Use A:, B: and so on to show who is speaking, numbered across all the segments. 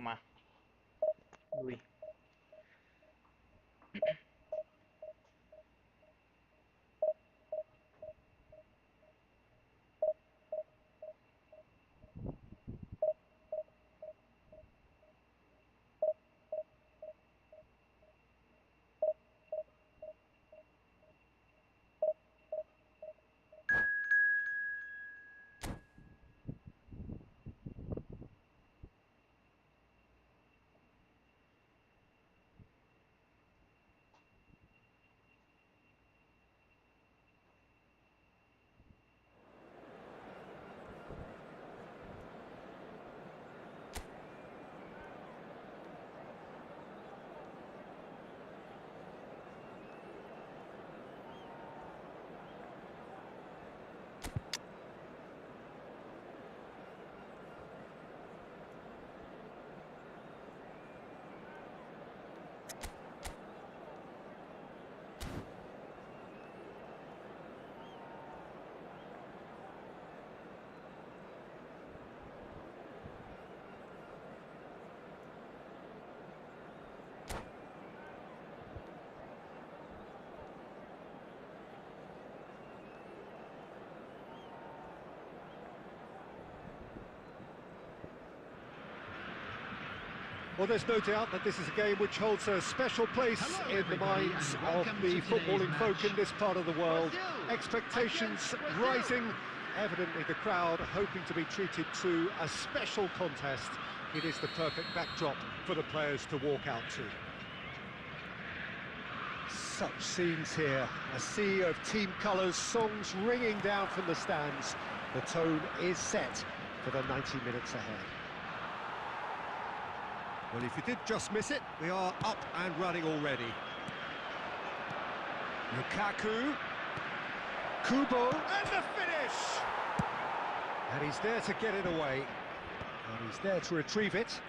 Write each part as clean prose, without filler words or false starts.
A: มาลุย
B: Well, there's no doubt that this is a game which holds a special place in the minds of the footballing folk in this part of the world. Expectations rising, evidently the crowd hoping to be treated to a special contest. It is the perfect backdrop for the players to walk out to. Such scenes here, a sea of team colours, songs ringing down from the stands. The tone is set for the 90 minutes ahead. Well, if you did just miss it, we are up and running already. Lukaku. Kubo. And the finish! And he's there to get it away. And he's there to retrieve it.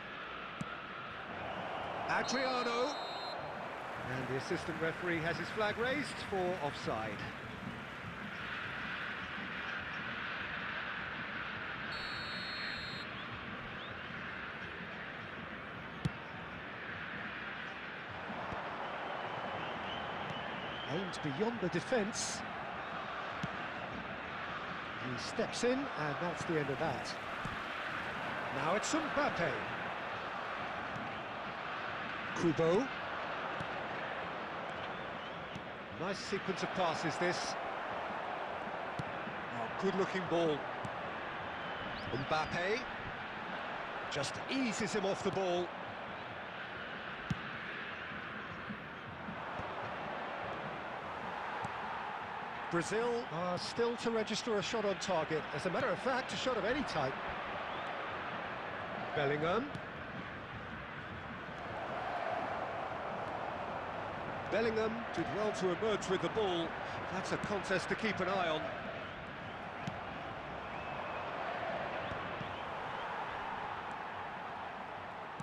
B: Adriano. And the assistant referee has his flag raised for offside. Aimed beyond the defence. He steps in, and that's the end of that. Now it's Mbappe. Kubo. Nice sequence of passes, this. Oh, good-looking ball. Mbappe just eases him off the ball. Brazil are still to register a shot on target. As a matter of fact, a shot of any type. Bellingham. Bellingham did well to emerge with the ball. That's a contest to keep an eye on.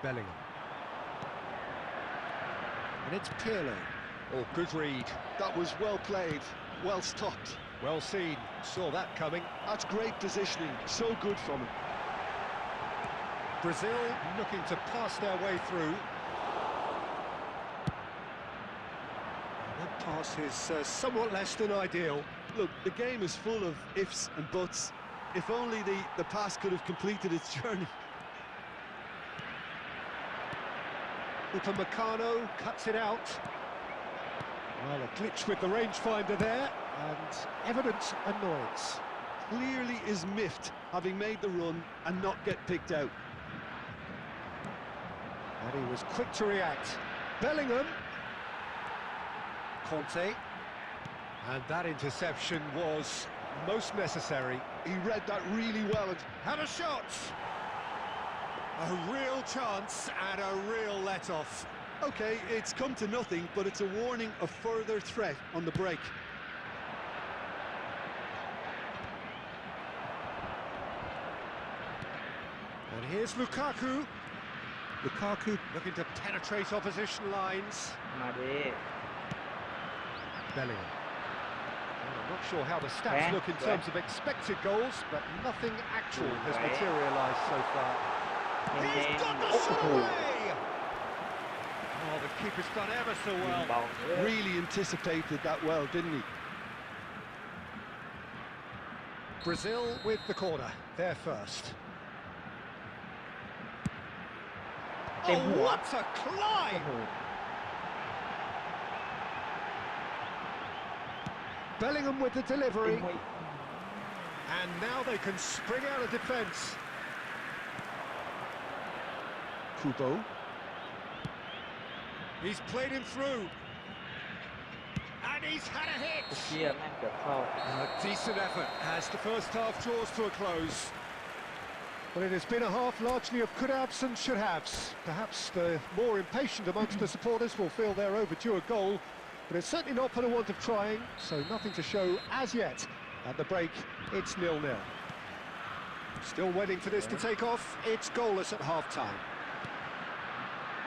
B: Bellingham. And it's Pirlo. Oh, good read.
C: That was well played, well stopped.
B: Well seen, saw that coming.
C: That's great positioning, so good from him.
B: Brazil looking to pass their way through. That pass is somewhat less than ideal.
C: Look, the game is full of ifs and buts. If only the pass could have completed its journey.
B: Upamecano cuts it out. Well, a glitch with the rangefinder there, and evident annoyance.
C: Clearly is miffed, having made the run and not get picked out.
B: And he was quick to react. Bellingham. Conte. And that interception was most necessary.
C: He read that really well and
B: had a shot! A real chance and a real let-off.
C: OK, it's come to nothing, but it's a warning of further threat on the break.
B: And here's Lukaku. Lukaku looking to penetrate opposition lines.
A: มาดิ
B: Bellingham. Well, I'm not sure how the stats look in terms of expected goals, but nothing actual has materialised so far. He's got the
A: โอ้
B: shot
A: โห
B: away. Oh, the keeper's done ever so
A: ยิง
B: well.
A: เบาเลย
C: Really anticipated that well, didn't he?
B: Brazil with the corner, their first.
A: เต็ม
B: Oh,
A: หัว
B: what a
A: โอ้
B: climb!
A: โห
B: Bellingham with the
A: เต็ม
B: delivery,
A: หัว
B: and now they can spring out of defence.
C: Kubo.
B: He's played him through, and he's had a
A: เชี
B: hit.
A: ยแม่งเกือบเข้า
B: A decent effort as the first half draws to a close. Well, it has been a half largely of could-haves and should-haves. Perhaps the more impatient amongst the supporters will feel they're overdue a goal, but it's certainly not for the want of trying, so nothing to show as yet. At the break, it's 0-0. Still waiting for this to take off, it's goalless at half-time.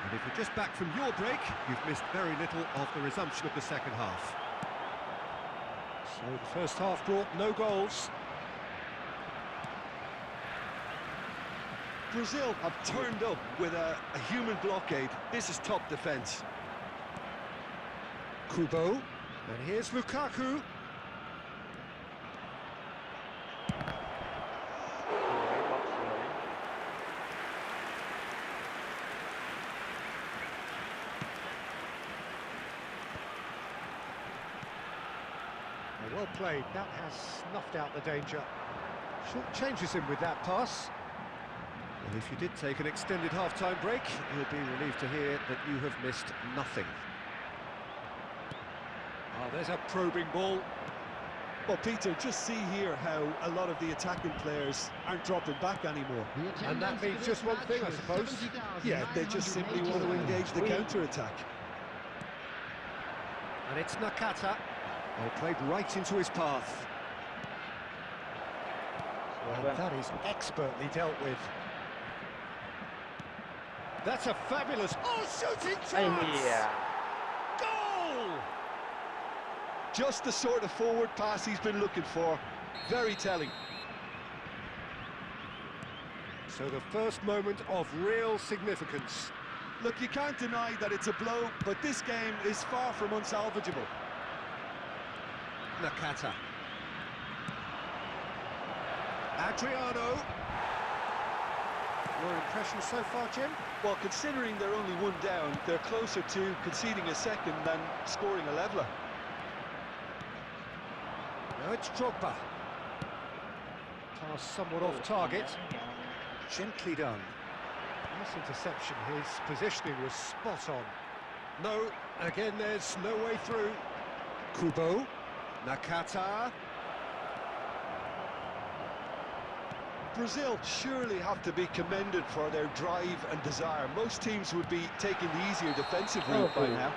B: And if you're just back from your break, you've missed very little of the resumption of the second half. So the first half brought no goals.
C: Brazil have turned up with a human blockade. This is top defence.
B: Kubo, and here's Lukaku.
A: สวยบล็อกสวย
B: Well played, that has snuffed out the danger. Short changes him with that pass. Well, if you did take an extended half-time break, you'll be relieved to hear that you have missed nothing. Oh, there's a probing ball.
C: Well, Peter, just see here how a lot of the attacking players aren't dropping back anymore.
B: And that means just one thing, I suppose.
C: Yeah, they just simply want to engage the counter-attack.
B: And it's Nakata. Oh, played right into his path.
A: สวย
B: And
A: เพื่อน
B: that is expertly dealt with. That's a fabulous... Oh, shooting
A: ไอ้เหี้ย
B: chance! Goal!
C: Just the sort of forward pass he's been looking for. Very telling.
B: So the first moment of real significance.
C: Look, you can't deny that it's a blow, but this game is far from unsalvageable.
B: Nakata. Adriano. Your impression so far, Jim?
C: Well, considering they're only one down, they're closer to conceding a second than scoring a leveller.
B: Now it's Drogba. Pass somewhat off target. Gently done. Nice interception. His positioning was spot on. No, again there's no way through. Kubo. Nakata.
C: Brazil surely have to be commended for their drive and desire. Most teams would be taking the easier defensive route by now.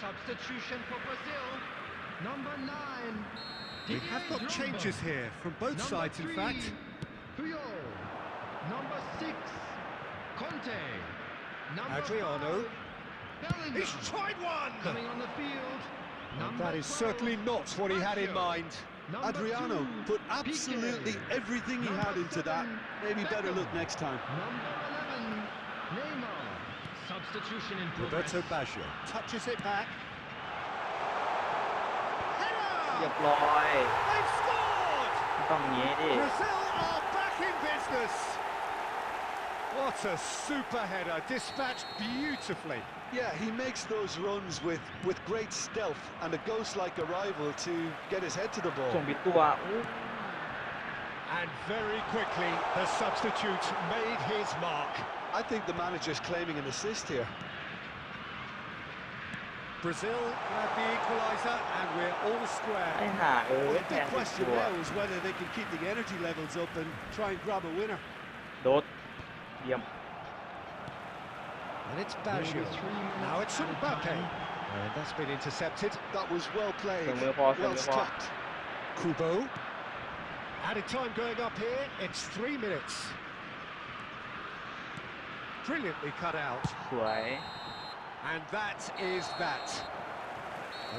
D: Substitution for Brazil. Number 9.
B: We have got changes here from both sides, in fact.
D: Puyol. Number 6. Conte. Number
B: Adriano.
D: 5, Bellingham.
B: He's tried one!
D: Coming on the field.
B: And
D: Number
B: that is
D: 12,
B: certainly not what he had in
D: Baggio.
B: mind.
D: Number
C: Adriano
D: 2,
C: put absolutely
D: Piqué.
C: everything he had into that. Maybe better look next time.
D: Number 11. Neymar. Substitution in progress.
B: Roberto Baggio touches it back.
A: เรีย
B: Header!
A: บร้อย
B: They've scored!
A: ต้องอย่างนี้ดิ
B: Brazil are back in business. What a super header, dispatched beautifully.
C: Yeah, he makes those runs with great stealth and a ghost-like arrival to get his head to the
A: ส่ง
C: ball.
A: ผิดตัวอู้
B: And very quickly, the substitute made his mark.
C: I think the manager's claiming an assist here.
B: Brazil grab the equaliser, and we're all
A: ไอ้
B: square.
A: ห่า
C: Well, the
A: แท
C: big
A: น
C: question
A: ตัว
C: now is whether they can keep the energy levels up and try and grab a winner.
A: โดดเยี่ยม
B: And it's Baggio. Now it's Mbappe. And that's been intercepted.
C: That was well played,
A: เสมอพอเสม
C: well
A: อพอ
C: stopped.
B: Kubo. Added time going up here. It's 3 minutes. Brilliantly cut out.
A: สวย
B: And that is that.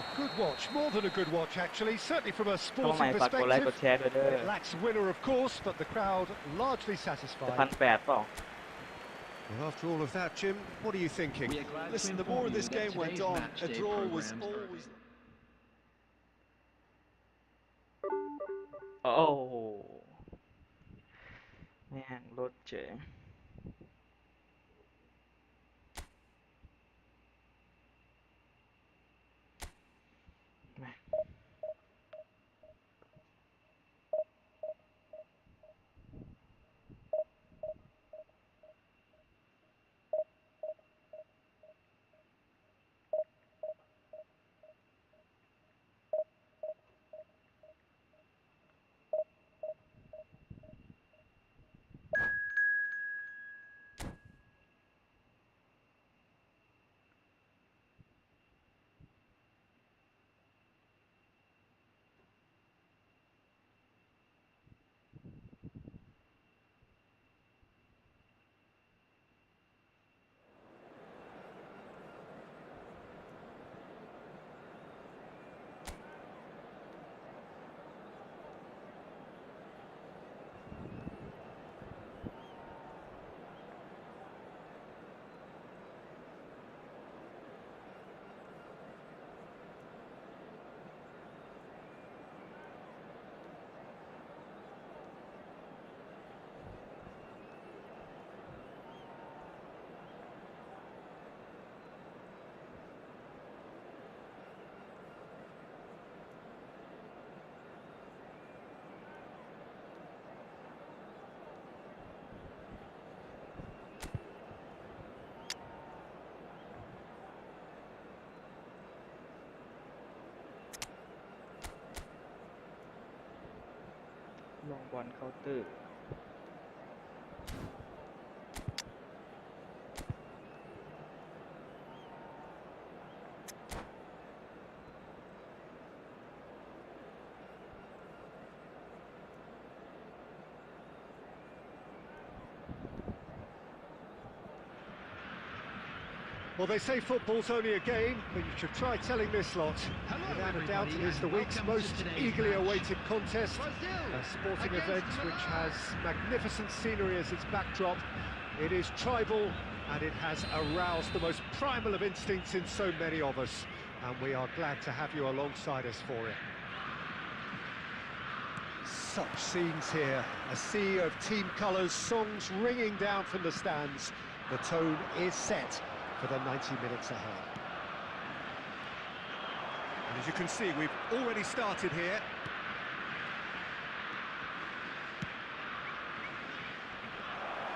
B: A good watch, more than a good watch actually, certainly from a
A: ต้องใหม่
B: sporting
A: ฝากกดไลค์กด
B: perspective.
A: แชร์ด้วยเด้อ
B: It lacks a winner of course, but the crowd largely
A: จะ
B: satisfied.
A: 1,800เปล่า
B: Well, after all of that, Jim, what are you thinking?
D: We are glad to
C: Listen, the
D: inform
C: more
D: you
C: this
D: that
C: game went
D: today's
C: on,
D: match
C: a
D: day
C: draw was
D: programs are-
C: always...
A: โอ้โหแม่งรถเจ๋งแม่งลงบอลเคาน์เตอร์
B: Well, they say football's only a game, but you should try telling this lot. Without a doubt, it is the week's most eagerly awaited contest. A sporting event which has magnificent scenery as its backdrop. It is tribal, and it has aroused the most primal of instincts in so many of us. And we are glad to have you alongside us for it. Such scenes here. A sea of team colours, songs ringing down from the stands. The tone is set for the 90 minutes ahead. And as you can see, we've already started here.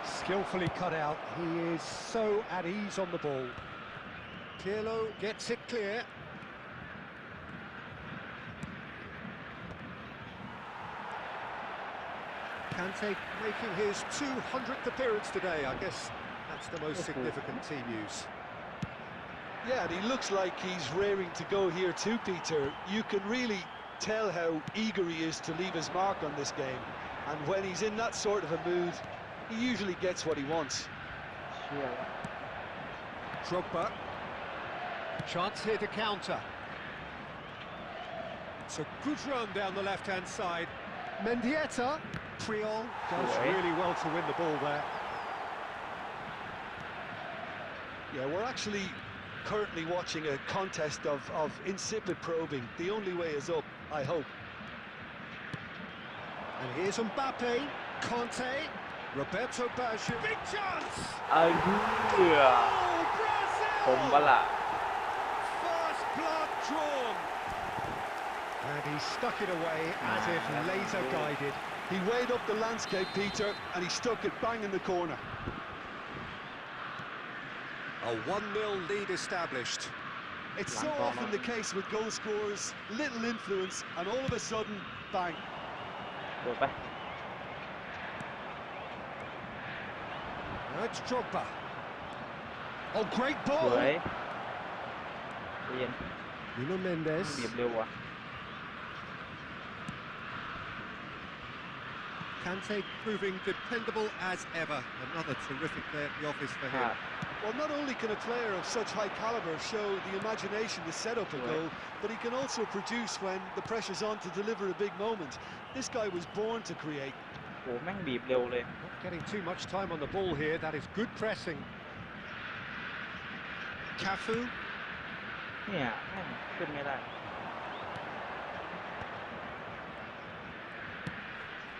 B: Skillfully cut out. He is so at ease on the ball. Pirlo gets it clear. Kante making his 200th appearance today. I guess that's the most significant team news.
C: Yeah, and he looks like he's raring to go here too, Peter. You can really tell how eager he is to leave his mark on this game. And when he's in that sort of a mood, he usually gets what he wants.
A: เชื่อว่ะ
B: Drogba. Chance here to counter. It's a good run down the left-hand side. Mendieta. Priol does
A: Right.
B: really well to win the ball there.
C: Yeah, we're actually currently watching a contest of insipid probing. The only way is up, I hope.
B: And here's Mbappe. Conte. Roberto Baggio. Big chance!
A: เอาเหี้ย
B: Oh,
A: ผม
B: Brazil!
A: ปะล่ะ
B: First blood drawn. And he stuck it away as if laser guided.
C: He weighed up the landscape, Peter, and he stuck it bang in the corner.
B: A 1-0 lead established.
C: It's so often the case with goal scorers, little influence, and all of a sudden, bang.
A: โดดไป
B: Now it's Drogba. Oh, great
A: ส
B: ball.
A: วยเรียน
B: Nuno Mendes.
A: เบียบเร็วว่ะ
B: Kante proving dependable as ever. Another terrific day at the office for
A: พลา
B: him.
A: ด
C: Well, not only can a player of such high caliber show the imagination to set up a goal, but he can also produce when the pressure's on to deliver a big moment. This guy was born to create.
A: โหแม่งบีบเร็วเลย
B: Not getting too much time on the ball here. That is good pressing. Cafu.
A: เนี่ยแม่งขึ้นไม่ได้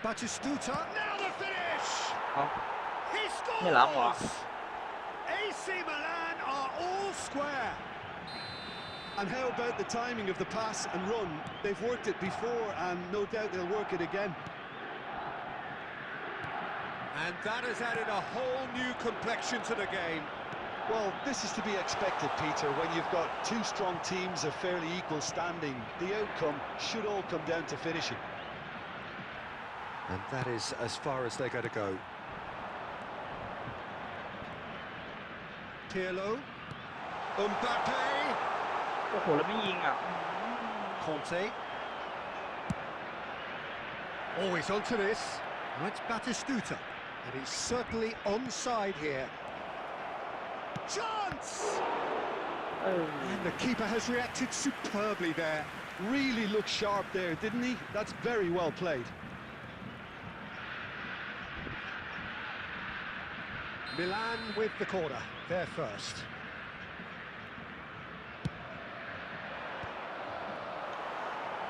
B: Batistuta. Now the finish.
A: เอ้า
B: He
A: ไม่ล้ำเหรอ
B: scores. AC Milan are all square.
C: And how about the timing of the pass and run? They've worked it before, and no doubt they'll work it again.
B: And that has added a whole new complexion to the game.
C: Well, this is to be expected, Peter. When you've got two strong teams of fairly equal standing, the outcome should all come down to finishing.
B: And that is as far as they're going to go. Pirlo. Mbappe.
A: โอ้โหแล้วไม่ยิงอ่ะ
B: Conte. Always onto this. Now it's Batistuta. And he's certainly onside here. Chance!
A: เออ
B: And the keeper has reacted superbly there.
C: Really looked sharp there, didn't he? That's very well played.
B: Milan with the corner. They're first.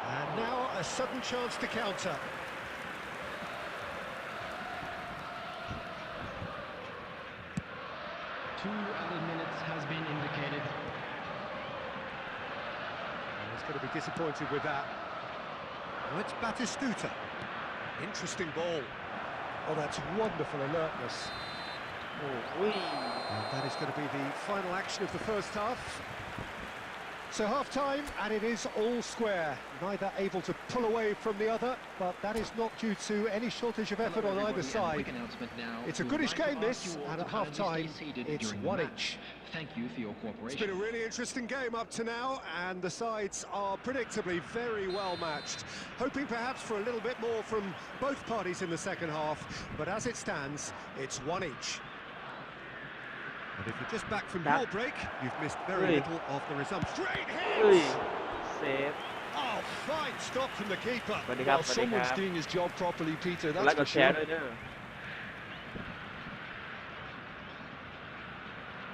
B: And now a sudden chance to counter.
D: 2 added minutes has been indicated.
B: And he's going to be disappointed with that. Now it's Batistuta. Interesting ball. Oh, that's wonderful alertness.
A: โอ้ย
B: And that is going to be the final action of the first half. So half-time, and it is all square. Neither able to pull away from the other, but that is not due to any shortage of effort on either side. It's a goodish game, this, and at half-time, it's 1 each.
D: Thank you for your
B: It's
D: cooperation.
B: been a really interesting game up to now, and the sides are predictably very well matched. Hoping perhaps for a little bit more from both parties in the second half, but as it stands, it's 1 each. And if you're just back from your break, you've missed very little of the resumption. Straight
A: เฮ้ย
B: hit!
A: เซฟ
B: Oh, fine stop from the keeper.
A: สวัสดีครับ
C: Well,
A: สวัสดีครั
C: someone's
A: บ
C: doing his job properly, Peter,
A: แล้ว
C: that's
A: ก็
C: for
A: แชร์
C: sure.
A: ด้วยเด้อ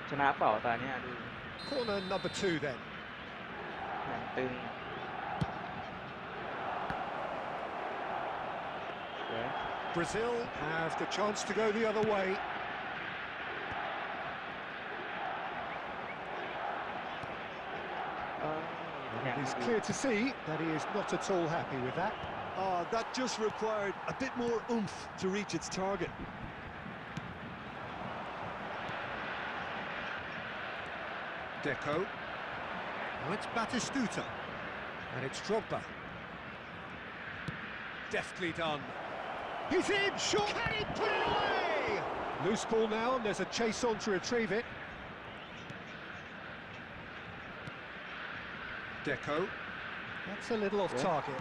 A: ชนะเปล่าตาเนี่ยดู
B: Corner number 2 then.
A: หนังตึงสวย
B: Brazil have the chance to go the other way.
A: Yeah.
B: It's clear to see that he is not at all happy with that.
C: That just required a bit more oomph to reach its target.
B: Deco. Now it's Batistuta. And it's Drogba. Deftly done. He's in! Shot! Can he put it away? Loose ball now, and there's a chase on to retrieve it. Deco. That's a little off target.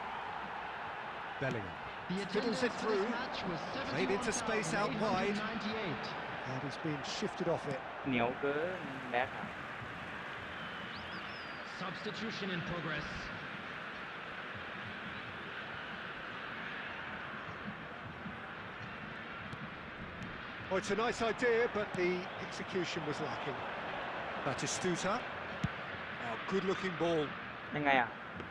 B: Bellingham.
D: The
B: Fiddles it
D: attendance for
B: through.
D: this match was
B: Played into space out wide.
D: 71,898.
B: And he's been shifted off it.
A: เหนียวเกินแบ็คอะ
D: Substitution in progress.
B: Oh, it's a nice idea, but the execution was lacking. Batistuta. Oh, good-looking ball.
A: ยังไงอ่ะ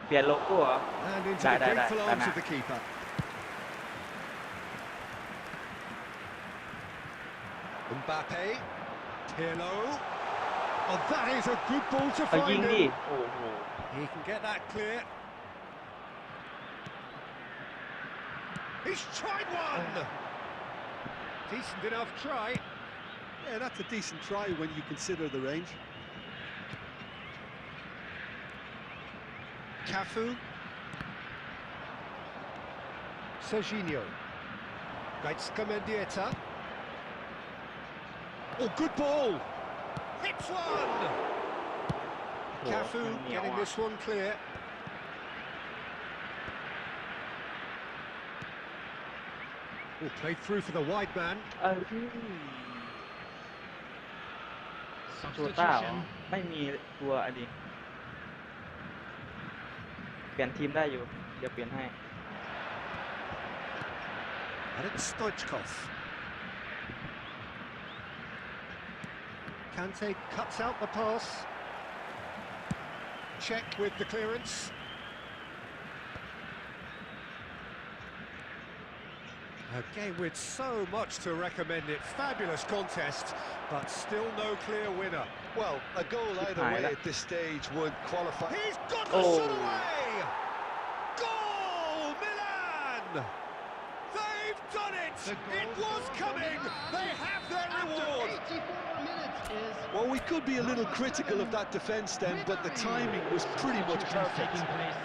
A: เปลี่ยนโลโก้เหรอ
B: And into
A: ได้
B: the
A: ได้
B: grateful
A: ได้
B: arms of the keeper. Mbappe. Pirlo. Oh, that is a good ball to
A: เอายิง
B: find
A: ดิ
B: him.
A: โอ้โห
B: He can get that clear. He's tried one! Decent enough try.
C: Yeah, that's a decent try when you consider the range.
B: Cafu. Serginho. Gaizka Mendieta. Oh, good ball! Hits one! Cafu getting this one clear. Oh, played through for the wide man.
A: โจต้าเหรอ
D: Substitution.
A: ไม่มีตัวอันนี้เปลี่ยนทีมได้อยู่ เดี๋ยวเปลี่ยนให้
B: And it's Stoichkov. Kante cuts out the pass. Check with the clearance. A game with so much to recommend it. Fabulous contest, but still no clear winner.
C: Well, a goal either way at this stage would qualify.
B: He's got the shot away! Goal, Milan! They've done it! It was coming! They have their reward!
D: 84 minutes is
C: Well, we could be a little critical of that defence then, but the timing was pretty much perfect.
D: taking place.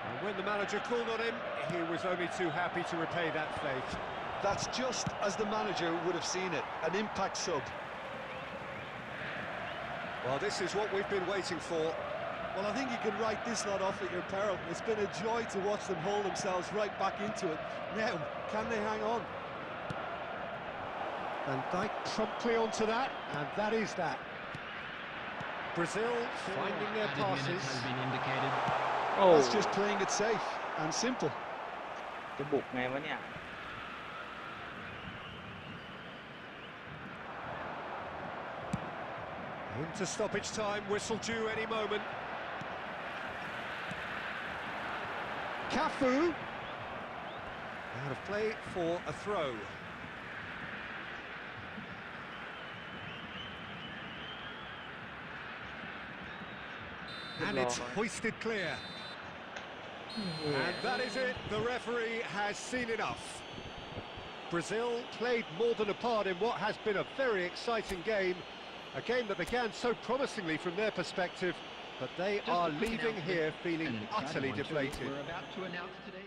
B: And when the manager called on him, he was only too happy to repay that faith.
C: That's just as the manager would have seen it, an impact sub.
B: Well, this is what we've been waiting for.
C: Well, I think you can write this lot off at your peril. It's been a joy to watch them haul themselves right back into it. Now, can they hang on?
B: Van Dijk promptly onto that, and that is that. Brazil finding their
D: Added minutes
B: passes.
D: has been indicated.
A: โอ้
C: That's just playing it safe and simple.
A: จะบุกไงวะเนี่ย
B: Into stoppage time, whistle due any moment. Cafu. Out of play for a throw. And it's hoisted clear. And that is it. The referee has seen enough. Brazil played more than a part in what has been a very exciting game. A game that began so promisingly from their perspective, but they
D: Just
B: are
D: a quick
B: leaving
D: announcement,
B: here feeling
D: and an exciting
B: utterly
D: one too.
B: deflated.
D: We're about to announce today's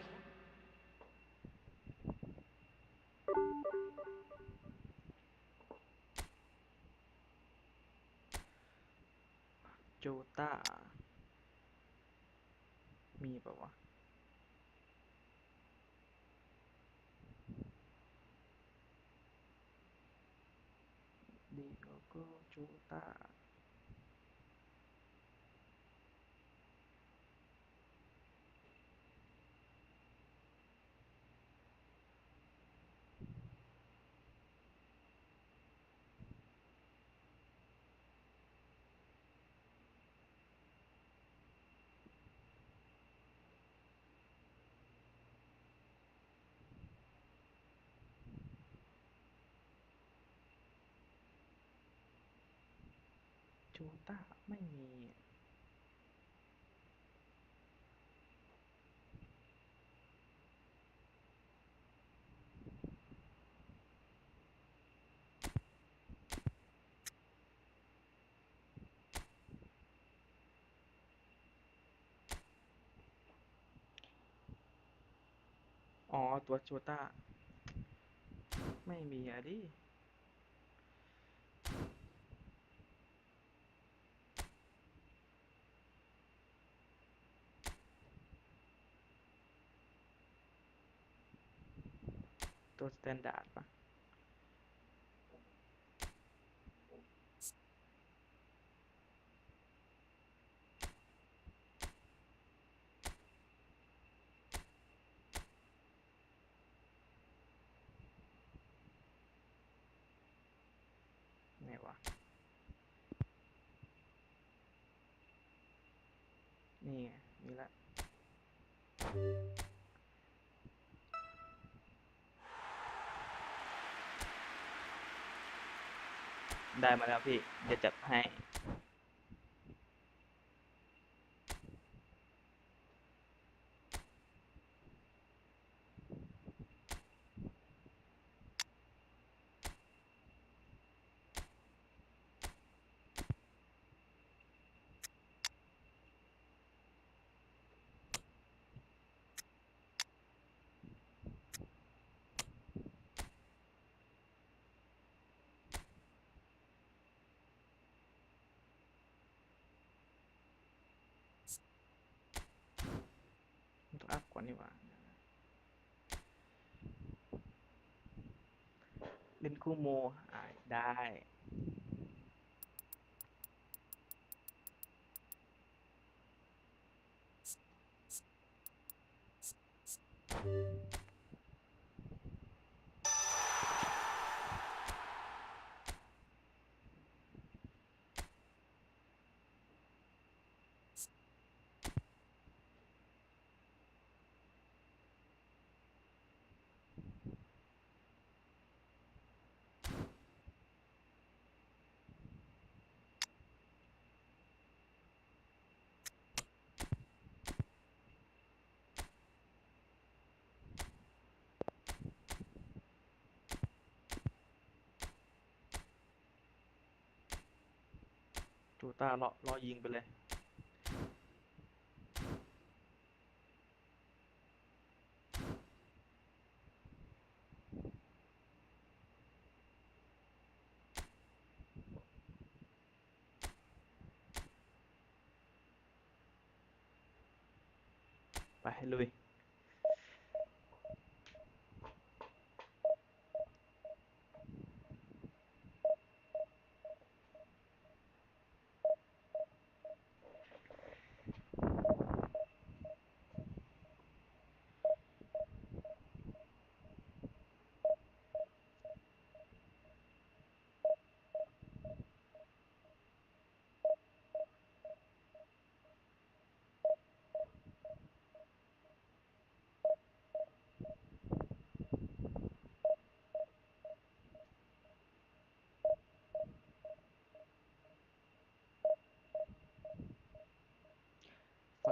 A: โจต้า มีเปล่าวะ ดีโก็โจต้า โจต้า ไม่มี อ๋อ ตัวโจต้า ไม่มีอะดิ ตัวสแตนดาร์ดปะไหนวะ นี่ไง มีละ ได้มาแล้วพี่ เดี๋ยวจัดให้ อนนี่หว่าเล่นคู่โมได้จูต้ารอยิงไปเลยไปลุย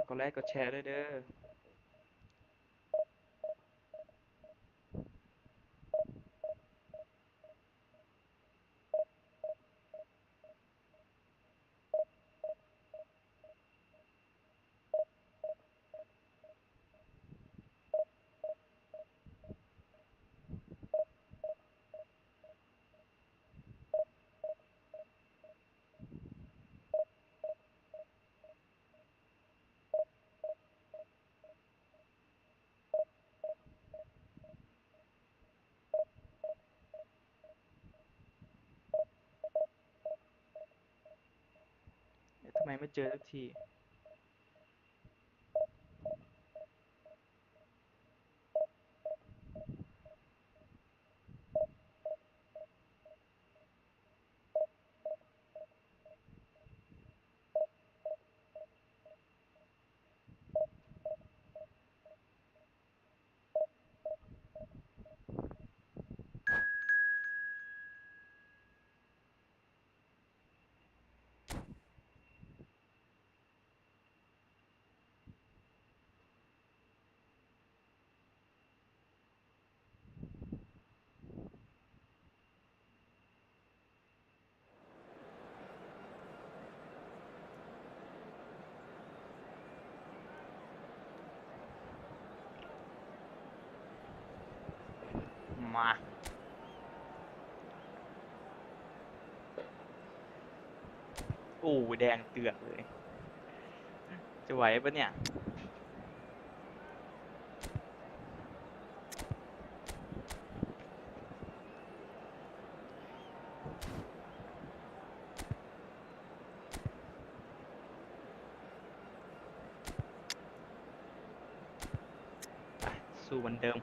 A: ฝากกดไลค์กดแชร์ด้วยเด้อทำไมไม่เจอสักทีมาโอ้แดงเตือกเลยจะไหวปะเนี่ยไปสู้เหมือนเดิม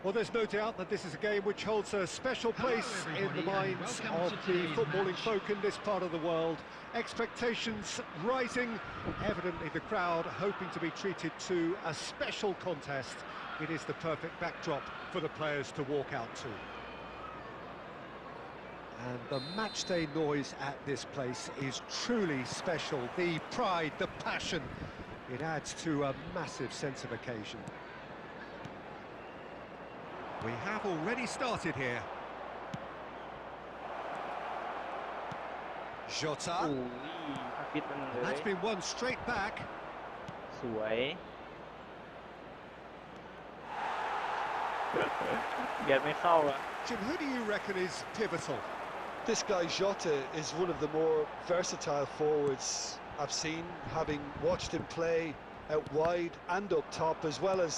B: Well, there's no doubt that this is a game which holds a special place in the minds of the footballing folk in this part of the world. Expectations rising, evidently the crowd hoping to be treated to a special contest. It is the perfect backdrop for the players to walk out to. And the matchday noise at this place is truly special. The pride, the passion, it adds to a massive sense of occasion. We have already started here. Jota.
A: อุ้ยพักพิษมันเลย
B: That's been won straight back.
A: สวยยัดไม่เข้าอะ
B: Jim, who do you reckon is pivotal?
C: This guy Jota is one of the more versatile forwards I've seen, having watched him play out wide and up top, as well as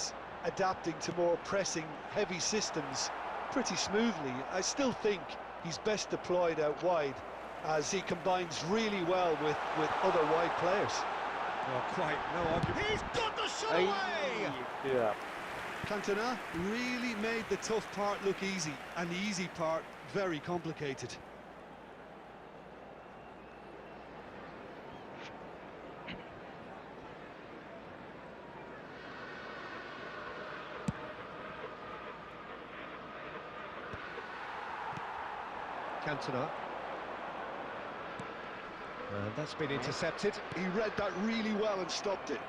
C: adapting to more pressing, heavy systems pretty smoothly. I still think he's best deployed out wide, as he combines really well with other wide players.
B: Well, quite no argument. He's got the shot
A: เอ้ย
B: away!
A: เกือบ
C: Cantona really made the tough part look easy, and the easy part very complicated.
B: Cantona. And that's been intercepted.
C: He read that really well and stopped it.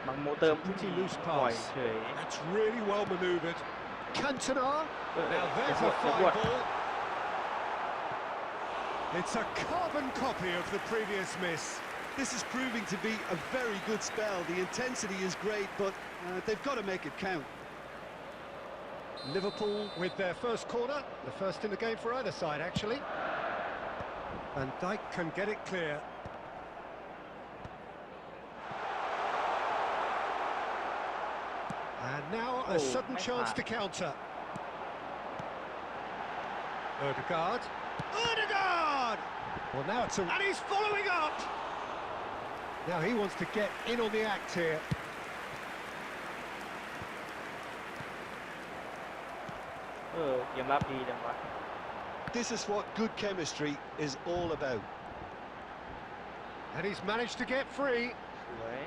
A: บางโมเติม
B: Pretty loose
A: ปล่อย
B: pass.
A: เฉย
B: That's really well manoeuvred. Cantona. Now there's a
A: Good
B: fine
A: work.
B: ball. It's a carbon copy of the previous miss.
C: This is proving to be a very good spell. The intensity is great, but they've got to make it count.
B: Liverpool with their first corner, the first in the game for either side, actually. Van Dijk can get it clear. And now a
A: Oh,
B: sudden
A: nice
B: chance
A: pass.
B: to counter. Ødegaard. Ødegaard! Well, now it's a... And he's following up! Now he wants to get in on the act here.
A: เกมรับดีจังวะ
C: This is what good chemistry is all about.
B: And he's managed to get free.
A: สวย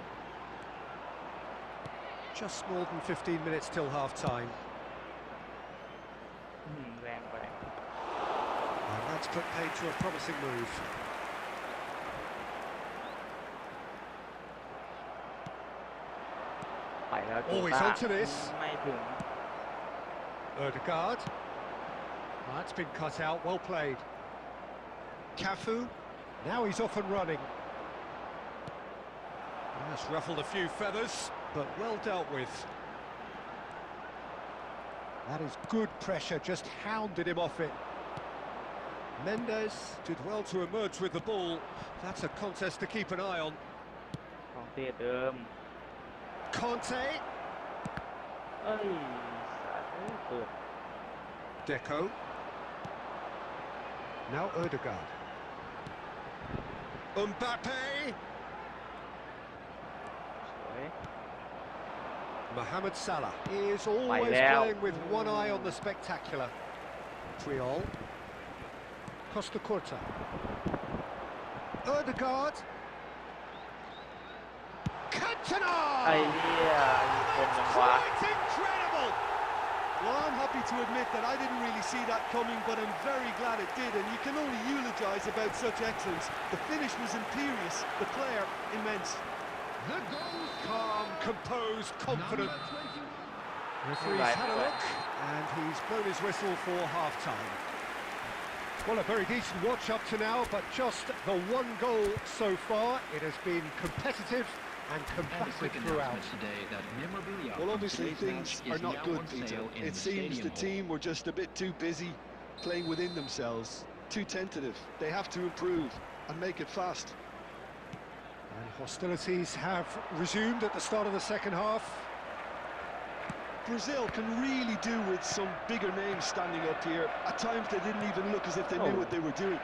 B: Just more than 15 minutes till half-time.
A: แรงไป
B: And that's put paid to a promising move.
A: ไปแล้ว
B: Oh, he's onto this.
A: ไม่ถึง
B: Ødegaard. Oh, that's been cut out, well played. Cafu. Now he's off and running. That's ruffled a few feathers, but well dealt with. That is good pressure, just hounded him off it. Mendes did well to emerge with the ball. That's a contest to keep an eye on.
A: ของเตะเดิม
B: Conte.
A: เอ้ยสาธุเปิด
B: Deco. Now Ødegaard. Mbappe.
A: สวย
B: Mohamed Salah is always
A: now.
B: playing with one eye on the spectacular. Triol. Costa Curta. Ødegaard. Cantona!
A: ไอ้เนี่ยเป็นจังหวะ
B: Quite incredible!
C: Well, I'm happy to admit that I didn't really see that coming, but I'm very glad it did, and you can only eulogise about such excellence. The finish was imperious, the player immense.
D: The goal
B: Calm, composed, confident.
D: number 21.
B: Referee's had a look, and he's blown his whistle for half-time. Well, a very decent watch up to now, but just the one goal so far. It has been competitive and
D: And a
B: combative
D: quick
B: throughout.
D: announcement today that memorabilia
C: Well,
D: from
C: obviously
D: today's
C: things
D: match
C: are
D: is
C: not
D: now
C: good,
D: on
C: Peter.
D: sale in
C: It
D: the
C: seems
D: stadium
C: the
D: hall.
C: team were just a bit too busy playing within themselves, too tentative. They have to improve and make it fast.
B: And hostilities have resumed at the start of the second half.
C: Brazil can really do with some bigger names standing up here. At times they didn't even look as if they knew
A: Oh.
C: what they were doing.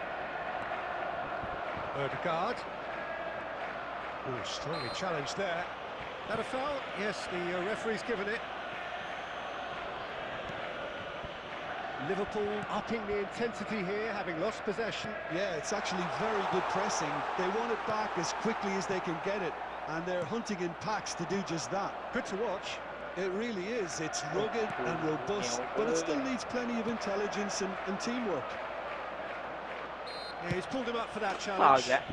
B: Ødegaard. Oh, strongly challenged there. That a foul? Yes, the referee's given it. Liverpool upping the intensity here, having lost possession.
C: Yeah, it's actually very good pressing. They want it back as quickly as they can get it, and they're hunting in packs to do just that.
B: Good to watch.
C: It really is. It's rugged and robust, but it still needs plenty of intelligence and teamwork.
B: Yeah, he's pulled him up for that
A: เปล่า
B: challenge.
A: อีกแล้ว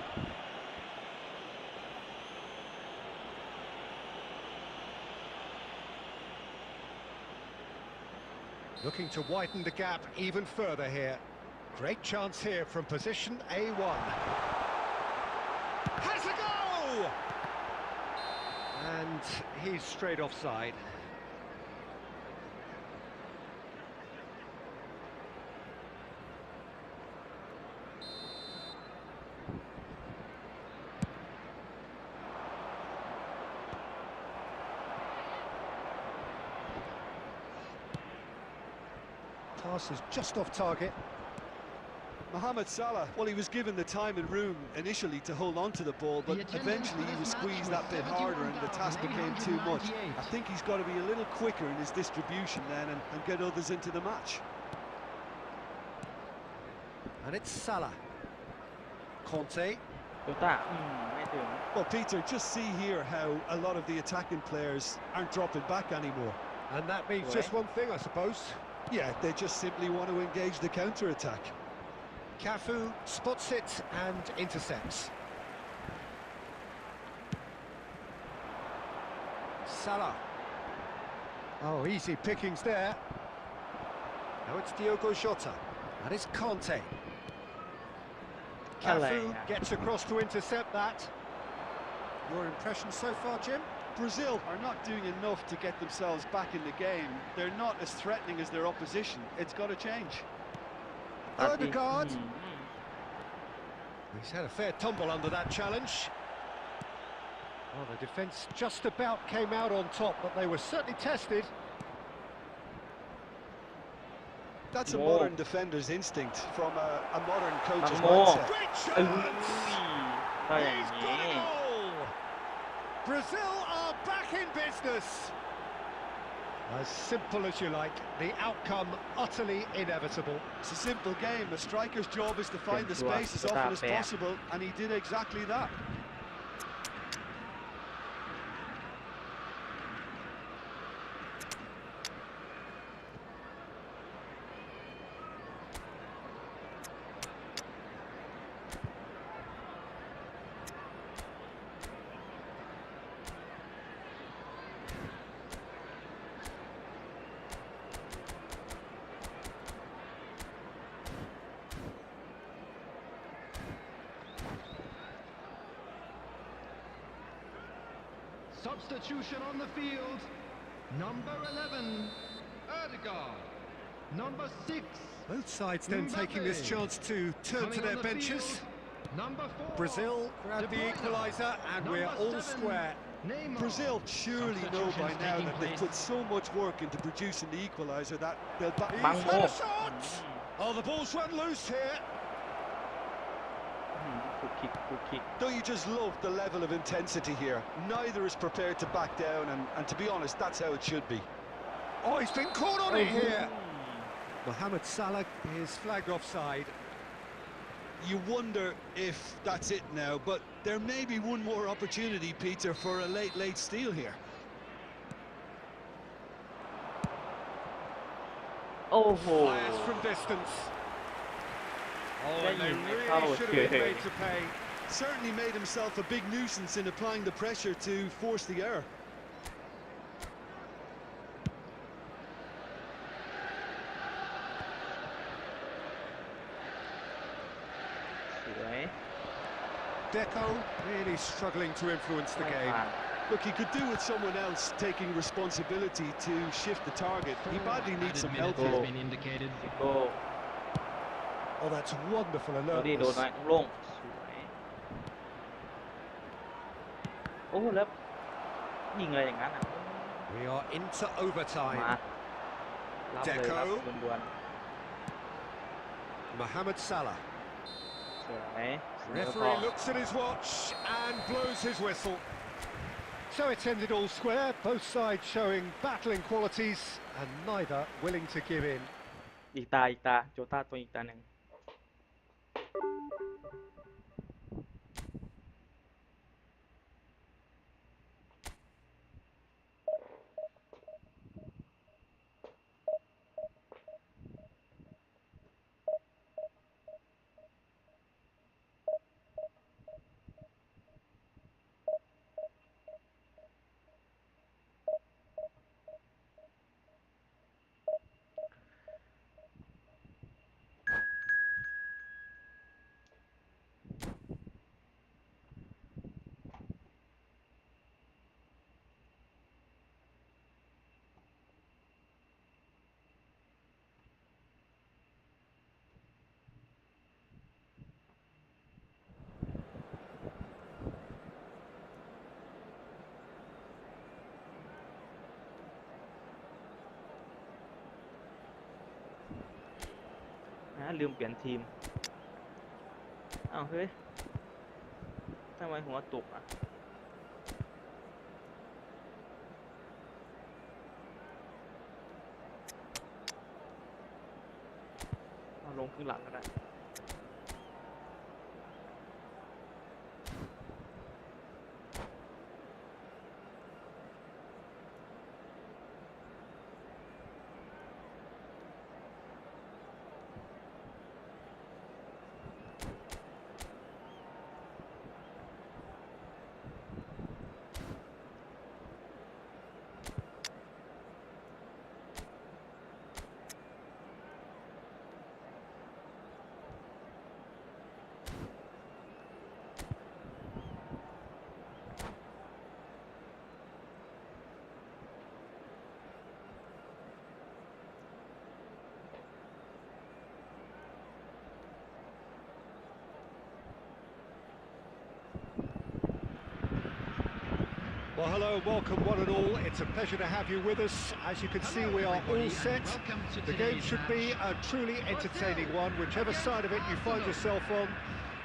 B: Ødegaard. Looking to widen the gap even further here. Great chance here from position A1. Has a go! And he's straight offside. Pass is just off target.
C: Mohamed Salah, well, he was given the time and room initially to hold on to the ball, but eventually he was squeezed that bit harder and the task became too much. I think he's got to be a little quicker in his distribution then and get others into the match.
B: And it's Salah. Conte.
A: โจต้าไม่ถึง
C: Well, Peter, just see here how a lot of the attacking players aren't dropping back anymore.
B: And that means
A: Right.
B: just one thing, I suppose.
C: Yeah, they just simply want to engage the counter-attack.
B: Cafu spots it and intercepts. Salah. Oh, easy pickings there. Now it's Diogo Jota. And it's Conte. Cafu gets across to intercept that. Your impression so far, Jim?
C: Brazil are not doing enough to get themselves back in the game. They're not as threatening as their opposition. It's got to change.
A: ตัดดิ
B: Odegaard. He's had a fair tumble under that challenge. Well, the defence just about came out on top, but they were certainly tested.
C: That's a
A: Whoa.
C: modern defender's instinct from a modern coach's
A: One more.
C: mindset.
B: Great
A: เอ้ย
B: chance!
A: ถ้าอย่าง
B: He's
A: นี้
B: got a goal! Brazil are back in business! As simple as you like, the outcome utterly inevitable.
C: It's a simple game. A striker's job is to find the space as often as possible, and he did exactly that.
D: Substitution on the field. Number 11, Odegaard. Number 6,
B: Both sides then taking this
D: Mbappe.
B: chance to turn
D: Coming
B: to their
D: on the
B: benches.
D: field, number 4,
B: Brazil grab
D: De
B: the
D: Bruyne.
B: equaliser and we're
D: Number
B: all
D: 7,
B: square.
D: Neymar.
C: Brazil surely know by
A: Substitutions
C: now
A: taking
C: that they've
A: place.
C: put so much work into producing the equaliser that they'll back.
B: He's
A: Bang
B: had a
A: more.
B: shot! Oh, the ball's run loose here.
A: คุกคิกคุกคิก
C: Don't you just love the level of intensity here? Neither is prepared to back down, and to be honest, that's how it should be.
B: Oh, he's been caught on it here. Mohamed Salah is flagged offside.
C: You wonder if that's it now, but there may be one more opportunity, Peter, for a late steal here.
A: โอ้โห
B: Fires from distance. Oh, and they
A: Then you
B: really
A: foul
B: should have been
A: it.
B: made to pay.
C: Certainly made himself a big nuisance in applying the pressure to force the error.
A: สวย
B: Deco really struggling to influence the
A: ไม่
B: game.
A: ผ่าน
C: Look, he could do with someone else taking responsibility to shift the target. He badly needs some help
D: Minutes
C: here.
D: has been indicated.
A: โก้
B: Oh, that's wonderful
A: โดนดิโดน
B: alertness.
A: ไว้โล่งสวยโอ้แล้วยิงอะไรอย่างนั้นอ่ะ
B: We are into
A: มา
B: overtime.
A: รับเลยครับ
B: Deco
A: ด่วน
B: Mohamed Salah.
A: ๆสวยสวยพอ
B: Referee looks at his watch and blows his whistle. So it's ended all square, both sides showing battling qualities and neither willing to give in.
A: อีกตาโจต้าตัวอีกตาหนึ่ง ลืมเปลี่ยนทีมอ้าวเฮ้ยทำไมหัวตกอ่ะเอาลงครึ่งหลังก็ได้
B: Well, hello, welcome one and all. It's a pleasure to have you with us. As you can see, we are all set. The game should be a truly entertaining one, whichever side of it you find yourself on.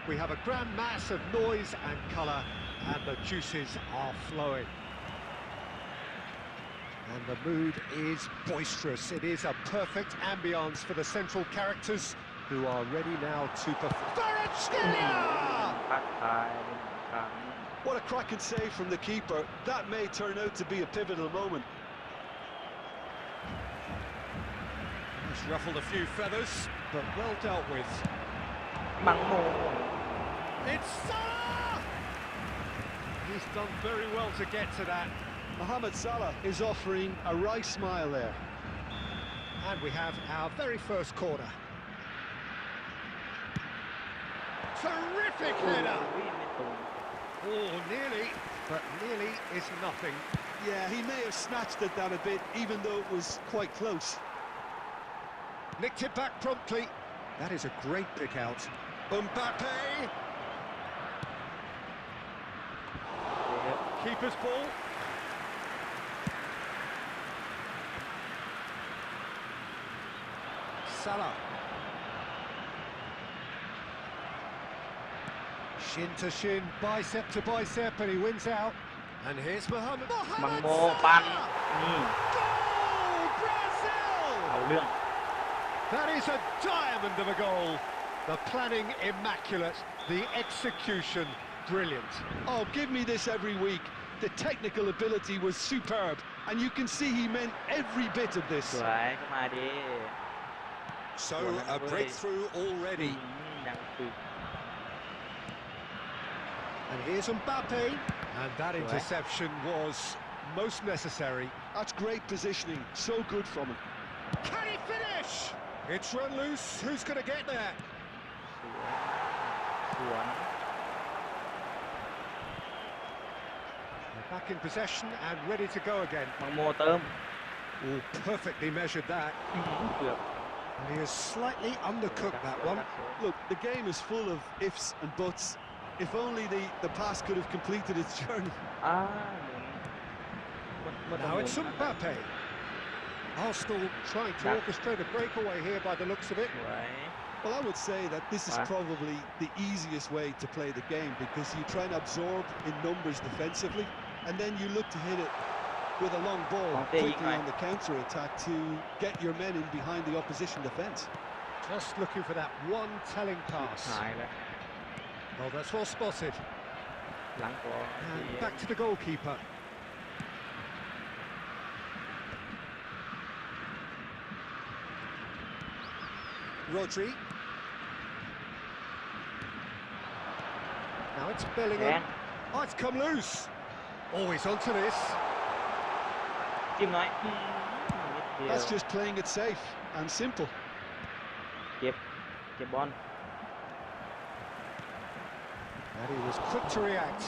B: We have a grand mass of noise and colour, and the juices are flowing. And the mood is boisterous. It is a perfect ambience for the central characters, who are ready now to perform.
C: What a cracking save from the keeper. That may turn out to be a pivotal moment.
B: It's ruffled a few feathers, but well dealt with.
A: มังโม
B: It's Salah! He's done very well to get to that.
C: Mohamed Salah is offering a wry smile there.
B: And we have our very first corner. Terrific header!
A: ไม่ตรง
B: Oh, nearly, but nearly is nothing.
C: Yeah, he may have snatched at that a bit, even though it was quite close.
B: Nicked it back promptly. That is a great pick out. Mbappe! Keeper's ball. Salah. Shin to shin, bicep to bicep, and he wins out. And here's Mohamed.
A: มังโมปันนี่
B: Goal, Brazil!
A: เอาเรื่อง
B: That is a diamond of a goal. The planning immaculate, the execution brilliant.
C: Oh, give me this every week. The technical ability was superb, and you can see he meant every bit of
A: ส
C: this.
A: วยเข้ามาดิ
B: So a breakthrough already.
A: ดังปึก
B: And here's Mbappe. And that interception was most necessary.
C: That's great positioning. So good from him.
B: Can he finish? It's run loose. Who's going to get there?
A: สวน
B: They're back in possession and ready to go again.
A: มังโมเติม
B: Oh, perfectly measured that.
A: เกือบ
B: And he has slightly undercooked that one.
C: Look, the game is full of ifs and buts. If only the pass could have completed its journey.
A: อ้า
B: Now it's Mbappe. Arsenal trying to orchestrate a breakaway here by the looks of it.
A: สวย
C: Well, I would say that this is
A: Wow.
C: probably the easiest way to play the game, because you try and absorb in numbers defensively, and then you look to hit it with a long ball quickly on the counter-attack to get your men in behind the opposition defence.
B: Just looking for that one telling pass.
A: หายแล้ว
B: Well, that's well spotted.
A: หลังตัว
B: And back to the goalkeeper. Rodri. Now it's Bellingham. Oh, it's come loose. Always onto this.
A: จิ้มน้อยนิดเดียว
C: That's just playing it safe and simple.
A: เก็บบอล
B: And he was quick to react.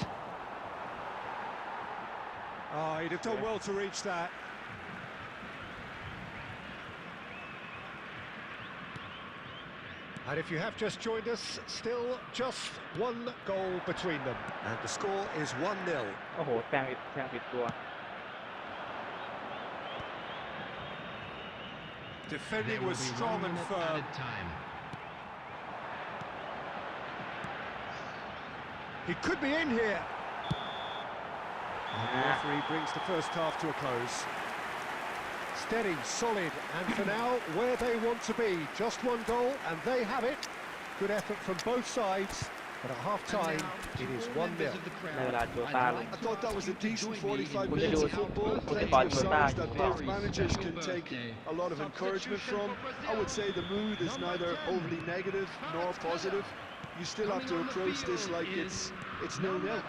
B: Oh, he'd have done well to reach that. And if you have just joined us, still just one goal between them. And the score is 1-0.
A: โอ้โหแทงผิดตัว
B: Defending was strong and firm. He could be in here. And the referee brings the first half to a close. Steady, solid, and for now, where they want to be. Just one goal, and they have it. Good effort from both sides, but at half-time, it is 1-0.
A: ในเวลาโจต้าลง
C: I thought that was a decent 45
A: คุณได้
C: minutes
A: ดู
C: of football.
A: คุณได้
C: Plenty
A: บอล
C: of
A: โจต้า
C: signs that both managers can take a lot of encouragement from. I would say the mood is neither overly negative nor positive. You still have to approach this like it's 0-0.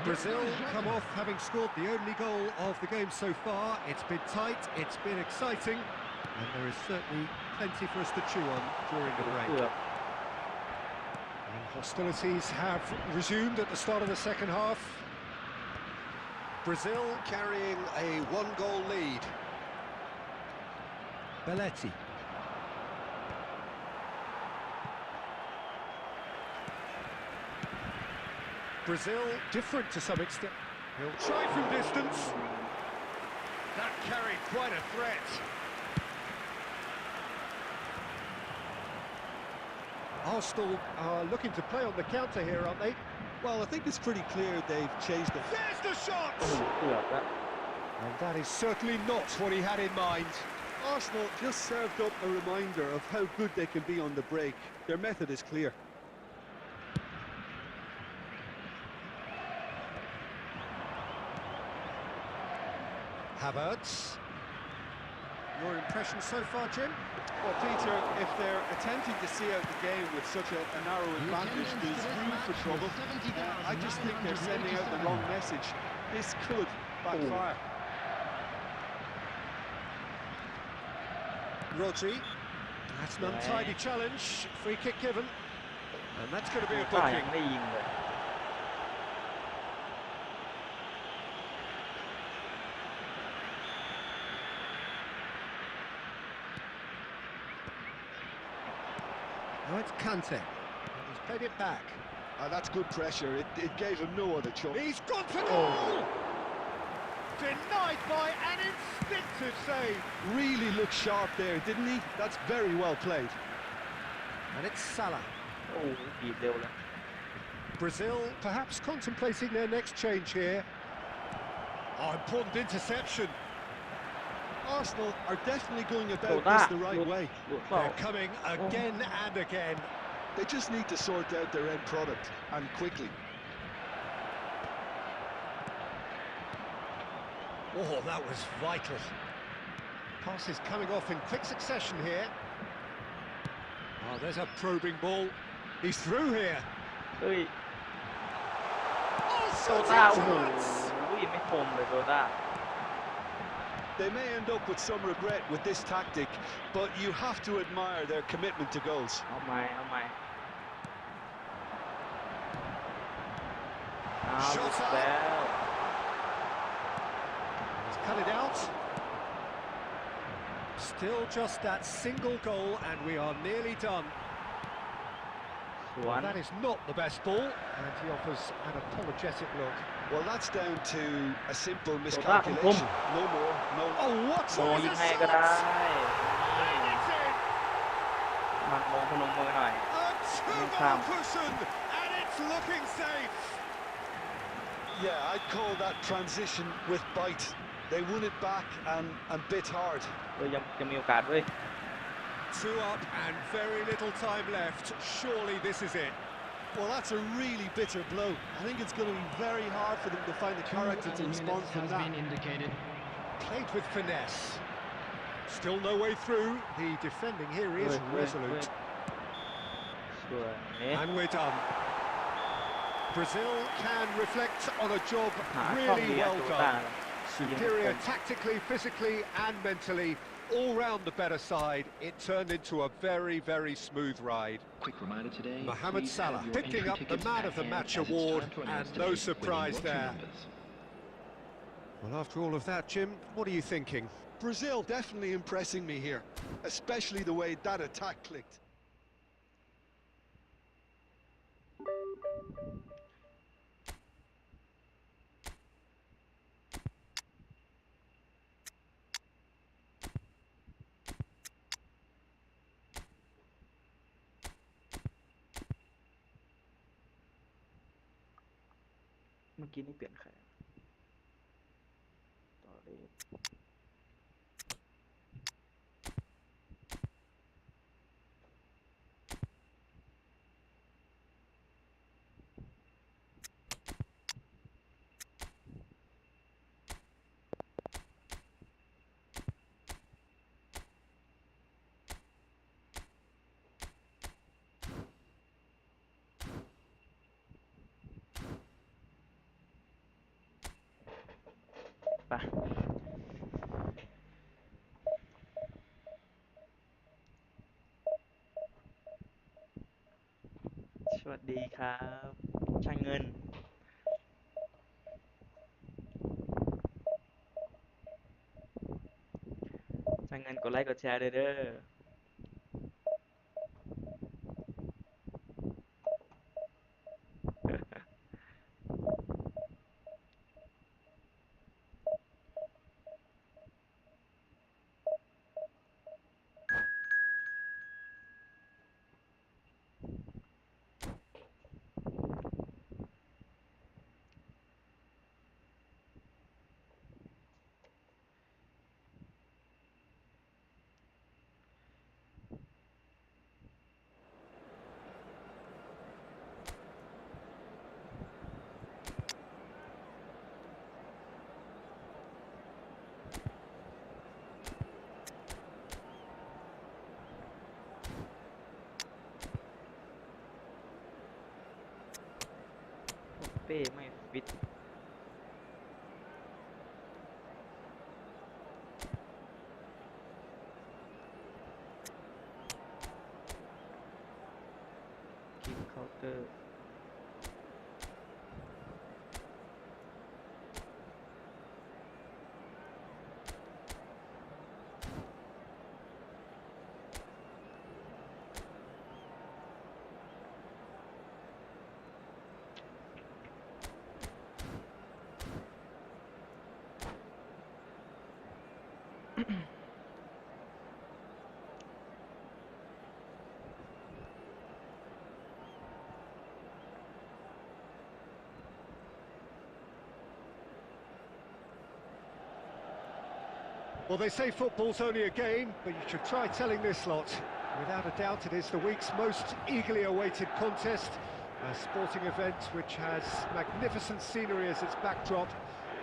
B: Brazil come off having scored the only goal of the game so far. It's been tight, it's been exciting, and there is certainly plenty for us to chew on during the break.
A: เกือบ
B: And hostilities have resumed at the start of the second half. Brazil carrying a one-goal lead. Belletti. Brazil different to some extent. He'll try from distance. That carried quite a threat. Arsenal are looking to play on the counter here, aren't they?
C: Well, I think it's pretty clear they've changed the...
B: There's the shot!
A: โอ้โหเกือบแล้ว
B: And that is certainly not what he had in mind.
C: Arsenal just served up a reminder of how good they can be on the break. Their method is clear.
B: Havertz. Your impression so far, Jim?
E: Well, Peter, if they're attempting to see out the game with such a narrow advantage, there's room for trouble. I just think they're sending out the wrong message. This could backfire.
B: Rodri. That's an untidy challenge. Free kick given. And that's going to be a
A: ต้ายั
B: booking.
A: งไม่ยิงเลย
B: Now it's Kante. He's played it back.
C: That's good pressure. It gave him no other choice.
B: He's gone for goal! Denied by an instinctive save.
C: Really looked sharp there, didn't he? That's very well played.
B: And it's Salah.
A: โอ้โหบีบเร็วเลย
B: Brazil perhaps contemplating their next change here. Oh, important interception.
C: Arsenal are definitely going
A: โจ
C: about
A: ต้า
C: this the
A: ห
C: right
A: ลุด
C: way.
A: หลุดเปล่า
B: They're coming again and again.
C: They just need to sort out their end product, and quickly.
B: Oh, that was vital. Passes coming off in quick succession here. Oh, there's a probing ball. He's through here.
A: เฮ้ย
B: Oh,
A: โจ
B: so
A: ต้าโอ้โห
B: touch.
A: ไม่คมเลยโจต้า
C: They may end up with some regret with this tactic, but you have to admire their commitment to goals.
A: เอาใหม่เอาใหม่เอาหลุดแล้ว
B: He's cut it out. Still just that single goal, and we are nearly done.
A: สวน
B: That is not the best ball, and he offers an apologetic look.
C: Well, that's down to a simple
A: Well,
C: miscalculation. No more, no.
B: Oh, what
A: มอง
B: was
A: ยิ
B: a
A: งให้ก็ได้
B: shot! And it's in!
A: มันมองพนมมือหน่อย
B: A two-goal cushion, and it's looking safe.
C: Yeah, I'd call that transition with bite. They won it back and bit hard.
A: เลยยังมีโอกาสด้วย
B: Two up and very little time left. Surely this is it.
C: Well, that's a really bitter blow. I think it's going to be very hard for them to find the character to respond from
D: has
C: that.
D: been indicated.
B: Played with finesse. Still no way through. The defending here is resolute.
A: สวย
B: And we're done. Brazil can reflect on a job
A: หาช่อง
B: really
A: เลีย
B: well
A: โจต้า
B: done. Superior tactically, physically and mentally. All round the better side. It turned into a very, very smooth ride.
D: Quick reminder today.
B: Mohamed
D: please
B: Salah
D: have your
B: picking
D: entry
B: up the
D: tickets
B: Man
D: at
B: of the
D: hand
B: Match
D: as it's
B: award,
D: time to announce
B: and no
D: today's winning
B: surprise
D: lottery
B: there.
D: numbers.
B: Well, after all of that, Jim, what are you thinking?
C: Brazil definitely impressing me here, especially the way that attack clicked.
A: มื่อกี้นี่เปลี่ยนใครต่อเลย ไปสวัสดีครับช่างเงินช่างเงินกดไลค์กดแชร์เด้อเป้ไม่ฟิตคิกเคาน์เตอร์
B: Well, they say football's only a game, but you should try telling this lot. Without a doubt, it is the week's most eagerly awaited contest, a sporting event which has magnificent scenery as its backdrop.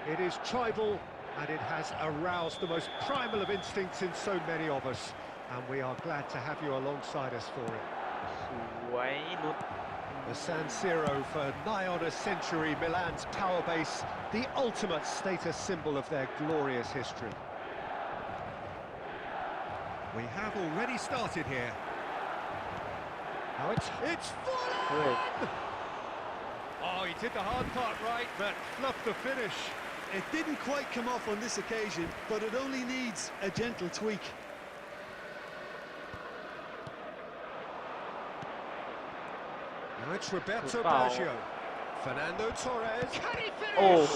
B: It is tribal, and it has aroused the most primal of instincts in so many of us, and we are glad to have you alongside us for it.
A: สวยหลุด
B: The San Siro for nigh on a century, Milan's power base, the ultimate status symbol of their glorious history. We have already started here. Now it's full
A: เฮ้ย
B: Oh, he did the hard part right, but fluffed the finish.
C: It didn't quite come off on this occasion, but it only needs a gentle tweak.
B: Now it's Roberto
A: Foul.
B: Baggio. Fernando Torres. Can he
A: โอ้
B: finish?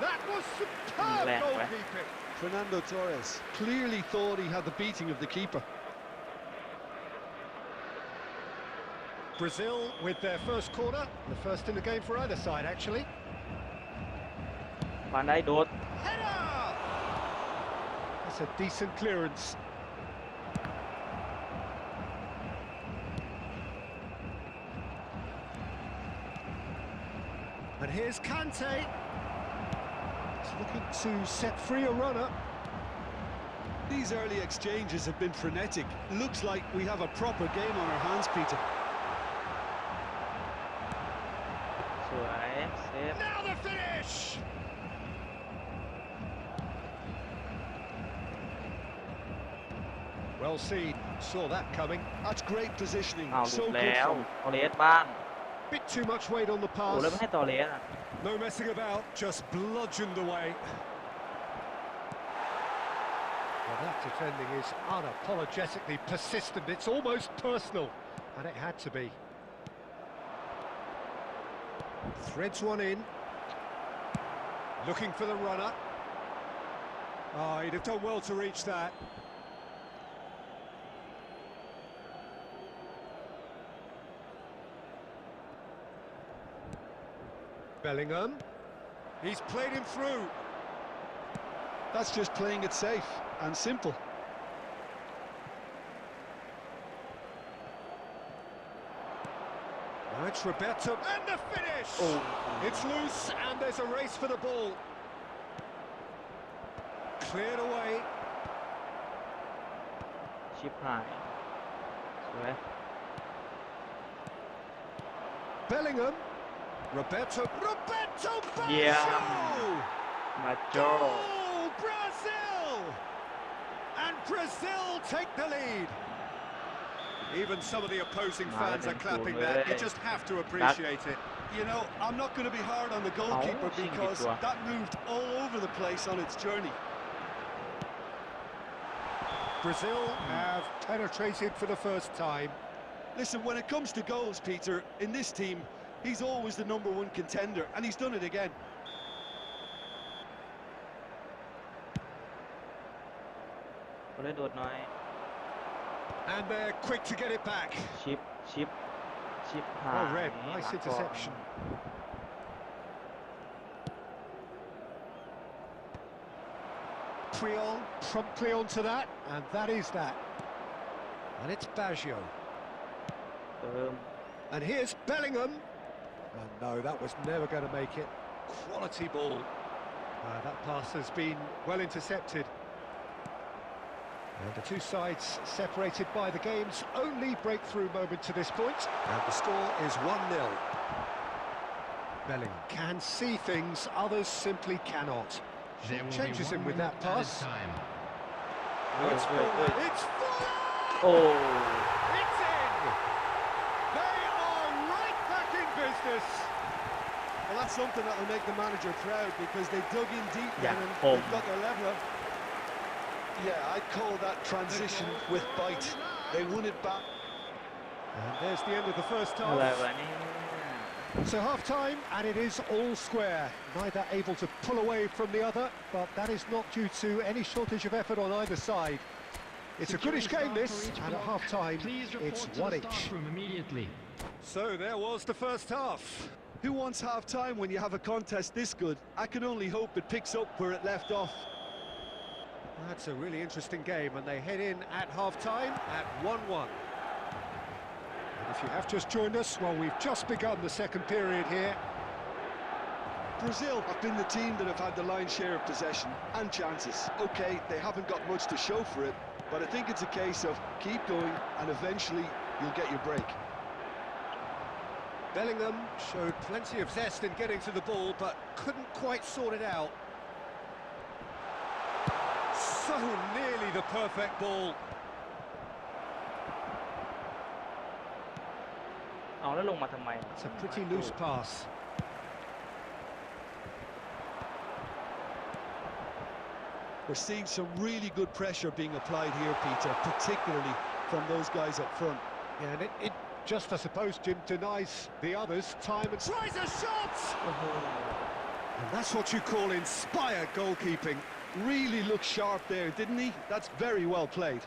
B: That was superb
A: Left,
B: goalkeeping.
C: Fernando Torres clearly thought he had the beating of the keeper.
B: Brazil with their first corner, the first in the game for either side, actually.
A: ฟานได้โดด
B: Header! That's a decent clearance. And here's Kante. He's looking to set free a runner.
C: These early exchanges have been frenetic. Looks like we have a proper game on our hands, Peter.
A: สวยเซฟ
B: Now the finish! Well seen, saw that coming.
C: That's great positioning.
A: อ้าวหลุ
C: So
A: ด
C: good
A: แล้ว
C: from
A: ตอเลสบ้าง
B: Bit too much weight on the
A: โอ้แล้วไม่
B: pass.
A: ให้ตอเลสอ่ะ
B: No messing about, just bludgeoned away. Well, that defending is unapologetically persistent. It's almost personal, and it had to be. Threads one in. Looking for the runner. Oh, he'd have done well to reach that. Bellingham. He's played him through.
C: That's just playing it safe and simple.
B: Now it's Roberto, and the finish!
A: Oh.
B: It's loose, and there's a race for the ball. Cleared away.
A: ชิบหายสวย
B: Bellingham. Roberto
A: Yeah.
B: Baggio!
A: มาโจ
B: Goal, Brazil! And Brazil take the lead. Even some of the opposing fans are clapping that. You just have to appreciate it.
C: You know, I'm not going to be hard on the goalkeeper
A: Oh,
C: because
A: Shingi-tua.
C: that moved all over the place on its journey.
B: Brazil have penetrated for the first time.
C: Listen, when it comes to goals, Peter, in this team, he's always the #1 contender, and he's done it again.
A: คนได้โดดน้อย
B: And they're quick to get it back.
A: ชิปหาย
B: Oh, Red, nice interception. Priol promptly onto that, and that is that. And it's Baggio.
A: เติม
B: And here's Bellingham. And no, that was never going to make it. Quality ball. That pass has been well intercepted. And the two sides separated by the game's only breakthrough moment to this point. And the score is 1-0. Bellingham can see things others simply cannot.
D: There will
B: Changes
D: be
B: him
D: 1
B: with that
D: minute added
B: pass.
D: time.
B: It's forward. It's full.
A: โอ้
B: It's in. They are right back in business.
C: Well, that's something that will make the manager proud because they dug in deep
A: Yeah,
C: then and
A: home.
C: they've got their leveler. Yeah, I'd call that transition with bite. They won it back.
B: And there's the end of the first
A: อะไร
B: half.
A: วะเนี่ย
B: So half-time, and it is all square. Neither able to pull away from the other, but that is not due to any shortage of effort on either side. It's a goodish game, this, and at half-time,
D: Please
B: it's
D: report to
B: one
D: the
B: each.
D: staff room immediately.
B: So there was the first half.
C: Who wants half-time when you have a contest this good? I can only hope it picks up where it left off.
B: That's a really interesting game, and they head in at half-time at 1-1. And if you have just joined us, well, we've just begun the second period here.
C: Brazil have been the team that have had the lion's share of possession and chances. Okay, they haven't got much to show for it, but I think it's a case of keep going and eventually you'll get your break.
B: Bellingham showed plenty of zest in getting to the ball, but couldn't quite sort it out. So nearly the perfect ball.
A: เอาแล้วลงมาทำไม
B: It's a pretty loose pass.
C: We're seeing some really good pressure being applied here, Peter, particularly from those guys up front.
B: Yeah, and it just, I suppose, Jim, denies the others time and tries a shot!
A: โอ้โห
B: And that's what you call inspired goalkeeping.
C: Really looked sharp there, didn't he? That's very well played.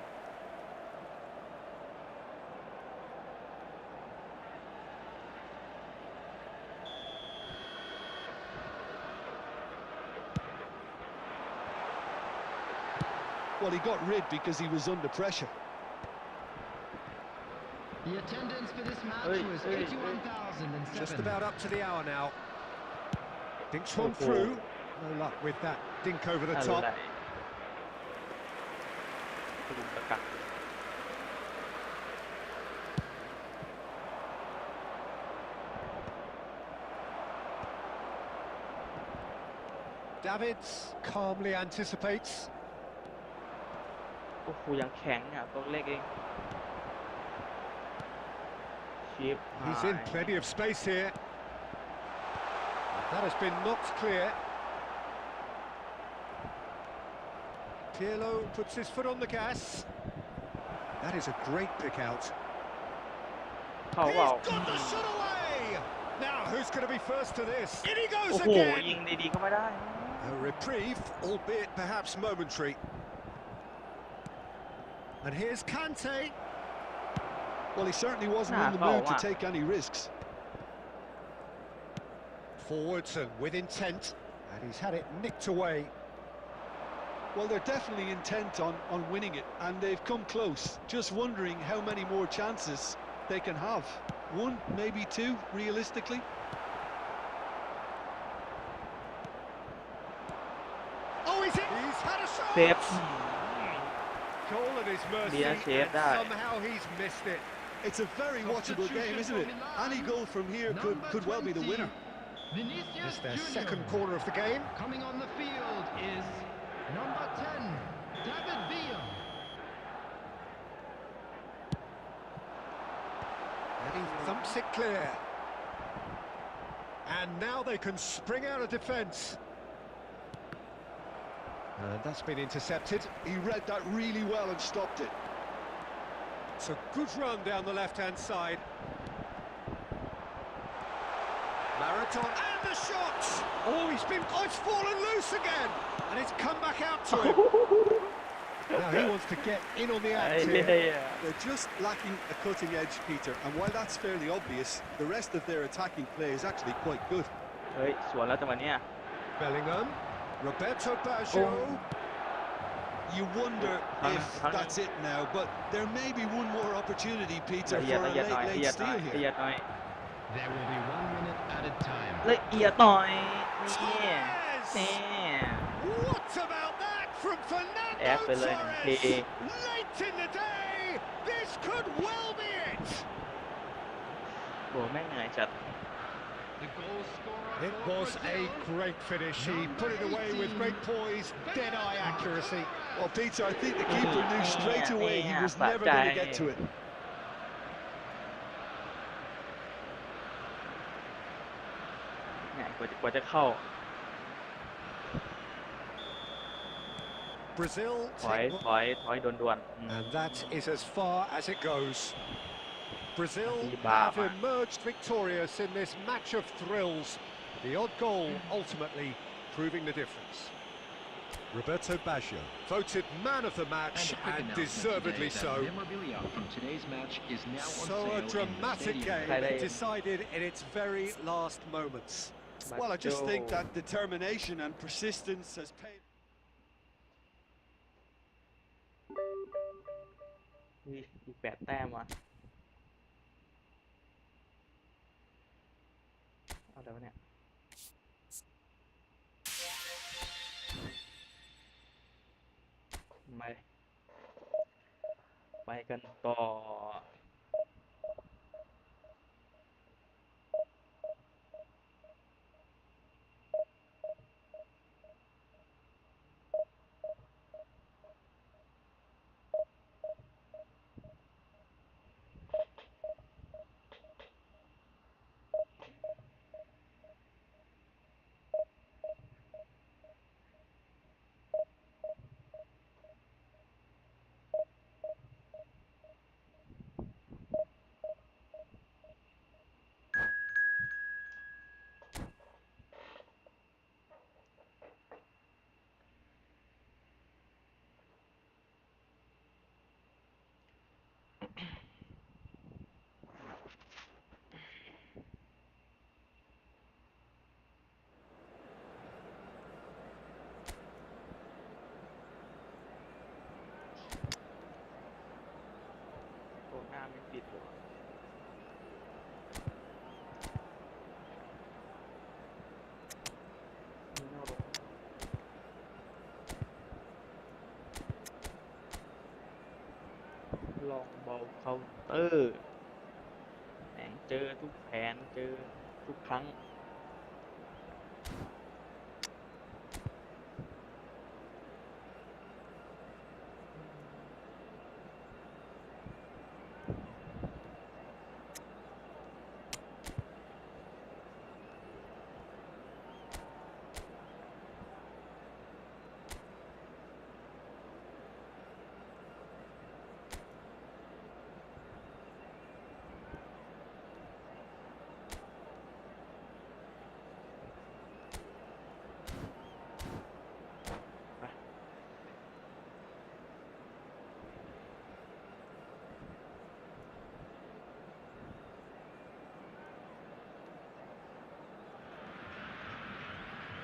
C: Well, he got rid because he was under pressure.
D: The attendance for this match
A: Hey,
D: was
A: hey, hey.
D: 81,007.
B: Just about up to the hour now. Dinks one
A: Oh,
B: through. No luck with that dink over the
A: อะไร
B: top.
A: กระดุมกระกัก
B: Davids calmly anticipates.
A: โอ้โหยังแข็งอ่ะตัวเล็กเองชิป
B: He's in plenty of space here. That has been knocked clear. Pirlo puts his foot on the gas. That is a great pick out.
A: เข้าเปล่า
B: He's got the shot away! Now, who's going to be first to this? In he
A: โอ้
B: goes
A: โห
B: again!
A: ยิงดีๆเข้ามาได้
B: A reprieve, albeit perhaps momentary. And here's Kante.
C: Well, he certainly wasn't in the
A: Nah,
C: mood to
A: oh,
C: take any risks.
B: Forwards and with intent, and he's had it nicked away.
C: Well, they're definitely intent on winning it, and they've come close. Just wondering how many more chances they can have. One, maybe two, realistically.
B: Oh, he's had a shot!
A: เซฟ
B: Goal at his mercy,
A: Yeah,
B: and
A: save that.
B: somehow he's missed it.
C: It's a very watchable game, isn't it? Any goal from here could well be the winner.
D: Vinicius
B: It's their
D: Junior.
B: second corner of the game.
D: Coming on the field is number 10, David Villa.
B: And he thumps it clear. And now they can spring out of defence. And that's been intercepted.
C: He read that really well and stopped it.
B: It's a good run down the left-hand side. Marathon and the shot! Oh, it's fallen loose again! And it's come back out to him. Now he wants to get in on the
A: ไอ้
B: act
A: เหี้
B: here.
A: ย
C: They're just lacking a cutting edge, Peter, and while that's fairly obvious, the rest of their attacking play is actually quite good.
A: เฮ้ยสวนแล้วจังหวะเนี้ย
B: Bellingham, Roberto Baggio.
C: You wonder if that's it now, but there may be one more opportunity, Peter,
A: ละเอียด
C: for
A: ละ
C: a
A: เอียดหน่อยละ
C: late
A: เอียดหน่อย
C: steal
A: ละ
C: here.
A: เอียดหน่อย
D: There will be 1 minute at a time.
A: ละเอียดหน่อยนี่
B: Torres!
A: นี่
B: What about that from Fernando
A: แอดไปเลยหนึ่งที
B: Torres? Late in the day, this could well be it.
A: โหแม่งเหนื่อยจัด
D: The goal scorer
B: It
D: for
B: was a
D: Brazil.
B: great finish. He put it away with great poise, dead-eye accuracy.
C: Well, Peter, I think the keeper knew straight away he was never going to get to it.
A: เนี่ยกว่าจะเข้า
B: Brazil
A: ถอย
B: take
A: ถอยด่วนๆอืม
B: and that is as far as it goes. Brazil
A: Iba,
B: have
A: man.
B: emerged victorious in this match of thrills. The odd goal ultimately proving the difference. Roberto Baggio, voted man of the match
D: And a quick
B: and
D: announcement
B: deservedly
D: today that
B: so.
D: memorabilia from today's match is now on
B: So
D: sale
B: a
D: in the
B: dramatic
D: stadium.
B: game
A: Friday.
B: decided in its very last moments.
C: Well, I just think
A: บัตโจ้
C: that determination and persistence has paid.
A: อุ๊ยอีก8 แต้มว่ะเอาแล้วะเนี่ยไปกันต่อโอ้หน้าไม่ปิดเลยไม่น่าลงลองเบาเคาน์เตอร์แหม่งเจอทุกแผนเจอทุกครั้ง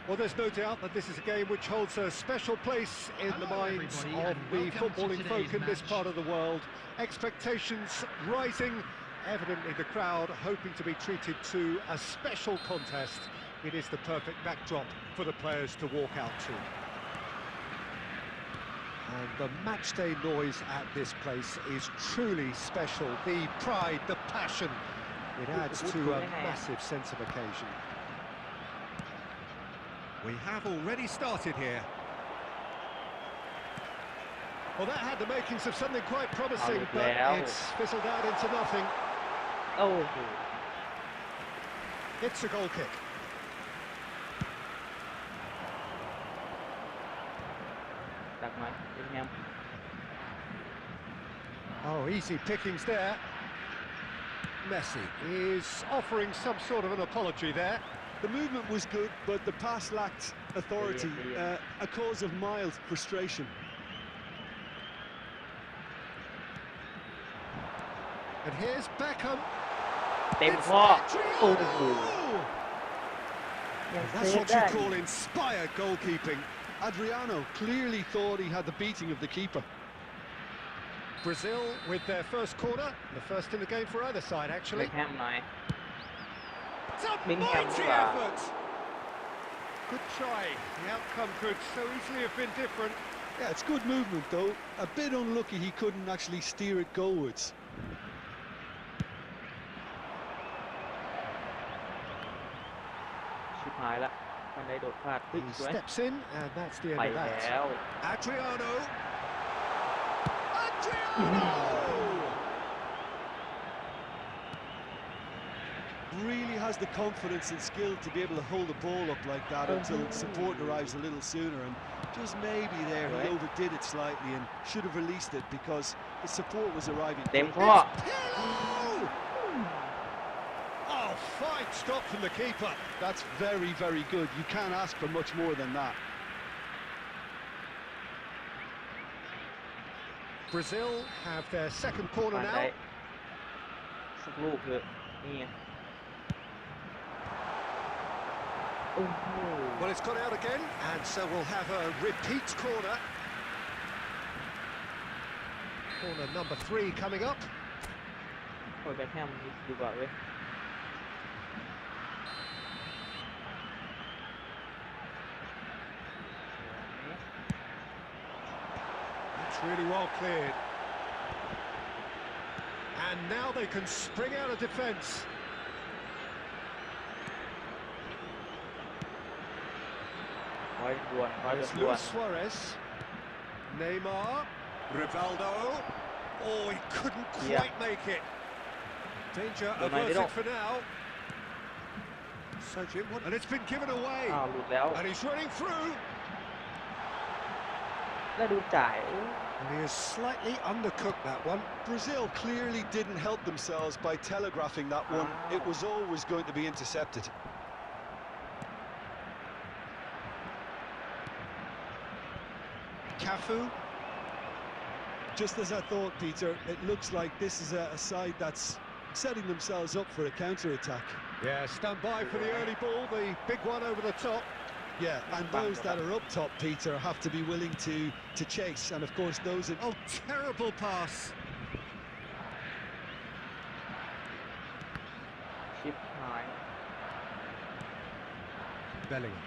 B: Well, there's no doubt that this is a game which holds a special place in the minds of the footballing folk in this part of the world. Expectations rising, evidently the crowd hoping to be treated to a special contest. It is the perfect backdrop for the players to walk out to. And the matchday noise at this place is truly special. The pride, the passion, it adds to a massive sense of occasion. We have already started here. Well, that had the makings of something quite promising, but it's fizzled out into nothing.
A: Oh,
B: It's a goal kick.
A: đặt mà Việt Nam.
B: Oh, easy pickings there. Messi is offering some sort of an apology there.
C: The movement was good, but the pass lacked authority, a cause of mild frustration.
B: And here's Beckham.
A: เต็มข้อโอ้โห
B: That's what you call inspired goalkeeping.
C: Adriano clearly thought he had the beating of the keeper.
B: Brazil with their first corner, the first in the game for either side,
A: เบ
B: actually.
A: คแฮมหน่อย
B: It's a
A: Bellingham
B: mighty
A: là-
B: effort. Good try. The outcome could so easily have been different.
C: Yeah, it's good movement though. A bit unlucky he couldn't actually steer it goalwards.
A: ชิบหายละมันได้โดดพลาด
B: He
A: สวย
B: steps in, and that's the
A: ไป
B: end of
A: แล้
B: that.
A: ว
B: Adriano.
C: Really has the confidence and skill to be able to hold the ball up like that until support arrives a little sooner, and just maybe there he
A: Right.
C: overdid it slightly and should have released it because the support was arriving
A: เต็ม
C: quick.
A: ข้อ
B: Oh, fine stop from the keeper.
C: That's very, very good. You can't ask for much more than that.
B: Brazil have their second corner
A: ผ่านได้
B: now.
A: สักลูกเถอะนี่ไงโอ้โห
B: Well, it's gone out again, and so we'll have a repeat corner. Corner number 3 coming up.
A: โอ้ยเบคแฮมดีกว่าเว้ย
B: That's really well cleared. And now they can spring out of defence. There's Luis Suarez. Neymar. Rivaldo. Oh, he couldn't quite make it. Danger averted for now. And it's been given away.
A: อ้าวหลุดแล้ว
B: And he's running through.
A: แล้วดูจ่าย
B: And he has slightly undercooked that one.
C: Brazil clearly didn't help themselves by telegraphing that one. It was always going to be intercepted.
B: Cafu.
C: Just as I thought, Peter, it looks like this is a side that's setting themselves up for a counter-attack.
B: Yeah, stand by for the early ball, the big one over the top.
C: Yeah, and those that are up top, Peter, have to be willing to chase. And of course, those...
B: Oh, terrible pass.
A: ชิปหาย
B: Bellingham.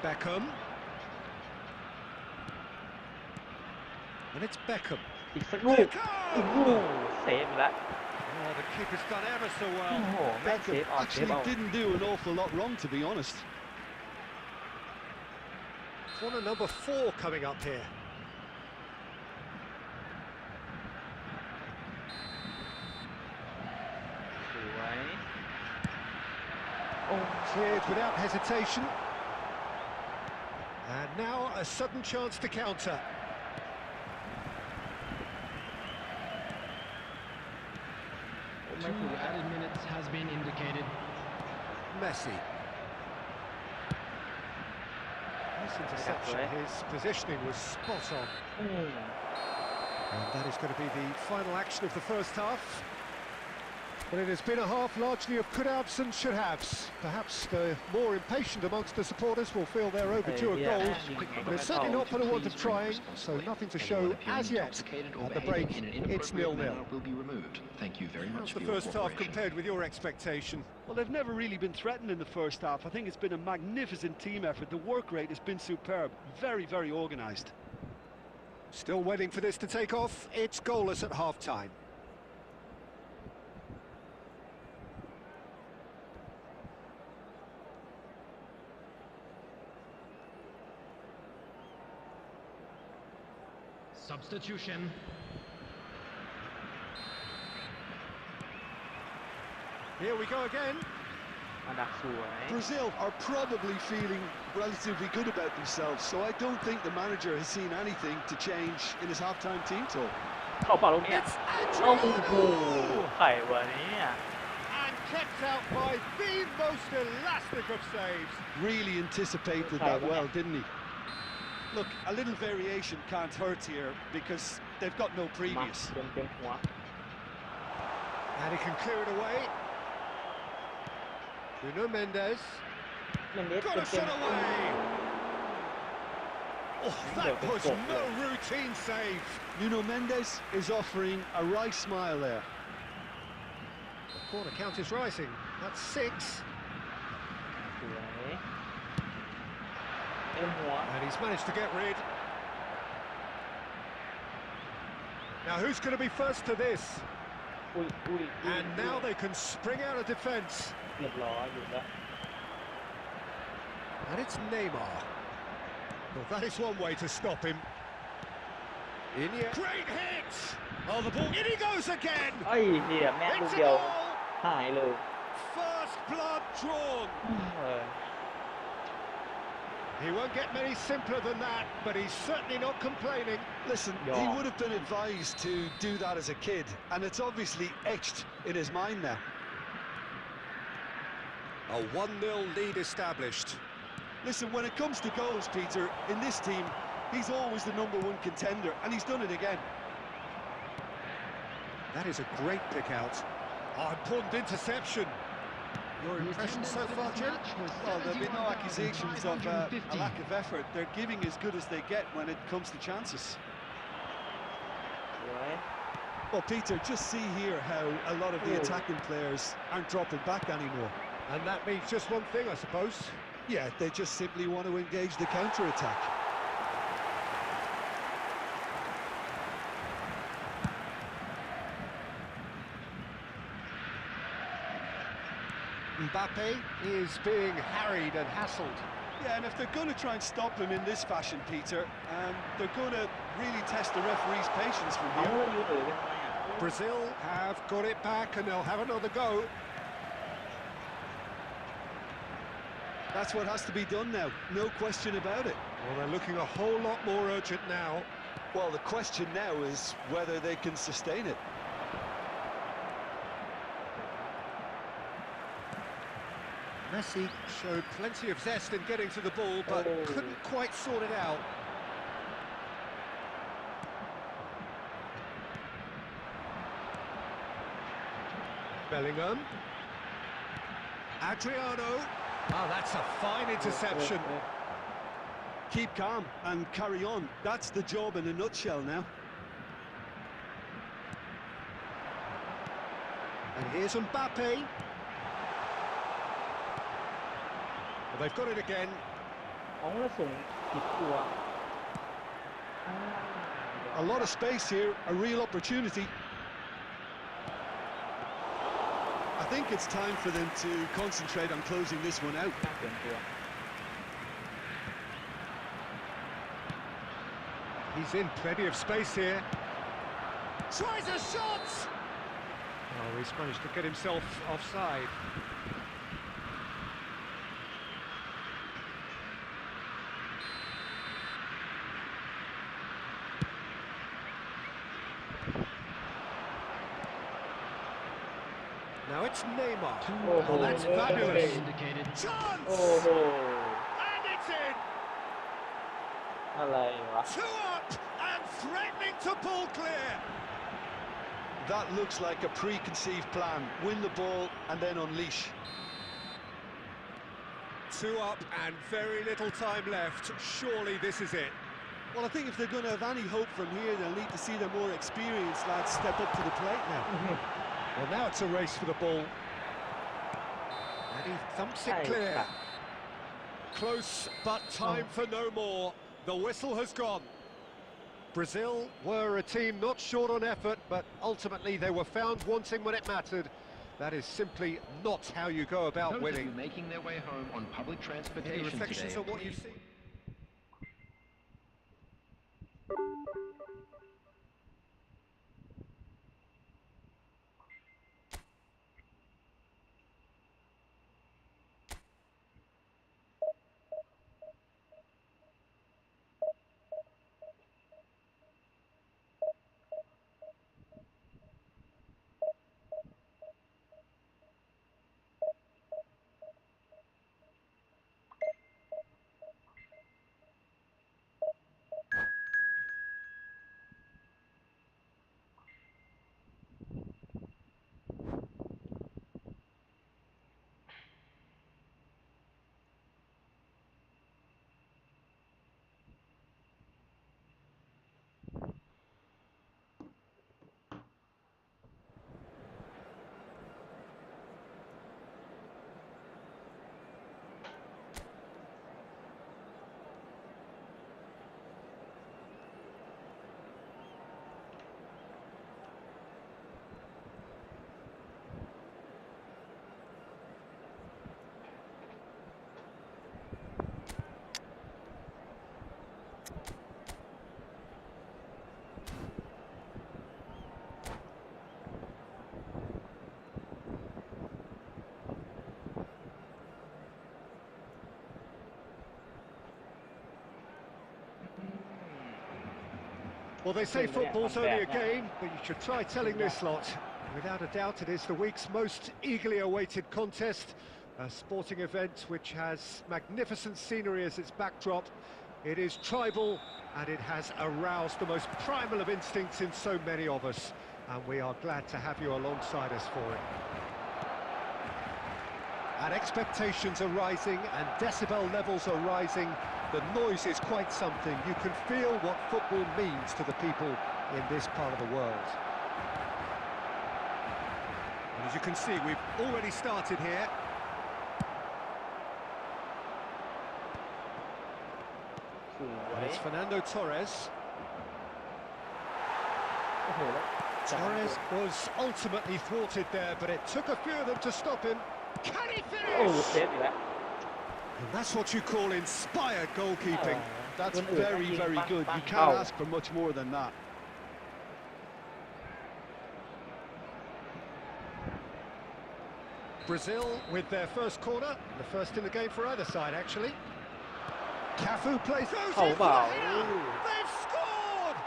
B: Beckham. And it's Beckham.
A: อีกสักลูกโอ้โหเซฟแล้ว
B: Oh, the keeper's done ever so
A: โอ้
B: well.
A: โหแม่งเซฟ
C: Beckham
A: ออกเซฟ
C: actually
A: เอา
C: didn't do an awful lot wrong, to be honest.
B: Corner number 4 coming up here. Cleared without hesitation. And now a sudden chance to counter.
D: Two added minutes has been indicated.
B: Messi. This interception, his positioning was spot on.
A: อืม
B: And that is going to be the final action of the first half. But it has been a half largely of could-haves and should-haves. Perhaps the more impatient amongst the supporters will feel they're overdue a goal, but it's certainly not for the want of trying, so nothing to show as yet. At the break, it's 0-0.
F: Will be removed. Thank you very much
B: How's the first half compared with your expectation?
E: Well, they've never really been threatened in the first half. I think it's been a magnificent team effort. The work rate has been superb. Very, very organised.
B: Still waiting for this to take off. It's goalless at half-time.
D: Substitution.
B: Here we go again.
A: มาดักสวย
C: Brazil are probably feeling relatively good about themselves, so I don't think the manager has seen anything to change in his half-time team talk.
A: เข้าเปล่าลูกเนี้ย
B: It's
A: โอ้โห
B: Adriano!
A: ไข่วะเนี่ย
B: And kept out by the most elastic of saves.
C: Really anticipated that well, didn't he? Look, a little variation can't hurt here because they've got no
A: มา
C: previous.
A: เต็มหัว
B: And he can clear it away. Nuno Mendes.
A: เมนเดส
B: Got
A: เต็
B: a
A: ม
B: shot away. Oh, that was no routine save.
C: Nuno Mendes is offering a wry smile there.
B: The corner count is rising. That's 6.
A: สวยเต็มหัว
B: And he's managed to get rid. Now who's going to be first to this?
A: อุ้ยอุ้ย
B: And now they can spring out of defence.
A: เรียบร้อยอยู่แล้ว
B: And it's Neymar. Well, that is one way to stop him. Great hit! Oh, the ball. In he goes again!
A: ไอ้เหี้ยแม่งลูก
B: It's a
A: เดียว
B: goal!
A: หายเลย
B: First blood drawn.
A: เออ
B: He won't get many simpler than that, but he's certainly not complaining.
C: Listen, he would have been advised to do that as a kid, and it's obviously etched in his mind now.
B: A 1-0 lead established.
C: Listen, when it comes to goals, Peter, in this team, he's always the #1 contender, and he's done it again.
B: That is a great pick out. Oh, important interception. Your impression so far, Jim?
E: Well, there'll be no accusations of a lack of effort. They're giving as good as they get when it comes to chances.
A: สวย
C: Well, Peter, just see here how a lot of the attacking players aren't dropping back anymore.
B: And that means just one thing, I suppose.
C: Yeah, they just simply want to engage the counter-attack.
B: Mbappe is being harried and hassled.
E: Yeah, and if they're going to try and stop him in this fashion, Peter, they're going to really test the referee's patience from
A: เอา
E: here.
A: อยู่หรือเป็นไงอ่ะ
B: Brazil have got it back and they'll have another go.
C: That's what has to be done now, no question about it.
B: Well, they're looking a whole lot more urgent now.
C: Well, the question now is whether they can sustain it.
B: Messi showed plenty of zest in getting to the ball, but couldn't quite sort it out. Bellingham. Adriano. Oh, that's a fine interception.
C: Keep calm and carry on. That's the job in a nutshell now.
B: And here's Mbappe. Well, they've got it again.
A: ของละสูงผิดตัว
C: A lot of space here, a real opportunity. I think it's time for them to concentrate on closing this one out.
A: เกินตัว
B: He's in plenty of space here. Tries a shot! Oh, he's managed to get himself offside. Now it's Neymar. Oh, that's fabulous. Chance!
A: โอ้โห
B: And it's in!
A: อะไรวะ
B: Two up and threatening to pull clear.
C: That looks like a preconceived plan. Win the ball and then unleash.
B: 2 up and very little time left. Surely this is it.
E: Well, I think if they're going to have any hope from here, they'll need to see their more experienced lads step up to the plate now.
B: Well, now it's a race for the ball. And he thumps it clear. Close, but time for no more. The whistle has gone. Brazil were a team not short on effort, but ultimately they were found wanting when it mattered. That is simply not how you go about
F: Those
B: winning.
F: of you making their way home on public
B: Any
F: transportation
B: reflections
F: today,
B: on what you've seen? Well, they say football's only a game, but you should try telling this lot. Without a doubt, it is the week's most eagerly awaited contest, a sporting event which has magnificent scenery as its backdrop. It is tribal, and it has aroused the most primal of instincts in so many of us, and we are glad to have you alongside us for it. And expectations are rising, and decibel levels are rising. The noise is quite something. You can feel what football means to the people in this part of the world. And as you can see, we've already started here. And it's Fernando Torres. Torres was ultimately thwarted there, but it took a few of them to stop him. Can he finish?
A: โอ้เซฟอีกแล้ว
B: And that's what you call inspired goalkeeping.
C: That's very, very good. You
A: Oh.
C: can't ask for much more than that.
B: Brazil with their first corner, the first in the game for either side, actually. Cafu plays those
A: เข้า
B: in
A: เป
B: for
A: ล่า
B: the header. They've scored!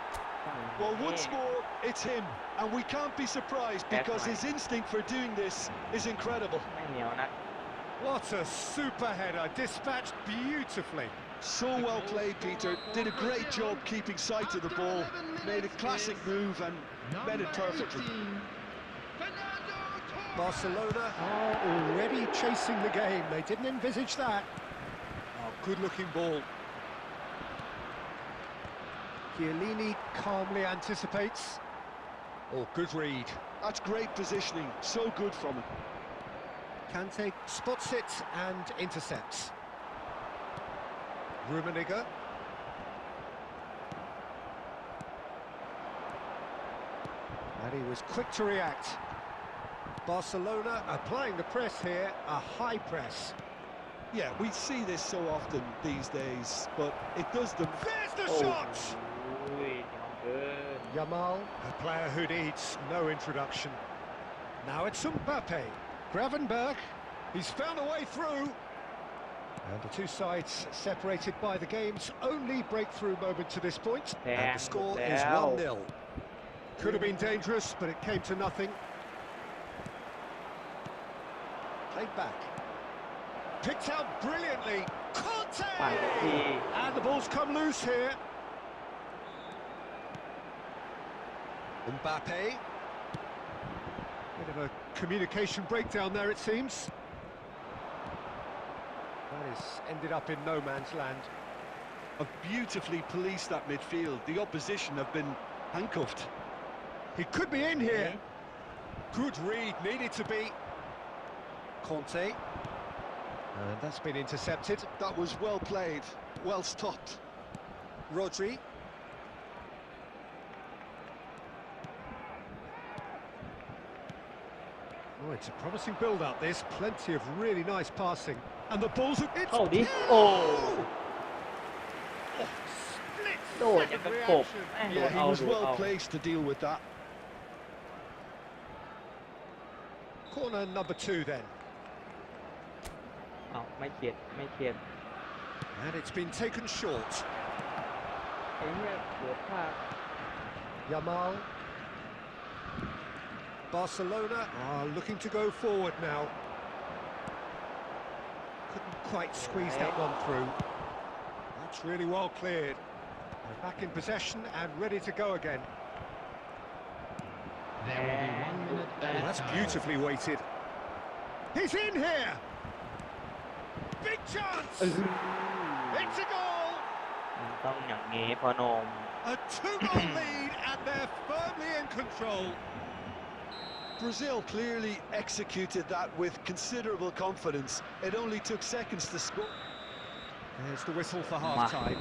C: Well, once more, it's him. And we can't be surprised because his instinct for doing this is incredible.
A: ไม่เหนียวนะ
B: What a super header, dispatched beautifully.
C: So well played, Peter. Did a great job keeping sight of the ball. Made a classic move and met it perfectly.
B: Barcelona are already chasing the game. They didn't envisage that. Oh, good-looking ball. Chiellini calmly anticipates. Oh, good read.
C: That's great positioning. So good from him.
B: Kante spots it and intercepts. Rummenigge. And he was quick to react. Barcelona applying the press here, a high press.
C: Yeah, we see this so often these days, but it does them.
B: There's the
A: โอ้
B: shot!
A: ยเหนียวเกิน
B: Yamal, a player who needs no introduction. Now it's Mbappe. Gravenberg, he's found a way through. And the two sides separated by the game's only breakthrough moment to this point. And the score is 1-0. Could have been dangerous, but it came to nothing. Played back. Picked out brilliantly.
A: ไปที
B: Conte! And the ball's come loose here. Mbappe. Bit of a communication breakdown there, it seems. That is ended up in no man's land.
E: Have beautifully policed that midfield. The opposition have been handcuffed.
B: He could be in here. Good read, needed to be. Conte. And that's been intercepted.
E: That was well played, well stopped.
B: Rodri. Oh, it's a promising build-up, this. Plenty of really nice passing. And the ball's... It's...
A: เข้าดิ โอ้
B: Split
A: โดดอย่างกับกบ
B: reaction.
A: แม่ง
E: Yeah, he
A: เอา
E: was
A: ดู
E: well
A: เอา
E: placed to deal with that.
B: Corner number 2 then.
A: เอาไม่เขียนไม่เขียน
B: And it's been taken short.
A: ไอ้เนี่ยเกิดพลาด
B: Yamal. Barcelona are looking to go forward now. Couldn't quite squeeze that one through. That's really well cleared. They're back in possession and ready to go again.
D: There will be 1 minute.
B: Oh, that's beautifully weighted. He's in here! Big chance! It's a goal!
A: มันต้องอย่างงี้พอหนม
B: A 2-goal lead and they're firmly in control.
C: Brazil clearly executed that with considerable confidence. It only took seconds to score.
B: There's the whistle for half-time.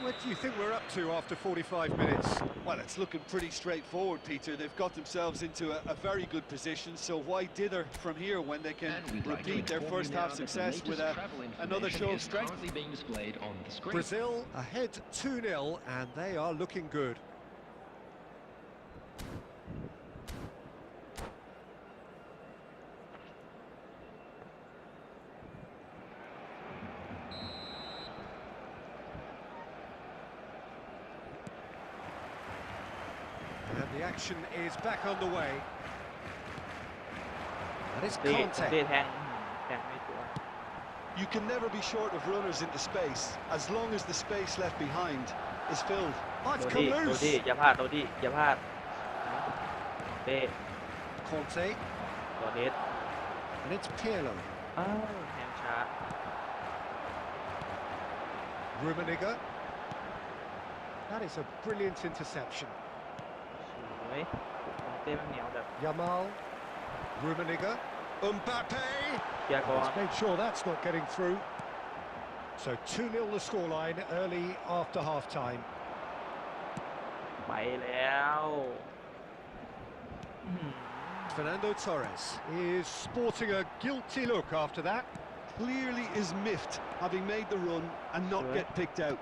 B: What do you think we're up to after 45 minutes?
E: Well, it's looking pretty straightforward, Peter. They've got themselves into a very good position, so why dither from here when they can
F: And we'd like to
E: repeat their
F: inform you
E: first
F: now
E: half
F: that the
E: success with
F: latest travel
E: another
F: information
E: show of
F: is
E: strength?
F: currently being displayed on the screen.
B: Brazil ahead 2-0 and they are looking good. And the action is back on the way. And it's
A: เดเด
B: Conte.
A: แทงแทงไม่ตัว
C: You can never be short of runners into space, as long as the space left behind is filled.
B: Oh,
A: โด
B: it's
A: ดี้
B: come
A: โด
B: loose.
A: ดี้อย่าพลาดโดดี้อย่าพลาดเด
B: Conte.
A: ตัวเดส
B: And it's Pirlo.
A: อ้าวแทงช้า
B: Rummenigge. That is a brilliant interception.
A: สวยเต้มันเหนียวแบบ
B: Yamal. Rummenigge. Mbappe.
A: เกียร์ก่อน
B: Let's make sure that's not getting through. So 2-0 the scoreline early after half-time.
A: ไปแล้วอืม
B: Fernando Torres is sporting a guilty look after that.
C: Clearly is miffed, having made the run and not
A: Sure.
C: get picked out.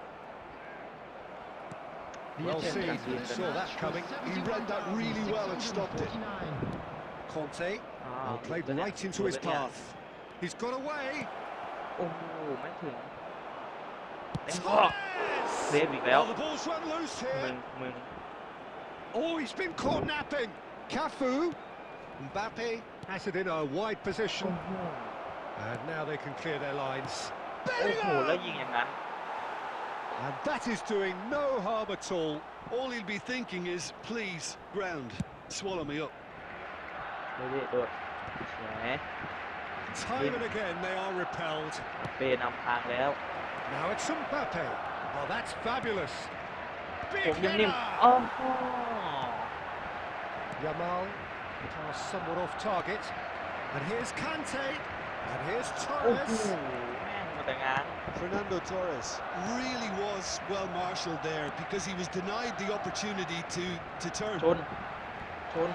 D: The
B: Well
D: attendance
B: seen,
D: for this
B: saw that
D: match
B: coming.
D: was
C: He read that really well and stopped it.
D: 71,649.
B: Conte.
A: อ้าว
B: Well, played
A: หลุดแล้ว
B: right into
A: หลุด
B: his
A: แล้วเนี่ย
B: path. He's got away.
A: โอ้โหไม่ถึงเต็มข้อ
B: Torres!
A: Save it, Val.
B: Oh, the ball's run loose
A: มึ
B: here.
A: งมึง
B: Oh, he's been caught napping. Cafu. Mbappe has it in a wide
A: โอ้
B: position.
A: โห
B: And now they can clear their lines.
A: โอ้โหแล้วยิงอย่างนั้น
B: And that is doing no harm at all.
C: All he'll be thinking is, please, ground, swallow me up.
A: โดดี้โดดแหม
B: Time and again they are repelled.
A: เปนำทางแล้ว
B: Now it's Mbappe. Oh, that's fabulous.
A: ผ
B: Big
A: มยังนิ่ม
B: header.
A: อ้อโห
B: Yamal pass somewhat off target. And here's Kante. And here's
A: โอ้โห
B: Torres.
A: แม่งมาแต่งาน
C: Fernando Torres really was well marshalled there because he was denied the opportunity to turn.
A: ชน ชน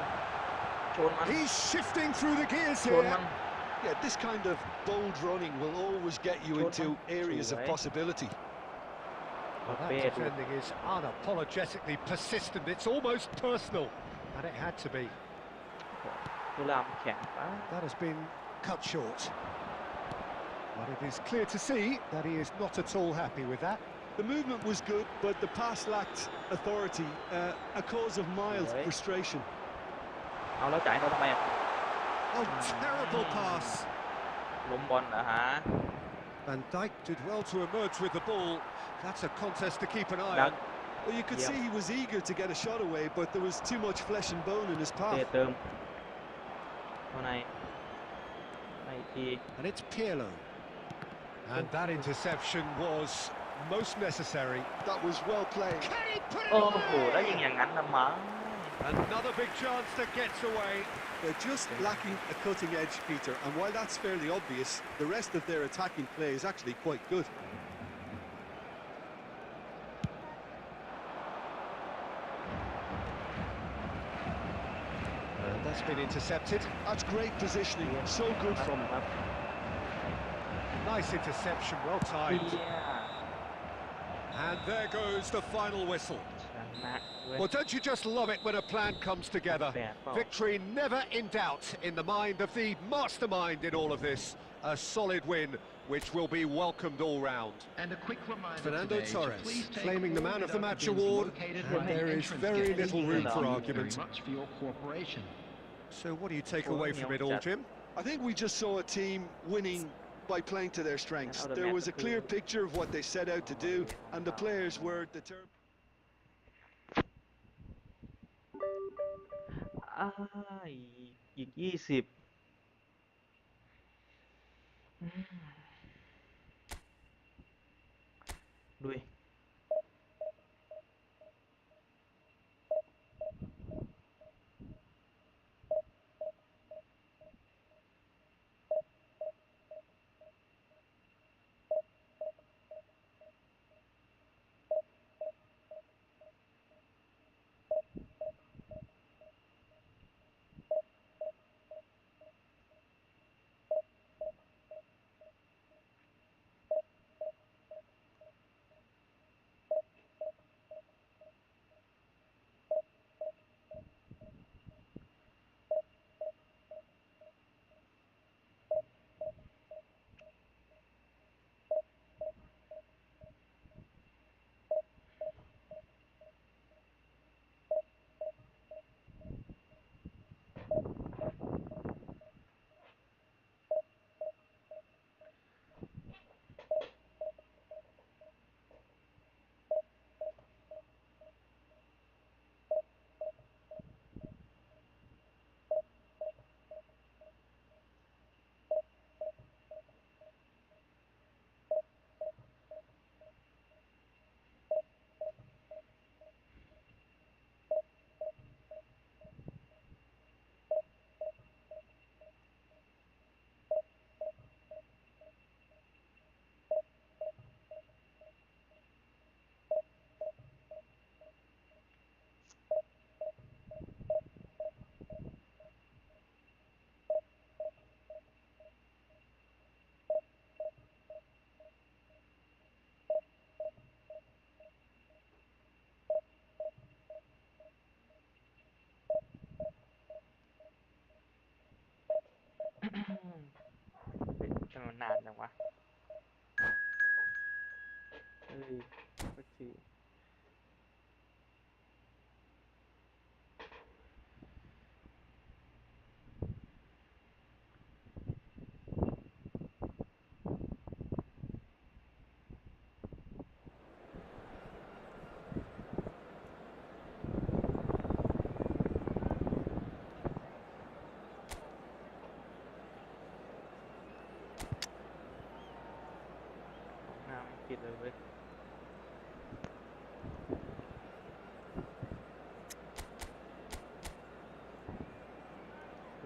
A: ชนมัน
B: He's shifting through the gears
A: ชน
B: here.
A: มัน
C: Yeah, this kind of bold running will always get you
A: Short
C: into
A: one.
C: areas of
A: Right.
C: possibility.
B: Well, that
A: เป้ดู
B: defending is unapologetically persistent. It's almost personal. And it had to be.
A: เวลามันแข็งไป
B: That has been cut short. But it is clear to see that he is not at all happy with that.
C: The movement was good, but the pass lacked authority, a cause of mild
A: Right.
C: frustration.
A: เอาแล้วจ่ายเขาทำไมอะ
B: Oh, terrible pass.
A: ล้มบอลเหรอฮะ
B: Van Dijk did well to emerge with the ball. That's a contest to keep an eye
A: Now-
B: on.
C: Well, you could
A: Yeah.
C: see he was eager to get a shot away, but there was too much flesh and bone in his
A: เตะ
C: path.
A: เติม เข้าในอีกที
B: And it's Pirlo. And that interception was most necessary.
C: That was well played.
B: Can he put it
A: โอ้โห แล้ว
B: away?
A: ยิงอย่างนั้นละมั้ง
B: Another big chance that gets away.
E: They're just lacking a cutting edge, Peter, and while that's fairly obvious, the rest of their attacking play is actually quite good.
B: And that's been intercepted.
C: That's great positioning, so good from him.
A: ครับ
B: Nice interception, well
A: เฮี
B: timed.
A: ย
B: And there goes the final whistle.
A: ชนะเว้ย
B: Well, don't you just love it when a plan comes together? Victory never in doubt in the mind of the mastermind in all of this. A solid win, which will be welcomed all round.
D: And a quick reminder
B: Fernando
D: today to
B: Torres
D: please take
B: claiming the
D: all
B: man of the match
D: deductibles
B: award,
D: located
B: and
D: by the
B: there is
D: entrance
B: very
D: gate.
B: little room for
D: Thank you
B: argument.
D: very much for your cooperation.
B: So what do you take away from it all, Jim?
C: I think we just saw a team winning by playing to their strengths. There was a clear picture of what they set out to do, and the players were determined.
A: อีก20ด้วยทำไมนานจังวะเฮ้ยสักทีหน้าไม่คิดเลยเว้ย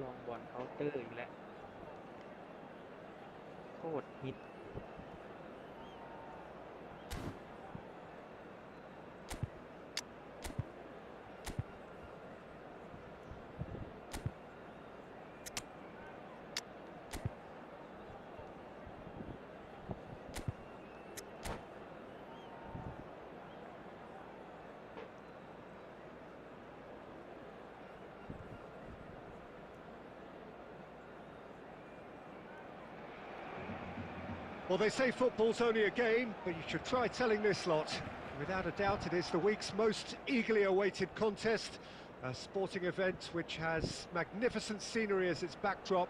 A: ลองบอลเคาน์เตอร์อีกแล้วโคตรฮิต
B: Well, they say football's only a game, but you should try telling this lot. Without a doubt, it is the week's most eagerly awaited contest, a sporting event which has magnificent scenery as its backdrop.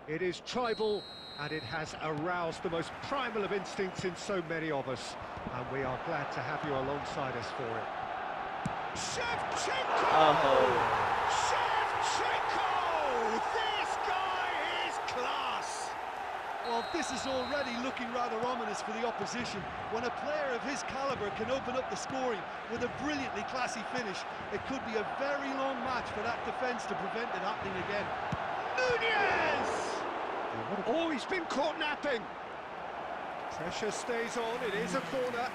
B: It is tribal, and it has aroused the most primal of instincts in so many of us, and we are glad to have you alongside us for it. Shevchenko! Shevchenko! This guy
C: Well, this is already looking rather ominous for the opposition. When a player of his calibre can open up the scoring with a brilliantly classy finish, it could be a very long match for that defence to prevent it happening again.
B: Nunez! Oh, he's been caught napping. Pressure stays on, it is a corner.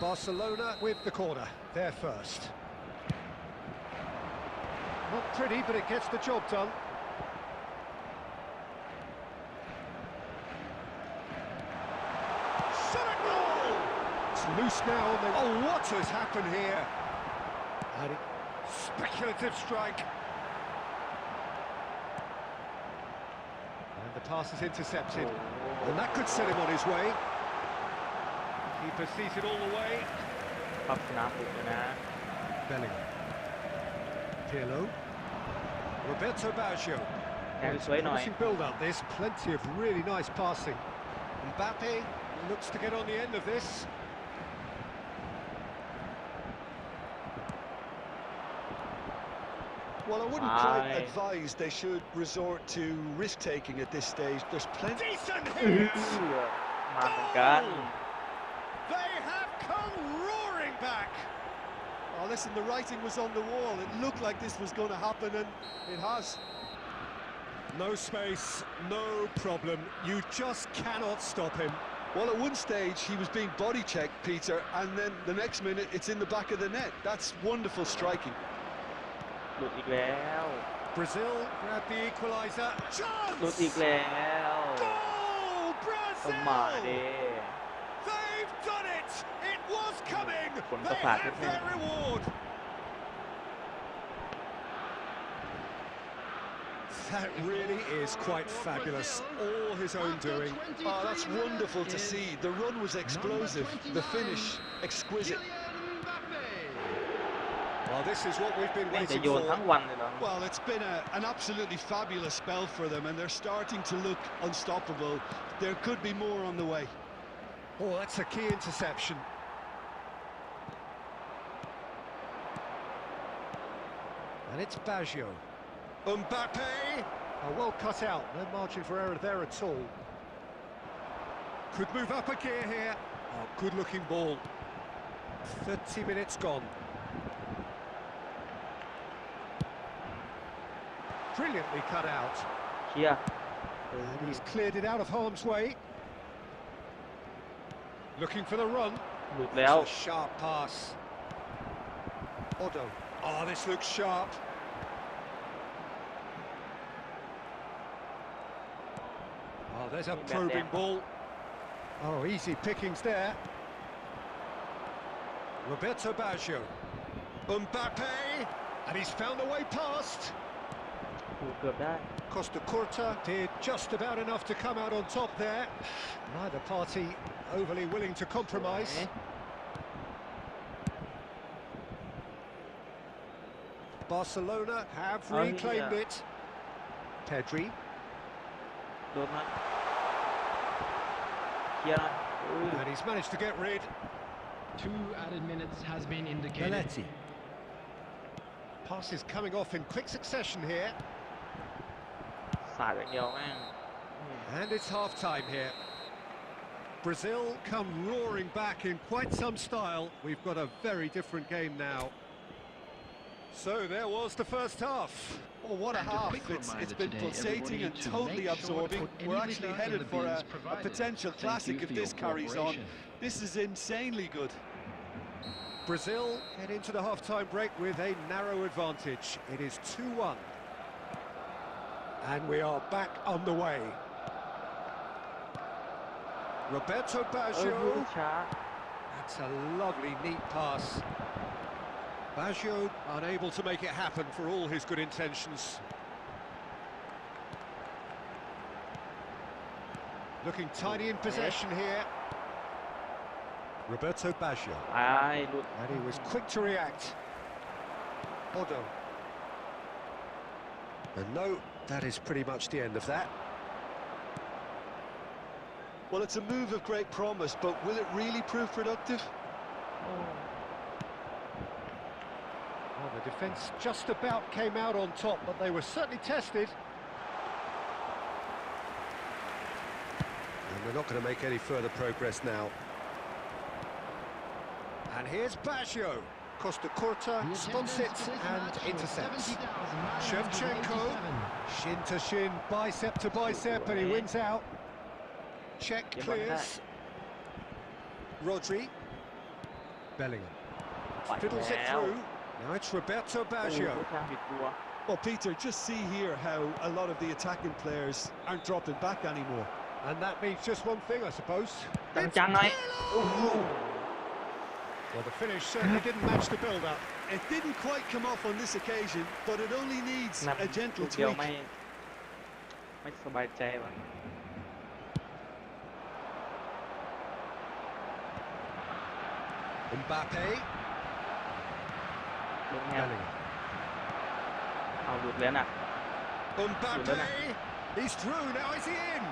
B: Barcelona with the corner, they're first. Not pretty, but it gets the job done. Shot a goal! It's loose now. Oh, what has happened here? Speculative strike. And the pass is intercepted. And that could set him on his way. Keeper sees it all the way.
A: ปรับสนามบุกเลยนะ
B: Bellingham. Pirlo. Roberto Baggio.
A: แข่งสวยหน่อย
B: Promising build-up. There's plenty of really nice passing. Mbappe looks to get on the end of this.
C: Well, I wouldn't quite advise they should resort to risk-taking at this stage. There's plenty...
B: Decent
A: เอ
B: hit!
A: อมาเหมือนกัน
B: They have come roaring back.
C: Oh, listen, the writing was on the wall. It looked like this was going to happen, and it has.
B: No space, no problem. You just cannot stop him.
C: Well, at one stage, he was being body-checked, Peter, and then the next minute, it's in the back of the net. That's wonderful striking.
A: หลุดอีกแล้ว
B: Brazil grab the equaliser.
A: หลุด
B: Chance!
A: อีกแล้ว
B: Goal!
A: ต้องมาดิ
B: Brazil! They've done it! It was coming!
A: ผล
B: They
A: ประสาทนิด
B: have
A: นึง
B: their reward! That really is quite fabulous. All his own doing.
C: Oh, that's wonderful to see. The run was explosive, the finish exquisite.
B: Well, this is what we've been
A: แม่งจะ
B: waiting
A: โยนทั้ง
B: for.
A: วันเลยเนาะ
C: Well, it's been an absolutely fabulous spell for them, and they're starting to look unstoppable. There could be more on the way.
B: Oh, that's a key interception. And it's Baggio. Mbappe! Oh, well cut out. No margin for error there at all. Could move up a gear here. Oh, good-looking ball. 30 minutes gone. Brilliantly cut out.
A: เคลียร์
B: And he's cleared it out of harm's way. Looking for the run.
A: หลุดแล้ว
B: A sharp pass. Otto. Oh, this looks sharp. Oh, there's a probing ball. Oh, easy pickings there. Roberto Baggio. Mbappe. And he's found a way past.
A: เกือบได้
B: Costa Curta did just about enough to come out on top there. Neither party overly willing to compromise. Barcelona have reclaimed it. Pedri.
A: โดนมาเคลียร์หน่อยอุ้ย
B: And he's managed to get rid.
D: 2 added minutes has been indicated.
B: Belletti. Passes coming off in quick succession here.
A: สาดอย่างเดียวแม่ง
B: And it's half-time here. Brazil come roaring back in quite some style. We've got a very different game now. So there was the first half.
C: Oh, what a
D: And a
C: half.
D: quick
C: It's
D: reminder
C: been
D: today,
C: pulsating and
D: everybody, to
C: totally
D: make sure to
C: absorbing.
D: put
C: We're
D: any
C: actually
D: liquor in
C: headed
D: the
C: for
D: bins
C: a
D: provided.
C: potential
D: Thank
C: classic
D: you
C: if
D: for
C: this
D: your
C: carries on.
D: cooperation.
C: This is insanely good.
B: Brazil head into the half-time break with a narrow advantage. It is 2-1. And we are back on the way. Roberto
A: เออ
B: Baggio.
A: ลูกช้า
B: That's a lovely, neat pass. Baggio unable to make it happen for all his good intentions. Looking tidy in possession here. Roberto Baggio.
A: ไอ้หลุด
B: And he was quick to react. Otto. And no, that is pretty much the end of that.
C: Well, it's a move of great promise, but will it really prove productive?
B: Well, the defence just about came out on top, but they were certainly tested. And they're not going to make any further progress now. And here's Baggio. Costa Curta spots it and intercepts. Shevchenko, shin to shin, bicep to bicep, and he wins out. Check clears. Rodri. Bellingham. Fiddles it through. Now it's Roberto
A: โอ้
B: Baggio.
A: ทางผิดตัว
C: Well, Peter, just see here how a lot of the attacking players aren't dropping back anymore.
B: And that means just one thing, I suppose.
A: จังๆหน่อย
B: Well, the finish certainly didn't match the build-up.
C: It didn't quite come off on this occasion, but it only needs
A: นับ
C: a gentle
A: ลูกเดียว
C: tweak.
A: ไม่สบายใจว่ะ
B: Mbappe.
A: ลงแนว
B: Bellingham.
A: เอาหลุดแล้วน่ะ
B: Mbappe. He's through, now is he in?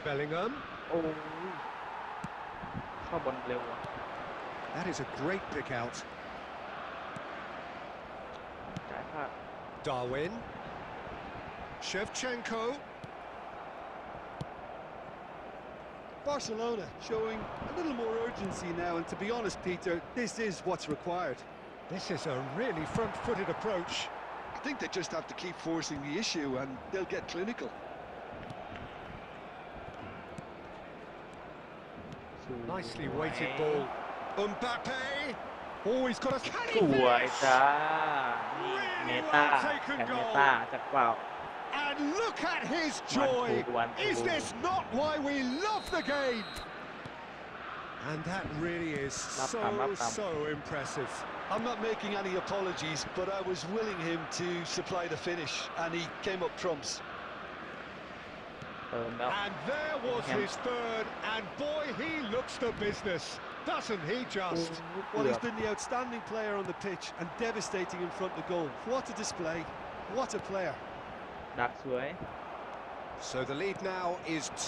B: Bellingham.
A: โอ้ยเข้าบอลเร็วอ่ะ
B: That is a great pick out.
A: จ่ายพลาด
B: Darwin. Shevchenko.
C: Barcelona showing a little more urgency now, and to be honest, Peter, this is what's required.
B: This is a really front-footed approach.
C: I think they just have to keep forcing the issue and they'll get clinical.
A: สวย
B: Nicely weighted ball. Mbappe. Oh, he's got a
A: สวยจ้านี่เมตาแข่งเมตาจากเปล่า
B: And look at his joy.
A: One two.
B: Is this not why we love the game? And that really is so impressive.
C: I'm not making any apologies, but I was willing him to supply the finish, and he came up trumps.
A: เติมแล้ว
B: And there was his third, and boy, he looks the business, doesn't he just?
C: Well, he's been the outstanding player on the pitch and devastating in front of goal. What a display, what a player.
A: ดักสวย
B: So the lead now is 2.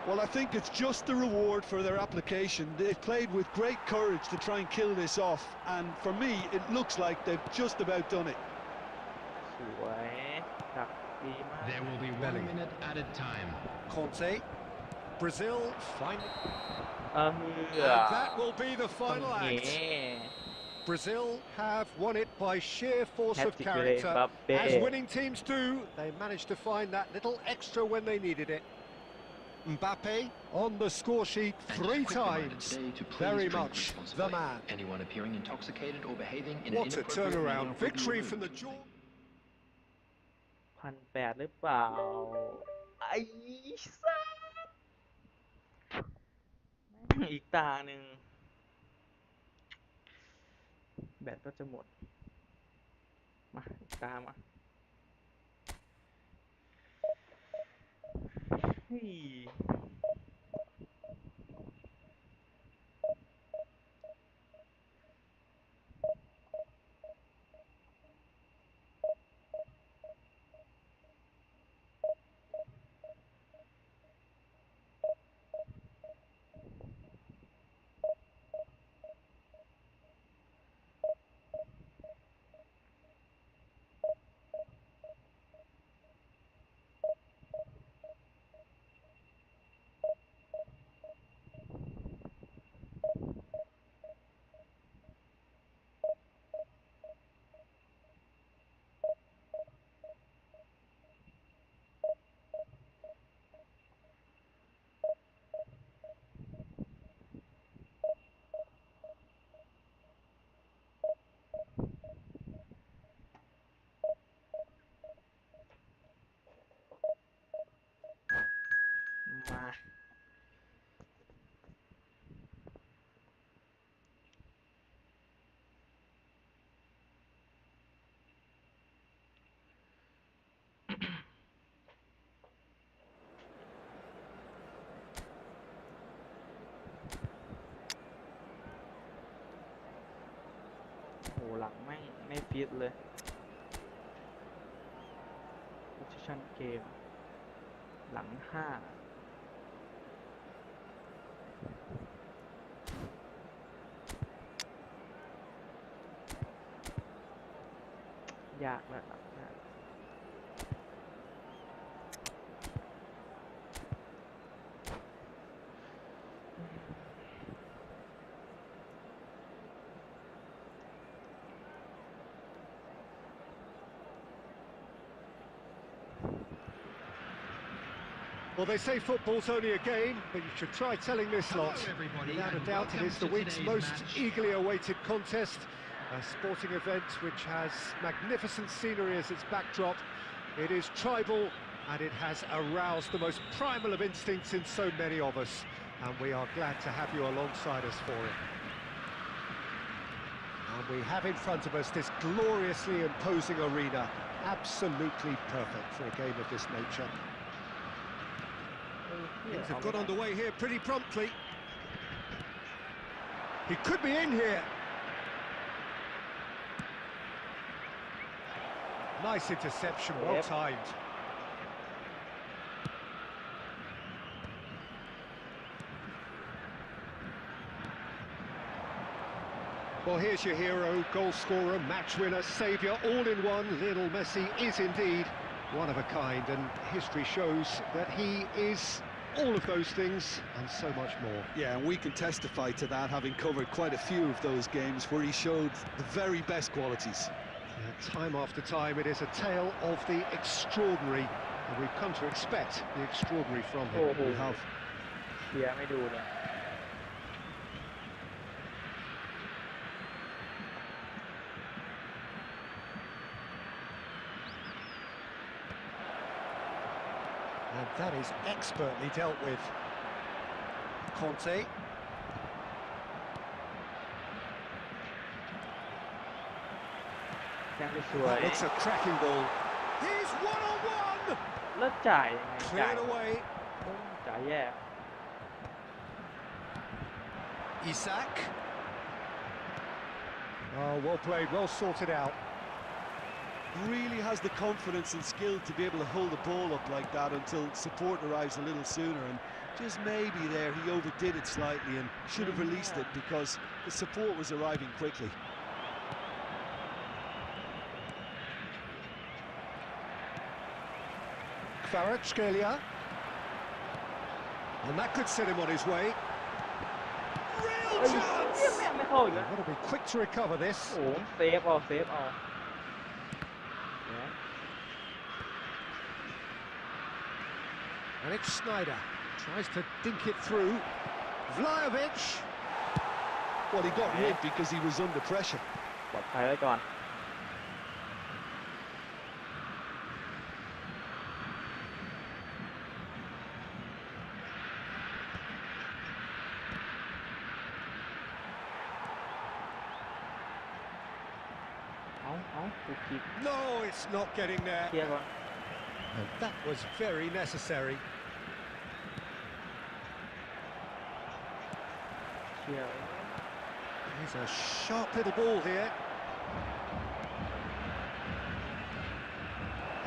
C: Well, I think it's just the reward for their application. They've played with great courage to try and kill this off, and for me, it looks like they've just about done it.
A: สวยดักดีมาก
D: There will be 1
B: Bellingham.
D: minute added time.
B: Conte. Brazil finally.
A: เฮือ
B: And that will be the
A: ตรง
B: final
A: นี้
B: act. Brazil have won it by sheer force of
A: Hat-trick
B: character.
A: Mbappe.
B: As winning teams do, they managed to find that little extra when they needed it. Mbappe on the score sheet
F: And
B: 3
F: quick reminder
B: times.
F: today to please
B: Very
F: drink
B: much
F: responsibly.
B: the man.
F: Anyone appearing intoxicated or behaving in
B: What
F: an
B: a
F: inappropriate
B: turnaround.
F: manner will be
B: Victory from
F: removed.
B: the jaw.
A: 1,800หรือเปล่า ไอ้สัสอีกตาหนึ่งแบตก็จะหมด มาอีกตามาเฮ้ยมา โหหลังไม่ฟิตเลย position เกม หลัง 5 ยากแล้วหลัง 5
B: Well, they say football's only a game, but you should try telling this lot. Without a doubt, it is the week's most eagerly awaited contest. A sporting event which has magnificent scenery as its backdrop. It is tribal, and it has aroused the most primal of instincts in so many of us. And we are glad to have you alongside us for it. And we have in front of us this gloriously imposing arena. Absolutely perfect for a game of this nature. Things have got underway here pretty promptly. He could be in here. Nice interception, well timed. Well, here's your hero, goal scorer, match winner, saviour, all in one. Lionel Messi is indeed one of a kind, and history shows that he is all of those things and so much more.
C: Yeah, and we can testify to that, having covered quite a few of those games where he showed the very best qualities.
B: Yeah, time after time, it is a tale of the extraordinary, and we've come to expect the extraordinary from him.
A: Oh,
B: We have.
A: เชียร์ไม่ดูเลย
B: And that is expertly dealt with. Conte.
A: That
B: looks a cracking ball. He's one-on-one!
A: แล้วจ่ายยังไงจ่าย
B: Cleared away.
A: จ่ายแย่
B: Isak. Oh, well played, well sorted out.
C: Really has the confidence and skill to be able to hold the ball up like that until support arrives a little sooner, and just maybe there he overdid it slightly and should have released it because the support was arriving quickly.
B: Kvaratskhelia. And that could set him on his way. Real
A: เฮ้ย
B: chance!
A: ไม่เข้าอีกแล้ว
B: Got to be quick to recover this.
A: โอ้โหเซฟเอาเซฟเอา
B: And it's Snyder. Tries to dink it through. Vlahovic.
C: Well, he got rid because he was under pressure.
A: ปลอดภัยไว้ก่อน เอาถูกคิด
B: No, it's not getting there.
A: เคลียร์ก่อน
B: And that was very necessary.
A: เคลียร์
B: Here's a sharp little ball here.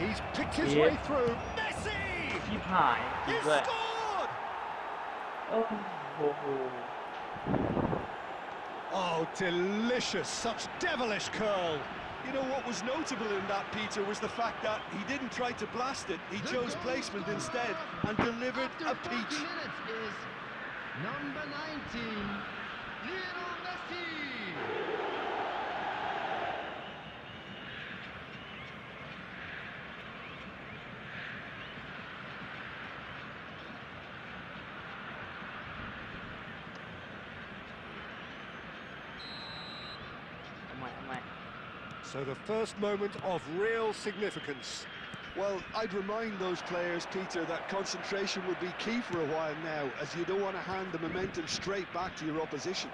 B: He's picked his way through. Messi!
A: ที่หายจริง
B: He
A: ด้วย
B: scored!
A: โอ้โห
B: Oh, delicious. Such devilish curl.
C: You know what was notable in that, Peter, was the fact that he didn't try to blast it. He chose placement instead and delivered a peach.
D: Minutes is number 19, Lionel Messi.
A: ทำไม
B: So the first moment of real significance.
C: Well, I'd remind those players, Peter, that concentration would be key for a while now, as you don't want to hand the momentum straight back to your opposition.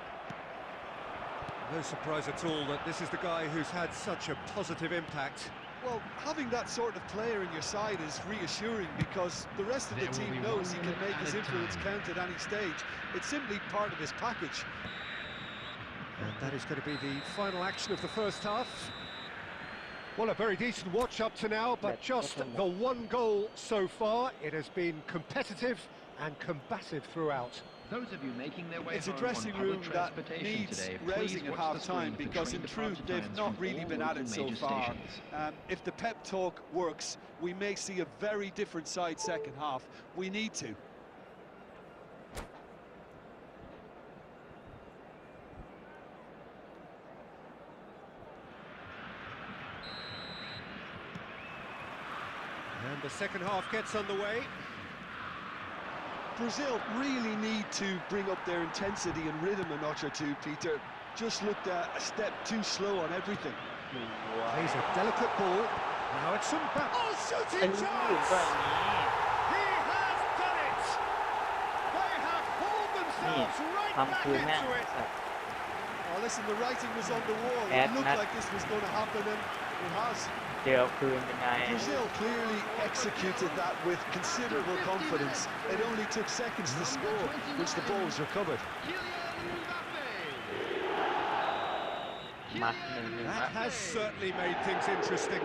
B: No surprise at all that this is the guy who's had such a positive impact.
C: Well, having that sort of player in your side is reassuring because the rest of the team knows he can make his influence count at any stage. It's simply part of his package.
B: And that is going to be the final action of the first half. Well, a very decent watch up to now, but just the one goal so far. It has been competitive and combative throughout.
F: Those of you making their way
C: It's a
F: home
C: dressing
F: on
C: room
F: public
C: that
F: transportation
C: needs
F: today,
C: rousing
F: please
C: at
F: watch the
C: half-time
F: screen
C: because in
F: featuring
C: truth
F: departure
C: they've
F: times
C: not
F: from
C: really
F: all
C: been at it
F: local
C: so
F: major
C: far.
F: stations.
C: If the pep talk works, we may see a very different side second half. We need to.
B: And the second half gets underway.
C: Brazil really need to bring up their intensity and rhythm a notch or two, Peter. Just looked a step too slow on everything.
B: He's a delicate ball. Now it's some back. Oh,
A: ไอ้
B: shooting
A: ลูก
B: chance!
A: แบบนี้
B: He has done it! They have hauled
A: นี่
B: themselves right
A: ทำ
B: back
A: คืนแม่ง
B: into it.
C: Oh, listen, the writing was on the wall. It
A: Ed,
C: looked
A: Matt.
C: like this was going to happen, and it has.
A: เจอคืนเป็นไง
C: Brazil clearly executed that with considerable confidence. It only took seconds to score once the ball was recovered.
D: Kylian Mbappe.
A: มา1-1
B: That has certainly made things interesting.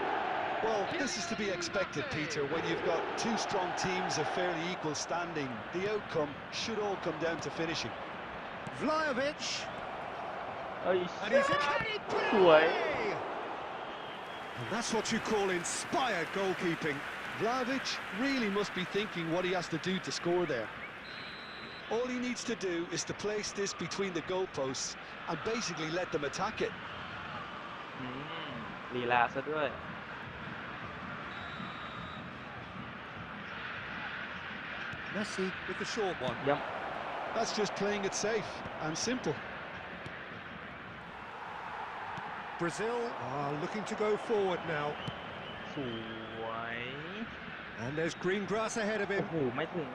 C: Well, this is to be expected, Peter. When you've got two strong teams of fairly equal standing, the outcome should all come down to finishing.
B: Vlahovic.
A: เอ้ย
B: And he's in.
A: สวย
B: And that's what you call inspired goalkeeping.
C: Vlahovic really must be thinking what he has to do to score there. All he needs to do is to place this between the goalposts and basically let them attack it.
A: อืมลีลาซะด้วย
B: Messi with the short one.
A: เยี่ยม
C: That's just playing it safe and simple.
B: Brazil are looking to go forward now.
A: สวย
B: And there's green grass ahead of
A: โอ้
B: him.
A: โหไม่ถึง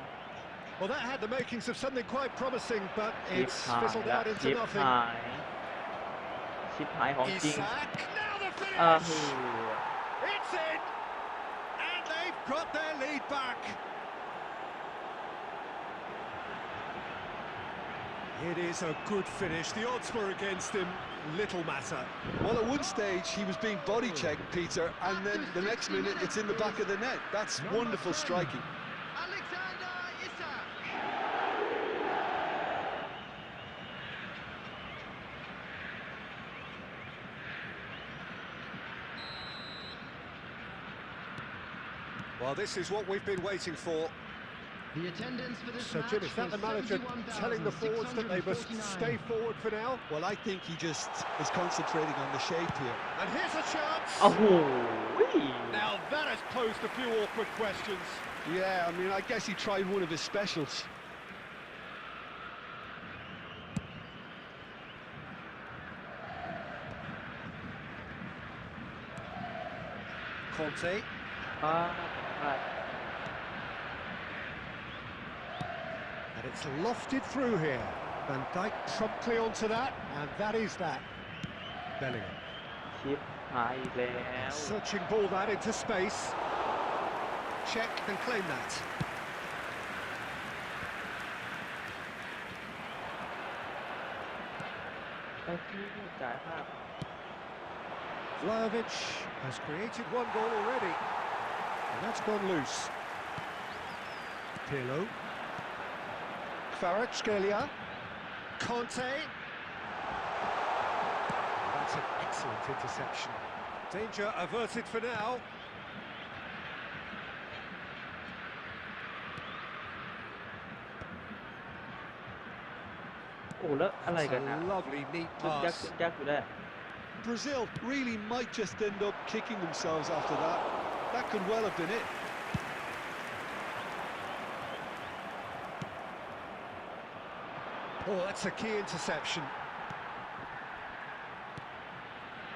B: Well, that had the makings of something quite promising, but
A: ชิป
B: it's
A: หาย
B: fizzled
A: ละ
B: out into
A: ชิป
B: nothing.
A: หายชิปหายของจริง
B: Isak, now the
A: อ้าว
B: finish! It's in! And they've got their lead back. It is a good finish. The odds were against him. Little matter.
C: Well, at one stage he was being body checked, Peter, and then the next minute it's in the back of the net. That's wonderful striking.
D: Alexander Isak.
B: Well, this is what we've been waiting for.
D: The attendance for this
B: So,
D: match
B: Jim, is that the
D: was
B: manager telling the forwards that they must
D: 71,649.
B: stay forward for now?
C: Well, I think he just is concentrating on the shape here.
B: And here's a chance!
A: โอ้โห
B: Now that has posed a few awkward questions.
C: Yeah, I mean, I guess he tried one of his specials.
B: Conte.
A: อ่า
B: And it's lofted through here. Van Dijk promptly onto that, and that is that. Bellingham.
A: ชิปหายอีกแล้ว
B: Searching ball that into space. Check and claim that.
A: ไอ้ที่จ่ายภาพ
B: Vlahovic has created one goal already. And that's gone loose. Pirlo. Kvaratskhelia. Conte. That's an excellent interception. Danger averted for now.
A: โอ้แล้วอะไร
B: That's
A: กันนะ
B: a lovely, neat
A: ยึกยัก
B: pass.
A: ยึกยักอยู่ได้
C: Brazil really might just end up kicking themselves after that. That could well have been it.
B: Oh, that's a key interception.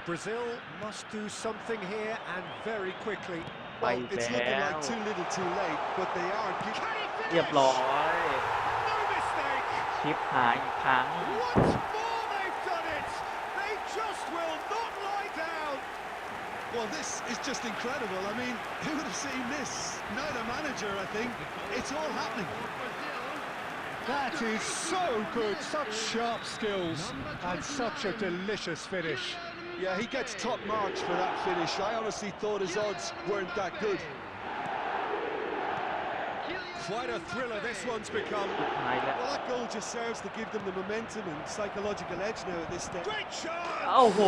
B: Brazil must do something here and very quickly.
C: Well,
A: Bye
C: it's looking
A: now.
C: like too little too late, but they are
B: Can he
A: เรียบ
B: finish?
A: ร้อย
B: No mistake.
A: ชิปหายอีกครั้ง
B: Once more they've done it. They just will not lie down.
C: Well, this is just incredible. I mean, who would have seen this? Not a manager, I think. It's all happening.
B: That is so good. Such sharp skills and such a delicious finish.
C: Yeah, he gets top marks for that finish. I honestly thought his odds weren't that good.
B: Quite a thriller this one's become.
A: หายแล้ว
C: Well, that goal just serves to give them the momentum and psychological edge now at this stage.
B: Great shot.
A: โอ้โห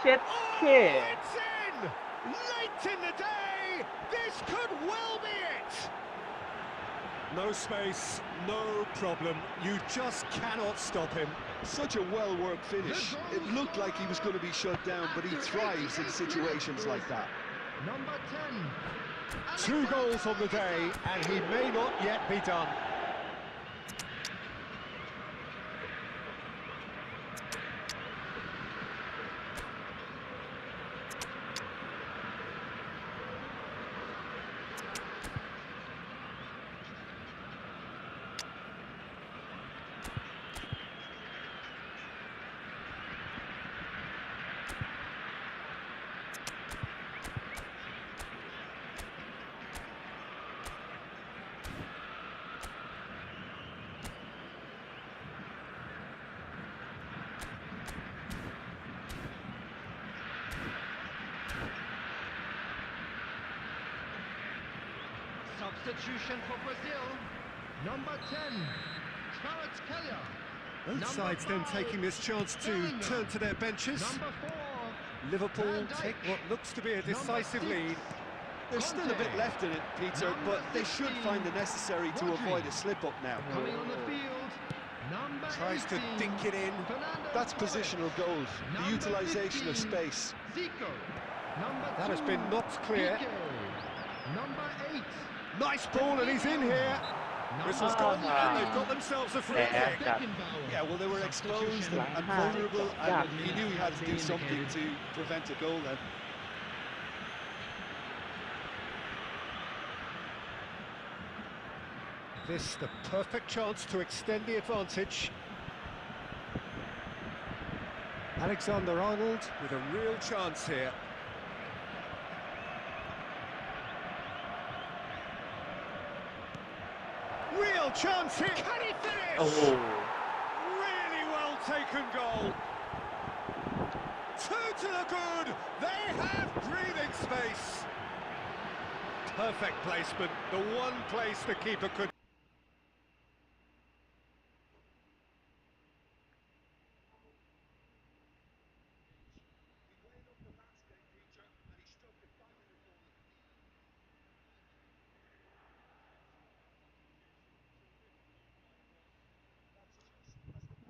A: เช็ดเค
B: Oh, it's in. Late in the day. This could well be it. No space, no problem. You just cannot stop him.
C: Such a well-worked finish. It looked like he was going to be shut down, but he thrives in situations like that.
D: Number 10.
B: 2 goals on the day, and he may not yet be done.
D: substitution for Brazil. Number 10, Kvaratskhelia.
B: Both sides then taking this chance to turn to their benches.
D: Number 4,
B: Liverpool take what looks to be a decisive lead.
C: There's still a bit left in it, Peter, but they should find the necessary to avoid a slip-up now.
D: coming on the field. Number
B: Tries to
D: 18,
B: dink it in.
D: Fernando
C: That's
D: Torres.
C: positional goals, the
D: Number
C: utilisation of
D: 15,
C: space.
D: Zico. Number
B: That has
D: 2,
B: been knocked clear.
D: Piqué. Number 8,
B: Nice ball, and he's in here. Whistle's gone, and they've got themselves a free
A: แดง
B: kick.
A: จัด
D: Beckenbauer.
C: Yeah, well, they were exposed
D: Substitution.
C: and vulnerable, and he knew he had to do something to prevent a goal then.
B: This the perfect chance to extend the advantage. Alexander-Arnold with a real chance here. Real chance here. Can he finish?
A: โอ้โห
B: Really well taken goal. Two to the good. They have breathing space. Perfect placement. The one place the keeper could.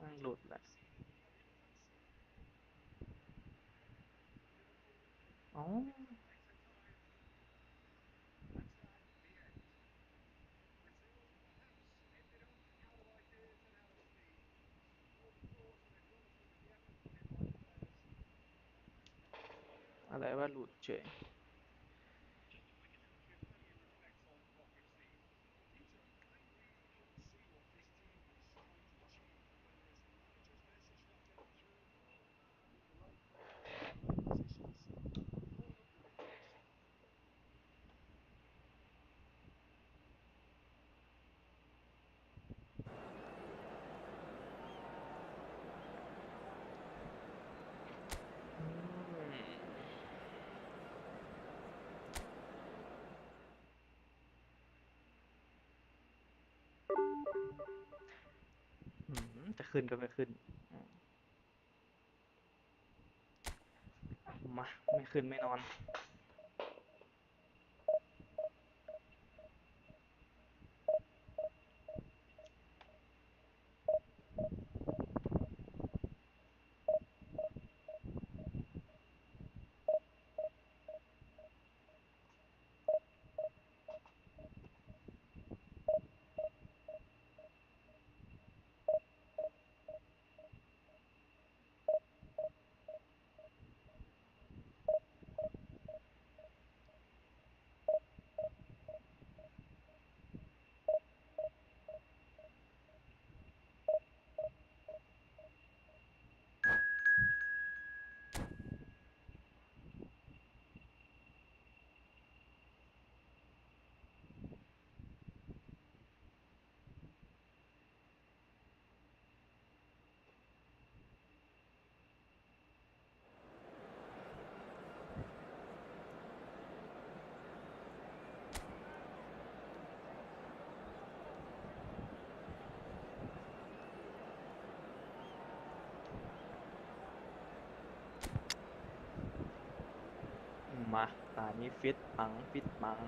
A: มันหลุดแหละอ๋ออะไรว่าหลุดเฉยจะขึ้นก็ไม่ขึ้นมาไม่ขึ้นไม่นอนมาตานี้ฟิตปังฟิตปัง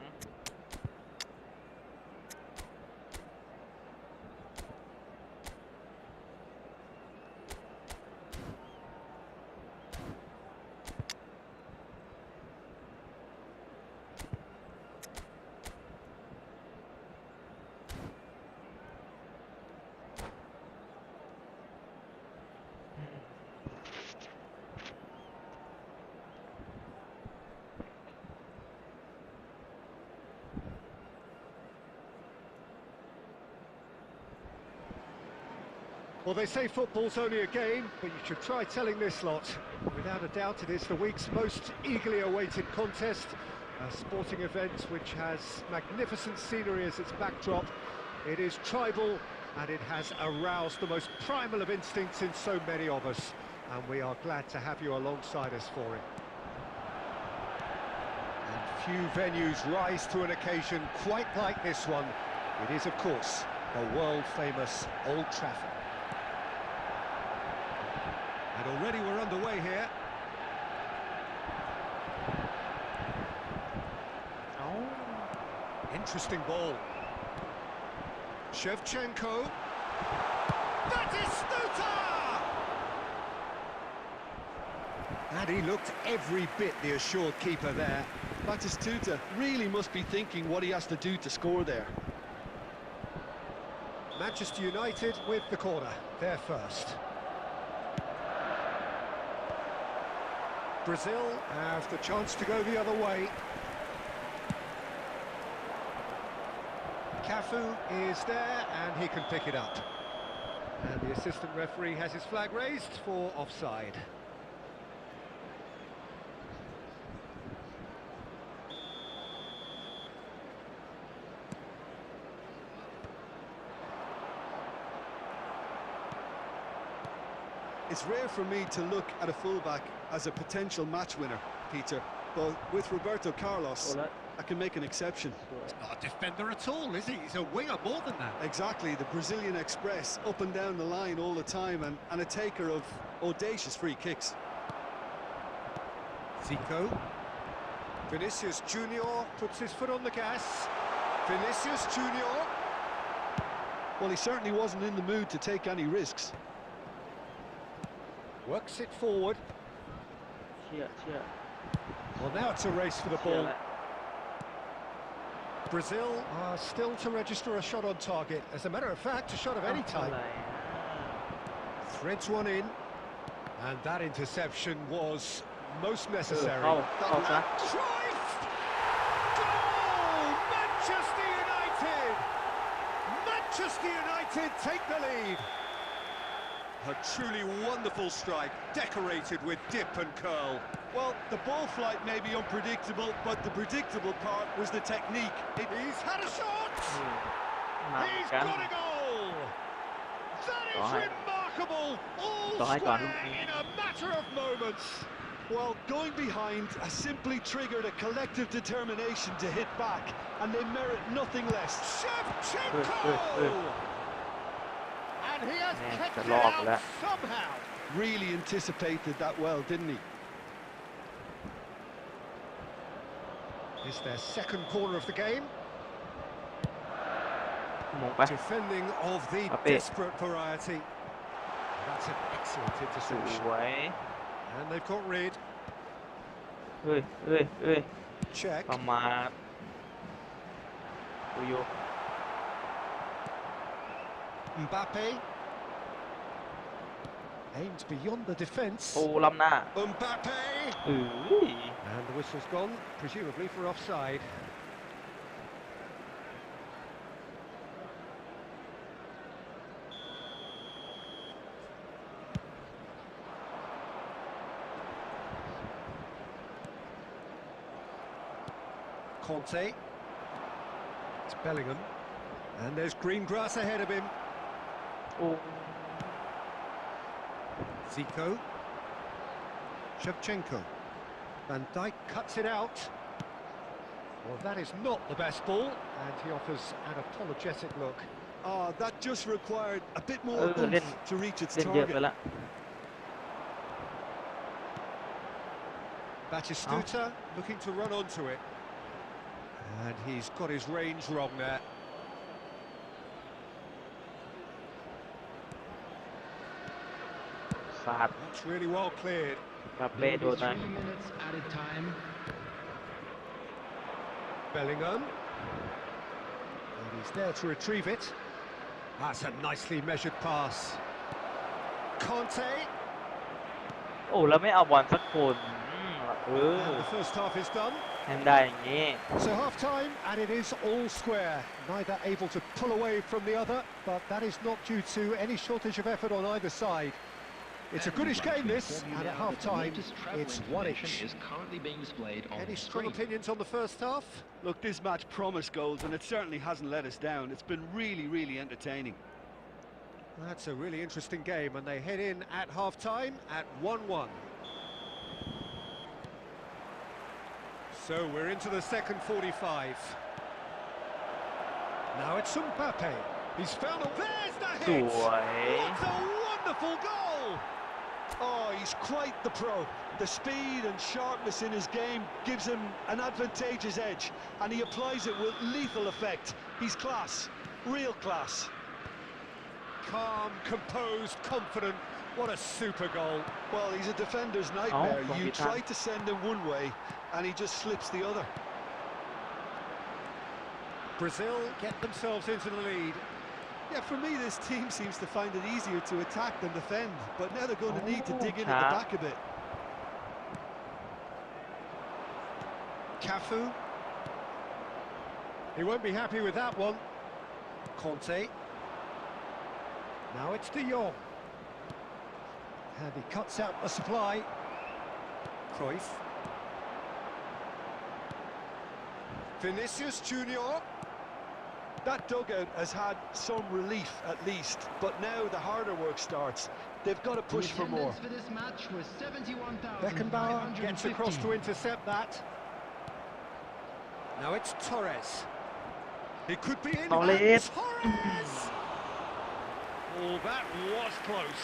B: Well, they say football's only a game, but you should try telling this lot. Without a doubt, it is the week's most eagerly awaited contest, a sporting event which has magnificent scenery as its backdrop. It is tribal, and it has aroused the most primal of instincts in so many of us, and we are glad to have you alongside us for it. And Few venues rise to an occasion quite like this one. It is, of course, the world-famous Old Trafford. And already we're underway here.
A: เอ้า
B: Interesting ball. Shevchenko. That is Stuta! And he looked every bit the assured keeper there.
C: Batistuta really must be thinking what he has to do to score there.
B: Manchester United with the corner, they're first. Brazil have the chance to go the other way. Cafu is there and he can pick it up. And the assistant referee has his flag raised for offside.
C: It's rare for me to look at a fullback as a potential match winner, Peter, but with Roberto
A: โอ้
C: Carlos,
A: แล้ว
C: I can make an exception.
B: Not a defender at all, is he? He's a winger more than that.
C: Exactly, the Brazilian express, up and down the line all the time, and a taker of audacious free kicks.
B: Zico. Vinicius Junior puts his foot on the gas. Vinicius Junior.
C: Well, he certainly wasn't in the mood to take any risks.
B: Works it forward.
A: เชื่อ
B: Well, now it's a race for the
A: เชื่อ
B: ball.
A: แล้ว
B: Brazil are still to register a shot on target. As a matter of fact, a shot of any
A: อะ
B: type.
A: ไรอะ
B: Threads one in. And that interception was most
A: เออ
B: necessary.
A: เข้าซะ
B: Cruyff! Goal! Manchester United! Manchester United take the lead. A truly wonderful strike, decorated with dip and curl.
C: Well, the ball flight may be unpredictable, but the predictable part was the technique.
B: He's had a shot!
A: มาเหมือน
B: He's
A: กัน
B: got a goal! That is
A: Right.
B: remarkable! All
A: Right,
B: square
A: right.
B: in a matter of moments.
C: Well, going behind has simply triggered a collective determination to hit back, and they merit nothing less.
B: Shevchenko! And he has
A: Man,
B: kept
A: the
B: it
A: log
B: out
A: that.
B: somehow.
C: Really anticipated that well, didn't he?
B: It's their second corner of the game.
A: มงไป
B: Defending of the
A: Up it.
B: desperate variety. That's an excellent
A: ส
B: interception.
A: วย
B: And they've got rid.
A: เฮ้ย
B: Check.
A: ประมาทดูอยู่
B: Mbappe. Aimed beyond the defence.
A: โอ้ล้ำหน้า
B: Mbappe.
A: เอ้ย
B: And the whistle's gone, presumably for offside. Conte. It's Bellingham. And there's green grass ahead of him.
A: โอ้
B: Zico. Shevchenko. Van Dijk cuts it out. Well, that is not the best ball, and he offers an apologetic look.
C: That just required a bit more
A: len-
C: oomph to reach its
A: เล่นเยอะไป
C: target.
A: ละ
B: Batistuta looking to run onto it. And he's got his range wrong there.
A: Sad.
B: That's really well cleared.
A: กับเล่โดน
D: Maybe
A: นะ
D: 3 minutes added time.
B: Bellingham. And he's there to retrieve it. That's a nicely measured pass. Conte.
A: โอ้แล้วไม่เอาบอลสักคน
B: And the first half is done.
A: ทำได้อย่างนี้
B: So half-time, and it is all square. Neither able to pull away from the other, but that is not due to any shortage of effort on either side. It's a goodish game, this, and at half-time, it's one-each.
F: Is currently being displayed on
B: Any
F: the
B: strong
F: screen.
B: opinions on the first half?
C: Look, this match promised goals, and it certainly hasn't let us down. It's been really, really entertaining.
B: That's a really interesting game, and they head in at half-time at 1-1. So we're into the second 45. Now it's Mbappe. He's found a... There's the
A: ส
B: hit!
A: วย
B: What a wonderful goal!
C: Oh, he's quite the pro. The speed and sharpness in his game gives him an advantageous edge, and he applies it with lethal effect. He's class, real class.
B: Calm, composed, confident. What a super goal.
C: Well, he's a defender's nightmare. You try to send him one way, and he just slips the other.
B: Brazil get themselves into the lead.
E: Yeah, for me, this team seems to find it easier to attack than defend, but now they're going to need to dig in at the back a bit.
B: Cafu. He won't be happy with that one. Conte. Now it's De Jong. And he cuts out the supply. Cruyff. Vinicius Junior.
C: That dugout has had some relief at least, but now the harder work starts. They've got to push for more.
D: For this match was 71,550.
B: Beckenbauer gets across to intercept that. Now it's Torres. He could be in.
A: Torres.
B: Torres! Oh, that was close.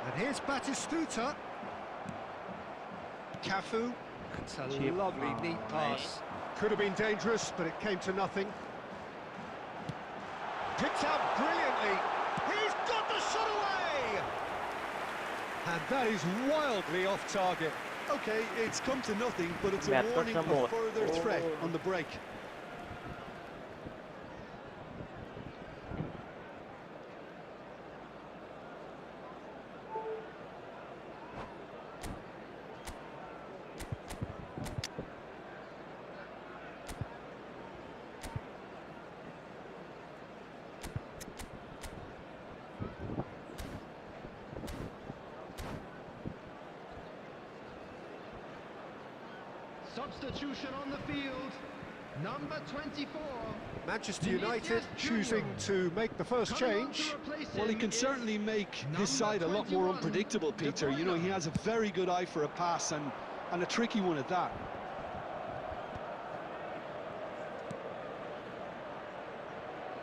B: And here's Batistuta. Cafu. It's a
A: Chip.
B: lovely,
A: Oh,
B: neat pass. Could have been dangerous, but it came to nothing. Picked out brilliantly. He's got the shot away! And that is wildly off target.
E: Okay, it's come to nothing, but it's a
A: Matt
E: warning of
A: Buttermore.
E: further threat on the break.
D: Substitution on the field. Number 24.
B: Manchester United choosing to make the first change.
C: Well, he can certainly make his side a lot more unpredictable, Peter. You know, he has a very good eye for a pass and a tricky one at that.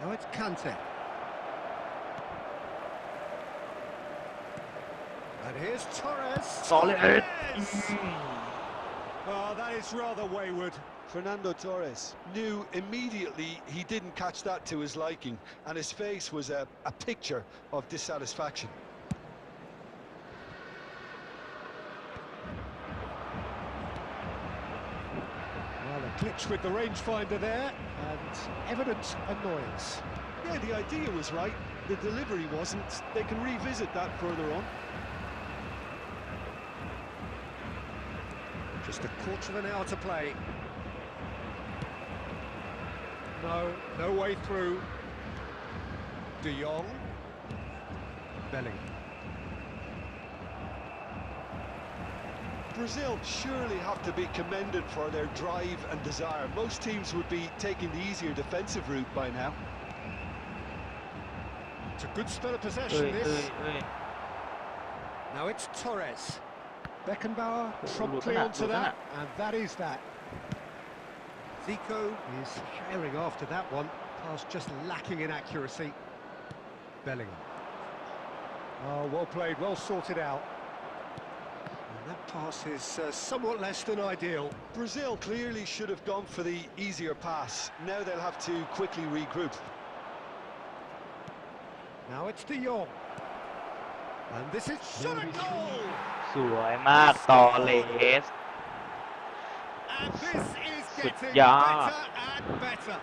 B: Now it's Kante. And here's Torres.
A: Solid.
B: Oh, that is rather wayward.
C: Fernando Torres knew immediately he didn't catch that to his liking, and his face was a picture of dissatisfaction.
B: Well, a glitch with the rangefinder there, and evident annoyance.
C: Yeah, the idea was right, the delivery wasn't. They can revisit that further on.
B: Just a quarter of an hour to play. No way through. De Jong. Bellingham.
C: Brazil surely have to be commended for their drive and desire. Most teams would be taking the easier defensive route by now.
B: It's a good spell of possession, this. Now it's Torres. Beckenbauer promptly onto that, and that is that. Zico is herring after that one. Pass just lacking in accuracy. Bellingham. Oh, well played, well sorted out. And that pass is somewhat less than ideal.
C: Brazil clearly should have gone for the easier pass. Now they'll have to quickly regroup.
B: Now it's De Jong. And this is shot at goal!
A: สวยมากตอเลส
B: And this is getting
A: yeah.
B: better and better.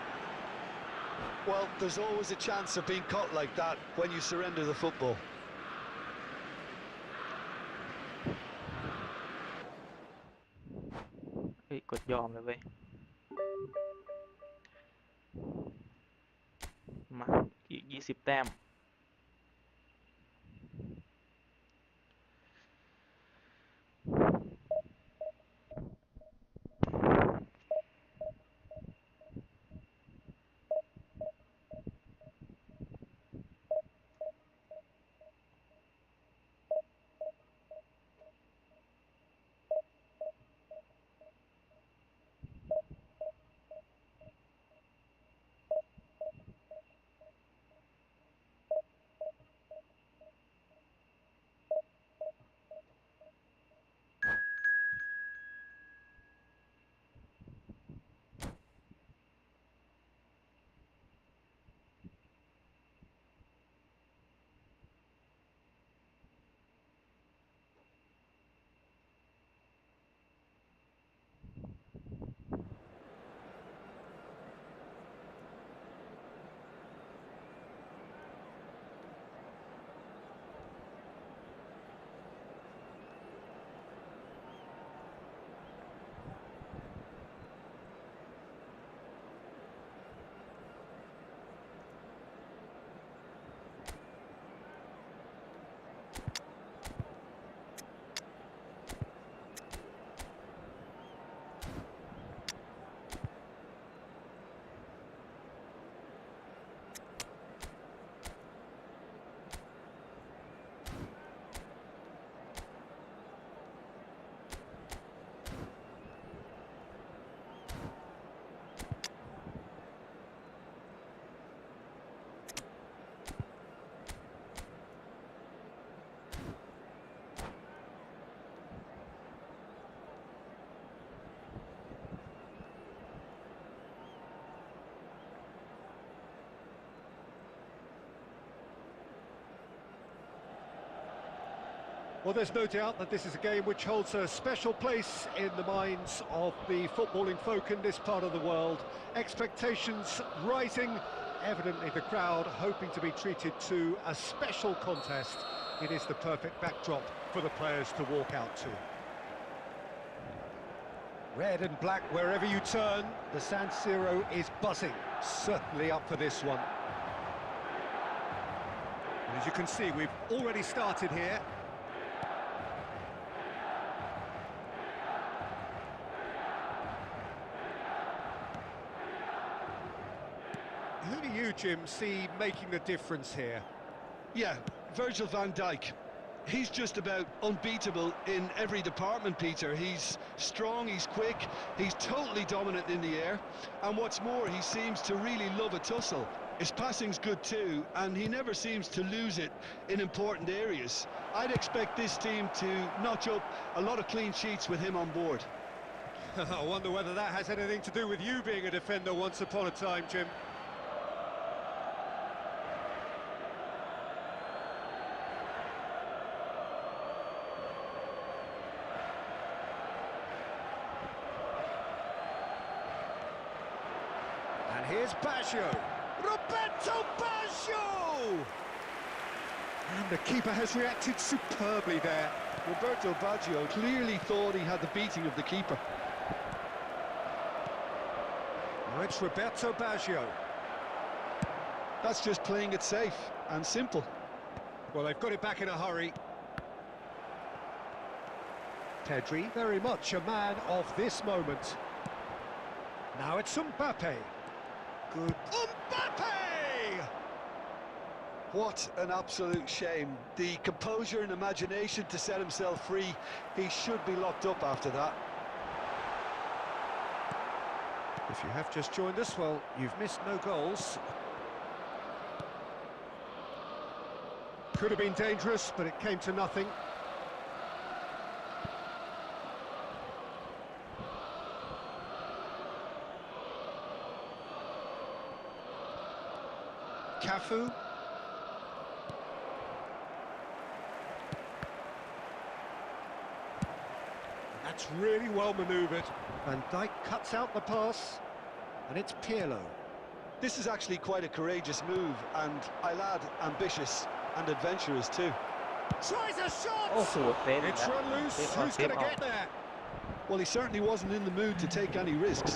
C: Well, there's always a chance of being caught like that when you surrender the football.
A: เฮ้ยกดยอมเลยเว้ยมาอีก20 แต้ม
B: Well, there's no doubt that this is a game which holds a special place in the minds of the footballing folk in this part of the world. Expectations rising, evidently the crowd hoping to be treated to a special contest. It is the perfect backdrop for the players to walk out to. Red and black wherever you turn, the San Siro is buzzing, certainly up for this one. And as you can see, we've already started here. Who do you, Jim, see making the difference here?
C: Yeah, Virgil van Dijk. He's just about unbeatable in every department, Peter. He's strong, he's quick, he's totally dominant in the air, and what's more, he seems to really love a tussle. His passing's good too, and he never seems to lose it in important areas. I'd expect this team to notch up a lot of clean sheets with him on board.
B: I wonder whether that has anything to do with you being a defender once upon a time, Jim. And here's Baggio. Roberto Baggio! And the keeper has reacted superbly there.
C: Roberto Baggio clearly thought he had the beating of the keeper.
B: Now it's Roberto Baggio.
C: That's just playing it safe and simple.
B: Well, they've got it back in a hurry. Pedri, very much a man of this moment. Now it's Mbappe. Good. Mbappe!
C: What an absolute shame. The composure and imagination to set himself free. He should be locked up after that.
B: If you have just joined us, well, you've missed no goals. Could have been dangerous, but it came to nothing. Cafu. That's really well manoeuvred. Van Dijk cuts out the pass, and it's Pirlo.
C: This is actually quite a courageous move, and I'll add ambitious and adventurous too.
B: Tries a shot!
A: โอ้โหเซฟ
B: It's run loose.
A: เซฟออก
B: Who's
A: เซฟ
B: going
A: อ
B: to
A: อก
B: get there?
C: Well, he certainly wasn't in the mood to take any risks.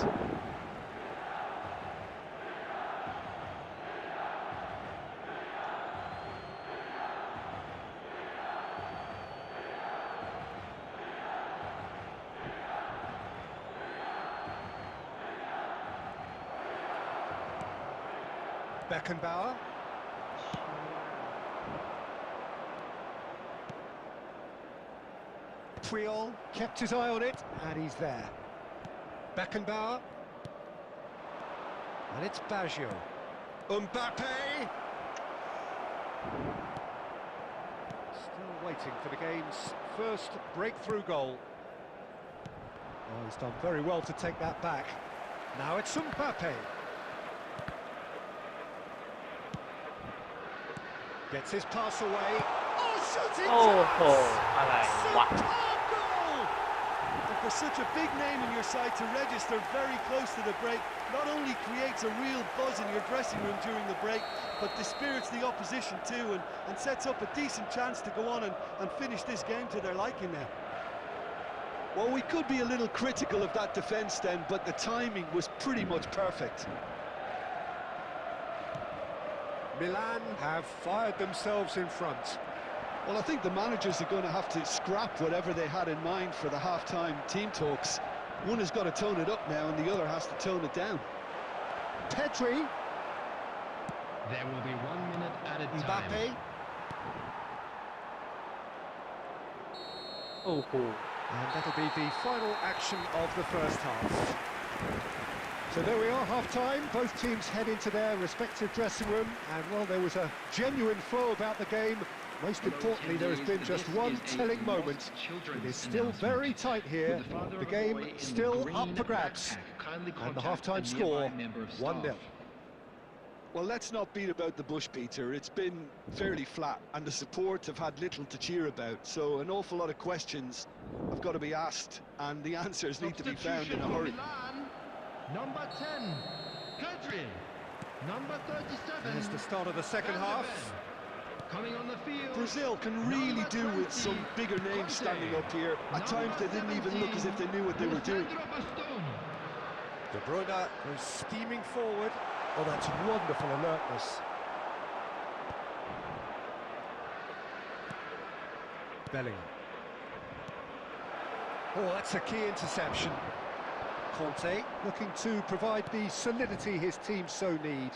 B: Beckenbauer. Puyol kept his eye on it, and he's there. Beckenbauer. And it's Baggio. Mbappe! Still waiting for the game's first breakthrough goal. Oh, he's done very well to take that back. Now it's Mbappe. Gets his pass away. Oh, shooting
A: โอ้โห
B: chance!
A: อะไรวะ
B: Superb goal!
C: And for such a big name in your side to register very close to the break, not only creates a real buzz in your dressing room during the break, but dispirits the opposition too, and sets up a decent chance to go on and finish this game to their liking now. Well, we could be a little critical of that defence then, but the timing was pretty much perfect.
B: Milan have fired themselves in front.
C: Well, I think the managers are going to have to scrap whatever they had in mind for the half-time team talks. One has got to tone it up now, and the other has to tone it down.
B: Pedri.
D: There will be 1 minute added time.
B: Mbappe.
A: โอ้โห
B: And that'll be the final action of the first half. So there we are, half-time. Both teams head into their respective dressing room, and well, there was a genuine flow about the game. Most importantly, there has been just one telling moment. It is still very tight here. The game still up for grabs. And the half-time score, 1-0.
C: Well, let's not beat about the bush, Peter. It's been fairly flat, and the support have had little to cheer about. So an awful lot of questions have got to be asked, and the answers need to be found in a hurry.
D: Milan, number 10, Pedri. Number 37.
B: Here's the start of the second half.
D: Coming on the field.
C: Brazil can really do with some bigger names standing up here. At times they didn't even look as if they knew what they were doing.
B: De Bruyne goes steaming forward. Oh, that's wonderful alertness. Bellingham. Oh, that's a key interception. Conte looking to provide the solidity his team so need.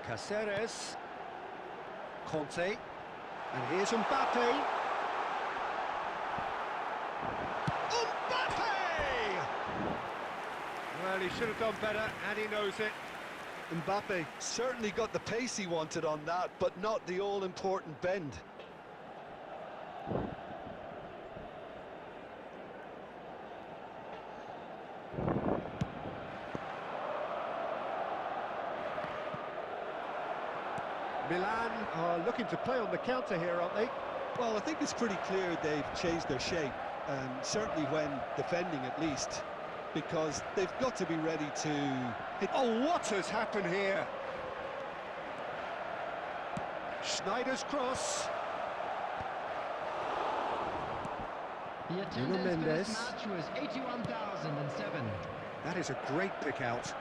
B: Cáceres. Conte. And here's Mbappe. Well, he should have done better, and he knows it.
C: Mbappe certainly got the pace he wanted on that, but not the all-important bend.
B: Milan are looking to play on the counter here, aren't they?
C: Well, I think it's pretty clear they've changed their shape, certainly when defending at least, because they've got to be ready to hit.
B: Oh, what has happened here? Schneider's cross.
D: The attendance for
B: Mendes.
D: this match was 81,007.
B: That is a great pick out.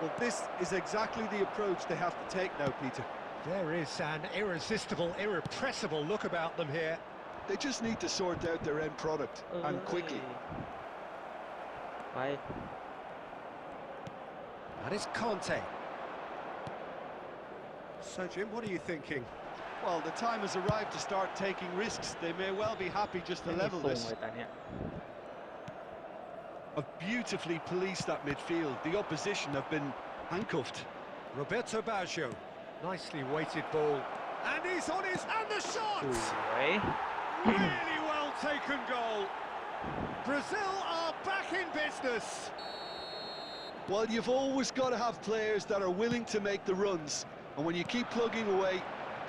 E: Well, this is exactly the approach they have to take now, Peter.
B: There is an irresistible, irrepressible look about them here.
C: They just need to sort out their end product, and quickly.
A: ไป
B: And it's Conte. So, Jim, what are you thinking?
E: Well, the time has arrived to start taking risks. They may well be happy just to
A: ไม่มี
E: level
A: ทรง
E: this.
A: เลยตอนเนี้ย
E: Have beautifully policed that midfield. The opposition have been handcuffed.
B: Roberto Baggio. Nicely weighted ball. And he's on his... And the
A: ส
B: shot!
A: วย
B: Really well taken goal. Brazil are back in business.
C: Well, you've always got to have players that are willing to make the runs, and when you keep plugging away,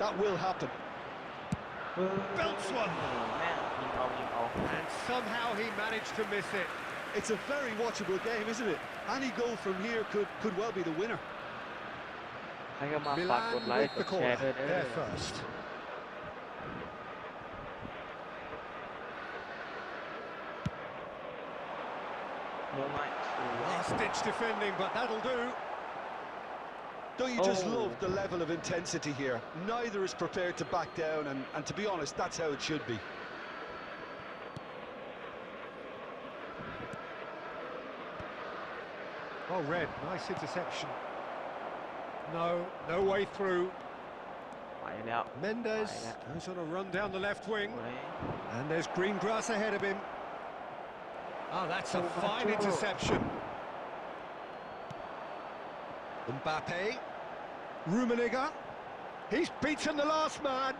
C: that will happen.
B: Belts one.
A: แม่งยิงเอายิงเอา
B: And somehow he managed to miss it.
C: It's a very watchable game, isn't it? Any goal from here could well be the winner.
A: ใครก็มาฝากก
B: Milan
A: ดไลค์
B: with
A: ก
B: the
A: ดแชร์
B: corner.
A: ด้วยเด้อ
B: They're first. Last-ditch defending, but that'll do.
C: Don't you just
A: Oh.
C: love the level of intensity here? Neither is prepared to back down, and to be honest, that's how it should be.
B: Oh, Red, nice interception. No way through.
A: ไปแล้ว
B: Mendes
A: Right.
B: goes on a run down the left wing.
A: สวย
B: And there's green grass ahead of him. Oh, that's a
A: Oh,
B: fine
A: Baggio.
B: interception. Mbappe. Rummenigge. He's beaten the last man.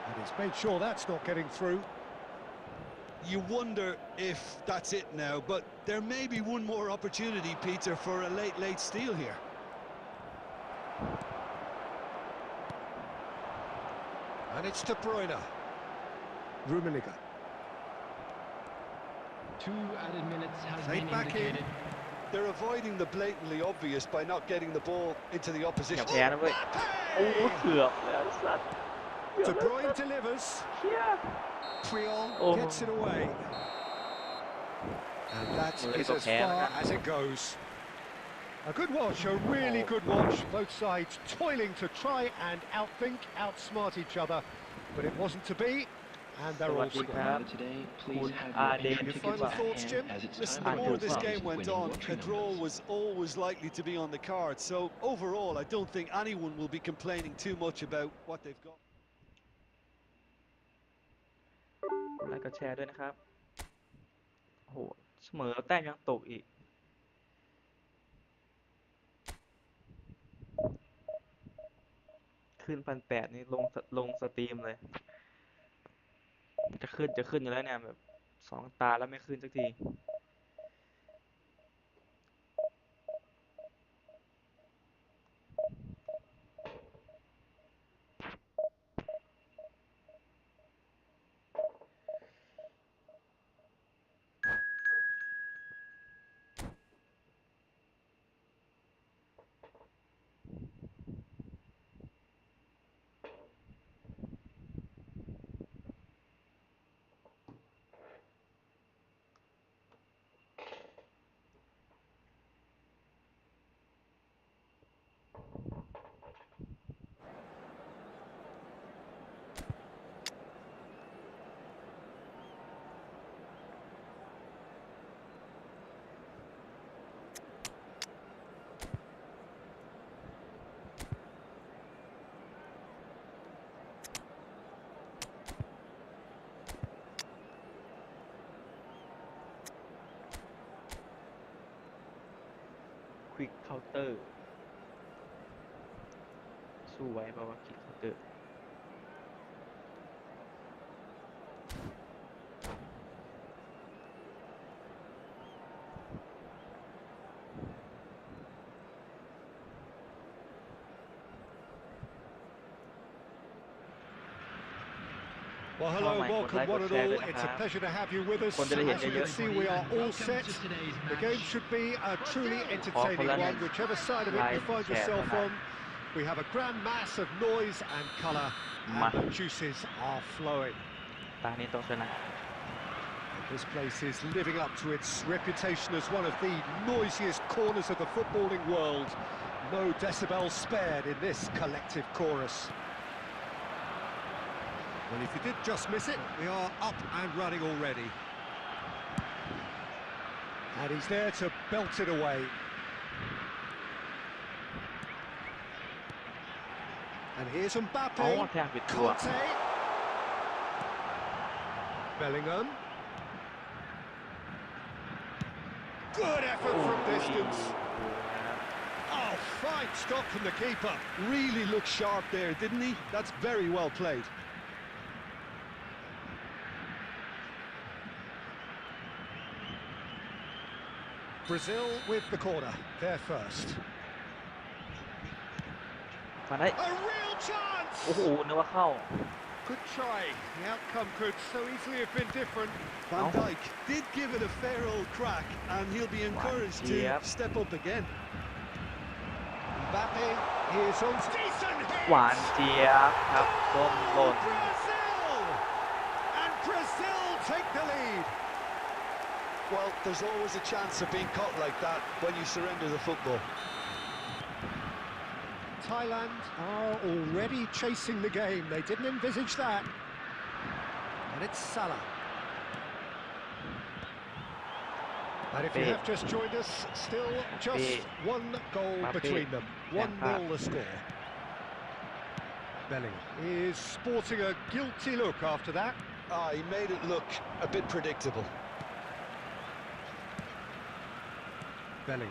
B: And he's made sure that's not getting through.
C: You wonder if that's it now, but there may be one more opportunity, Peter, for a late steal here.
B: And it's De Bruyne. Rummenigge.
D: 2 added minutes has
B: Played
D: been
B: back in.
D: indicated.
C: They're avoiding the blatantly obvious by not getting the ball into the
A: อย่า
C: opposition.
A: แพ้นะเว้ย โอ้เกือบแล้วสัตว์เกือบ
B: De
A: แล้ว
B: Bruyne delivers.
A: เชี่ย
B: Triol
A: Oh.
B: gets it away. And that
A: Well,
B: is
A: it's
B: as
A: okay,
B: far
A: man.
B: as it goes. A good watch, a really good watch. Both sides toiling to try and outthink, outsmart each other. But it wasn't to be, and they're all
A: สวัสดี
B: square.
A: ครับ
F: Today,
A: คุณ
F: please have
A: อา
F: your
A: เดน
F: entry
B: Your
F: tickets
B: final
F: at
B: thoughts,
F: hand,
B: Jim?
F: as it's
C: Listen,
F: time
C: the
F: to
C: more
F: go
C: this
F: from
C: game went
F: winning
C: on,
F: lottery
C: a draw
F: numbers.
C: was always likely to be on the card. So overall, I don't think anyone will be complaining too much about what they've got.
A: ไลค์กดแชร์ด้วยนะครับโอ้โหเสมอแล้วแต้มยังตกอีก ขึ้น1,800นี่ลงสตรีมเลย จะ จะขึ้นอยู่แล้วเนี่ยแบบ2 ตาแล้วไม่ขึ้นสักที ควิกเคาน์เตอร์สู้ไหวเปล่าวะควิกเคาน์เตอร์
B: Well, hello, welcome one and all. It's a pleasure to have you with us. As you can see, we are all set. The game should be a truly entertaining one, whichever side of it you find yourself on. We have a grand mass of noise and colour, and the juices are flowing.
A: ตานี้ต้องชนะ
B: This place is living up to its reputation as one of the noisiest corners of the footballing world. No decibels spared in this collective chorus. Well, if you did just miss it, we are up and running already. And he's there to belt it away. And here's Mbappe, Conte, Bellingham. Good effort from distance. Oh, fine stop from the keeper.
C: Really looked sharp there, didn't he? That's very well played.
B: Brazil with the corner, they're first.
A: มาได้
B: A real chance!
A: โอ้โหนึกว่าเข้า
B: Good try. The outcome could so easily have been different.
C: Van Dijk did give it a fair old crack, and he'll be encouraged to step up again.
B: Mbappe, here's on decent hit!
A: หวานเจี๊ยบครับส้มหล่น
B: Brazil! And Brazil take the lead.
C: Well, there's always a chance of being caught like that when you surrender the football.
B: Thailand are already chasing the game. They didn't envisage that. And it's Salah. And if you have just joined us, still just one goal between them. 1-0 the score. Bellingham is sporting a guilty look after that.
C: Ah, he made it look a bit predictable.
B: Bellingham.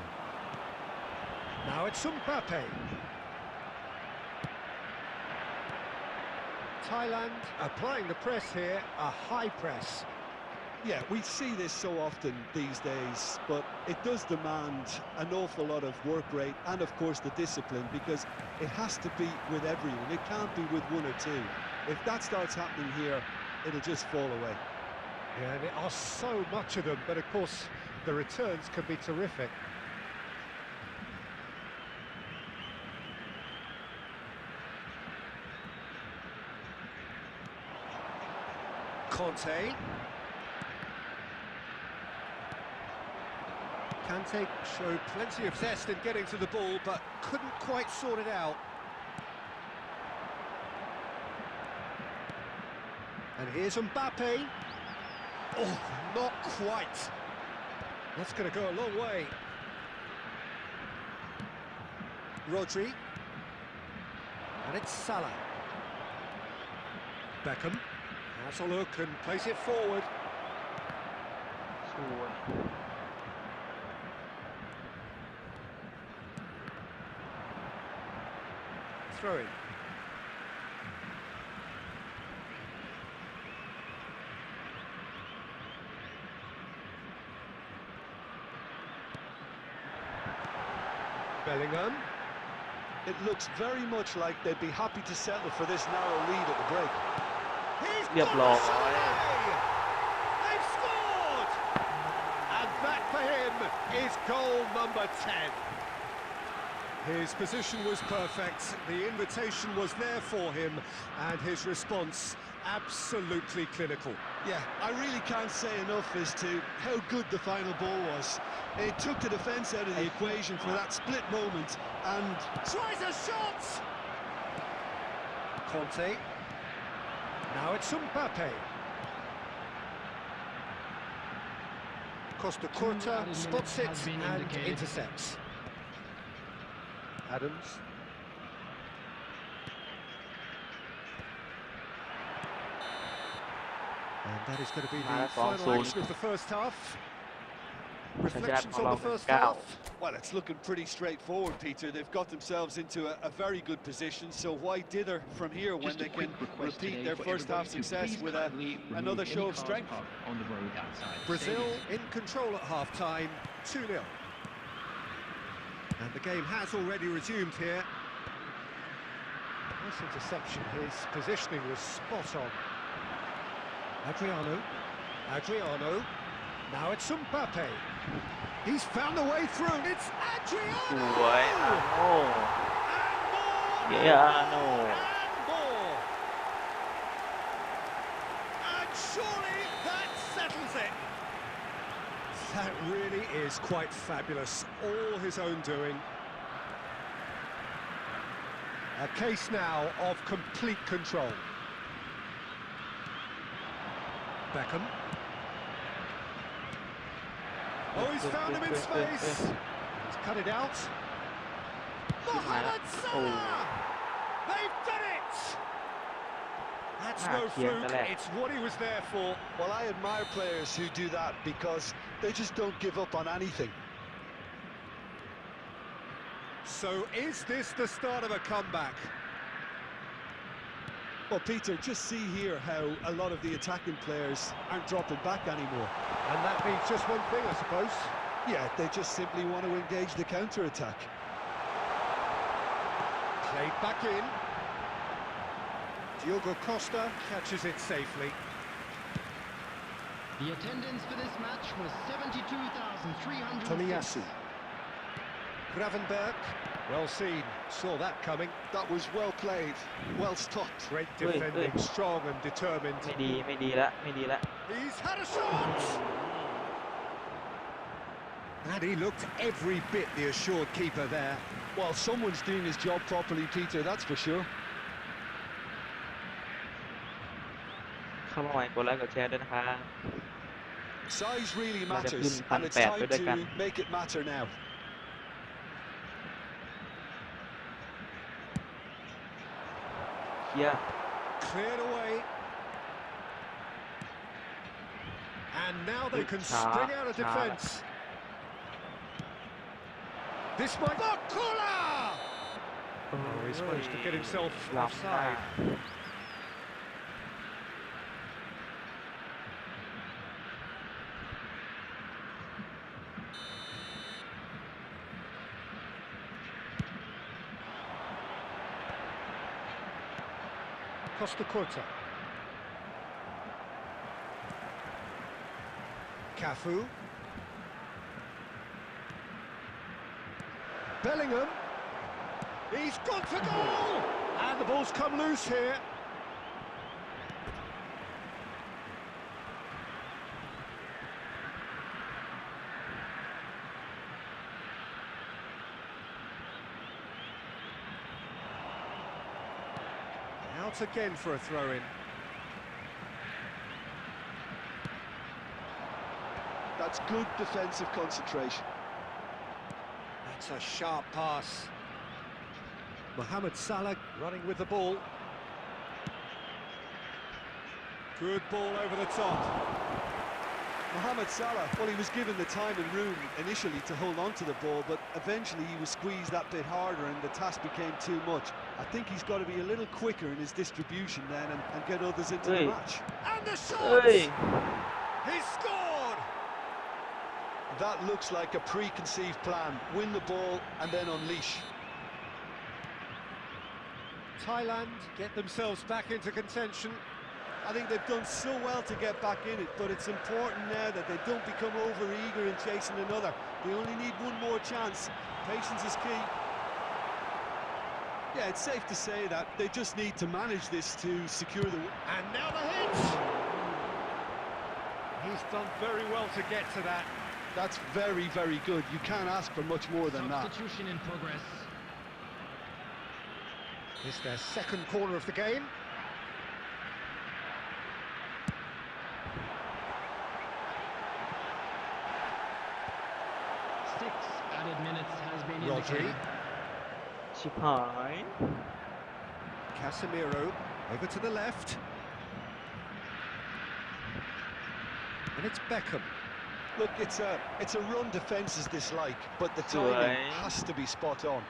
B: Now it's Mbappe. Thailand applying the press here, a high press.
C: Yeah, we see this so often these days, but it does demand an awful lot of work rate and, of course, the discipline, because it has to be with everyone. It can't be with one or two. If that starts happening here, it'll just fall away.
B: Yeah, and there are so much of them, but of course the returns can be terrific. Conte. Kante showed plenty of zest in getting to the ball, but couldn't quite sort it out. And here's Mbappe. Oh, not quite. That's going to go a long way. Rodri. And it's Salah. Beckham. Has a look and plays it forward.
A: สวย
B: Throwing. Bellingham.
C: It looks very much like they'd be happy to settle for this narrow lead at the break.
B: He's
A: เรียบร้อย
B: They've scored! And that for him is goal number 10. His position was perfect, the invitation was there for him, and his response absolutely clinical.
C: Yeah, I really can't say enough as to how good the final ball was. It took the defence out of the equation for that split moment and...
B: Tries a shot! Conte. Now it's Mbappe. Costa Curta spots it and intercepts. Adams. And that is going to be the final action of the first half. Reflections on the first half.
E: Well, it's looking pretty straightforward, Peter. They've got themselves into a very good position, so why dither from here when they can repeat their first half success with another show of strength?
F: On the road outside.
B: Brazil in control at half-time, 2-0. And the game has already resumed here. Nice interception, his positioning was spot on. Adriano. Now it's Mbappe. He's found a way through. It's
A: ส
B: Adriano!
A: วยอาโน่
B: And
A: เย
B: more!
A: อาโน่
B: And more! And surely that settles it! That really is quite fabulous. All his own doing. A case now of complete control. Beckham. Oh, he's found him in space. He's cut it out. Mohamed Salah! They've done it! That's no fluke, it's what he was there for.
C: Well, I admire players who do that because they just don't give up on anything.
B: So is this the start of a comeback?
C: Well, Peter, just see here how a lot of the attacking players aren't dropping back anymore.
B: And that means just one thing, I suppose.
C: Yeah, they just simply want to engage the counter-attack.
B: Played back in. Diogo Costa catches it safely.
D: The attendance for this match was 72,300.
B: Tomiyasu. Gravenberg. Well seen. Saw that coming.
C: That was well played, well stopped.
B: Great defending, strong and determined.
A: ไม่ดีละ
B: He's had a shot! And he looked every bit the assured keeper there.
C: Well, someone's doing his job properly, Peter, that's for sure.
A: เข้ามาใหม่กดไลค์กดแชร์ด้วยนะครับ
C: Size really
A: Mà đẹp
C: matters,
A: hơn
C: and it's
A: 1,800
C: time
A: với đôi
C: to make it matter now.
A: Yeah.
B: Cleared away. And now they can
A: Cha-
B: spring out of
A: cha-
B: defence. This might... Bakula! Oh, he's managed to get himself
A: หลับหน้า
B: offside. Costa Curta. Cafu. Bellingham. He's gone for goal! And the ball's come loose here. Out again for a throw-in.
C: That's good defensive concentration.
B: That's a sharp pass. Mohamed Salah running with the ball. Good ball over the top.
C: Mohamed Salah, well, he was given the time and room initially to hold on to the ball, but eventually he was squeezed that bit harder and the task became too much. I think he's got to be a little quicker in his distribution then and get others into the match.
B: And the shot!
A: เฮ้ย
B: He scored!
C: That looks like a preconceived plan. Win the ball and then unleash.
B: Thailand get themselves back into contention.
E: I think they've done so well to get back in it, but it's important now that they don't become over-eager in chasing another. They only need one more chance. Patience is key. Yeah, it's safe to say that they just need to manage this to secure the...
B: And now the hit! He's done very well to get to that.
C: That's very, very good. You can't ask for much more than that.
D: Substitution in progress.
B: It's their second corner of the game.
D: Six added minutes has been
B: Rodri.
D: indicated.
A: ชิบหาย
B: Casemiro over to the left. And it's Beckham.
C: Look, it's a run defences dislike, but the timing has to be spot on.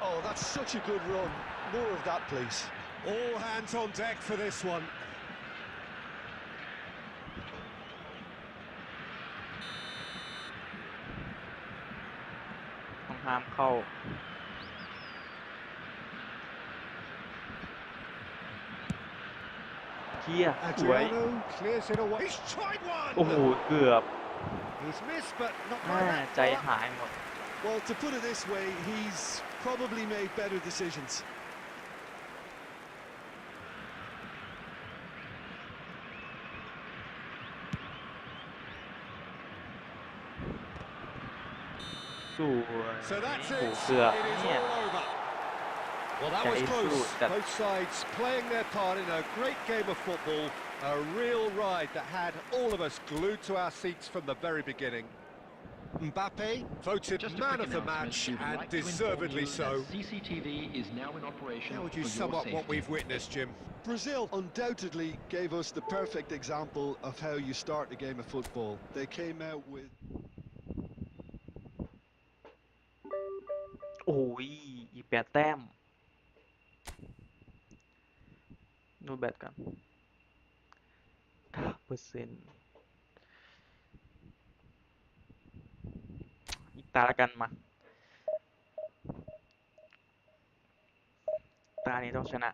C: Oh, that's such a good run. More of that, please.
B: All hands on deck for this one.
A: ต้องห้ามเข้าเฮียสวย
B: Adriano clears it away. He's tried one!
A: โอ้โห เกือบ
B: He's missed, but not
A: แม่
B: by that
A: ใจ
B: far.
A: หายหมด
E: Well, to put it this way, he's probably made better decisions.
B: So that's
A: โอ้
B: it.
A: เกือบ
B: It is
A: เนี่ย
B: all over. Well, that was
A: Yeah, it's
B: close.
A: good that-
B: Both sides playing their part in a great game of football. A real ride that had all of us glued to our seats from the very beginning. Mbappe voted
F: Just a
B: man
F: quick
B: of the
F: announcement.
B: match,
F: We would
B: and
F: like to inform
B: deservedly
F: you
B: so.
F: that CCTV is now in operation.
B: How would you
F: for
B: sum
F: your
B: up what
F: safety.
B: we've witnessed, Jim?
C: Brazil undoubtedly gave us the perfect example of how you start a game of football. They came out with...
A: โอ้ยอีก8 แต้มดูแบตกัน 9% อีกตาละกันมา ตานี้ต้องชนะ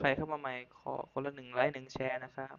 A: ใครเข้ามาใหม่ขอคนละ1 ไลค์ 1 แชร์นะครับ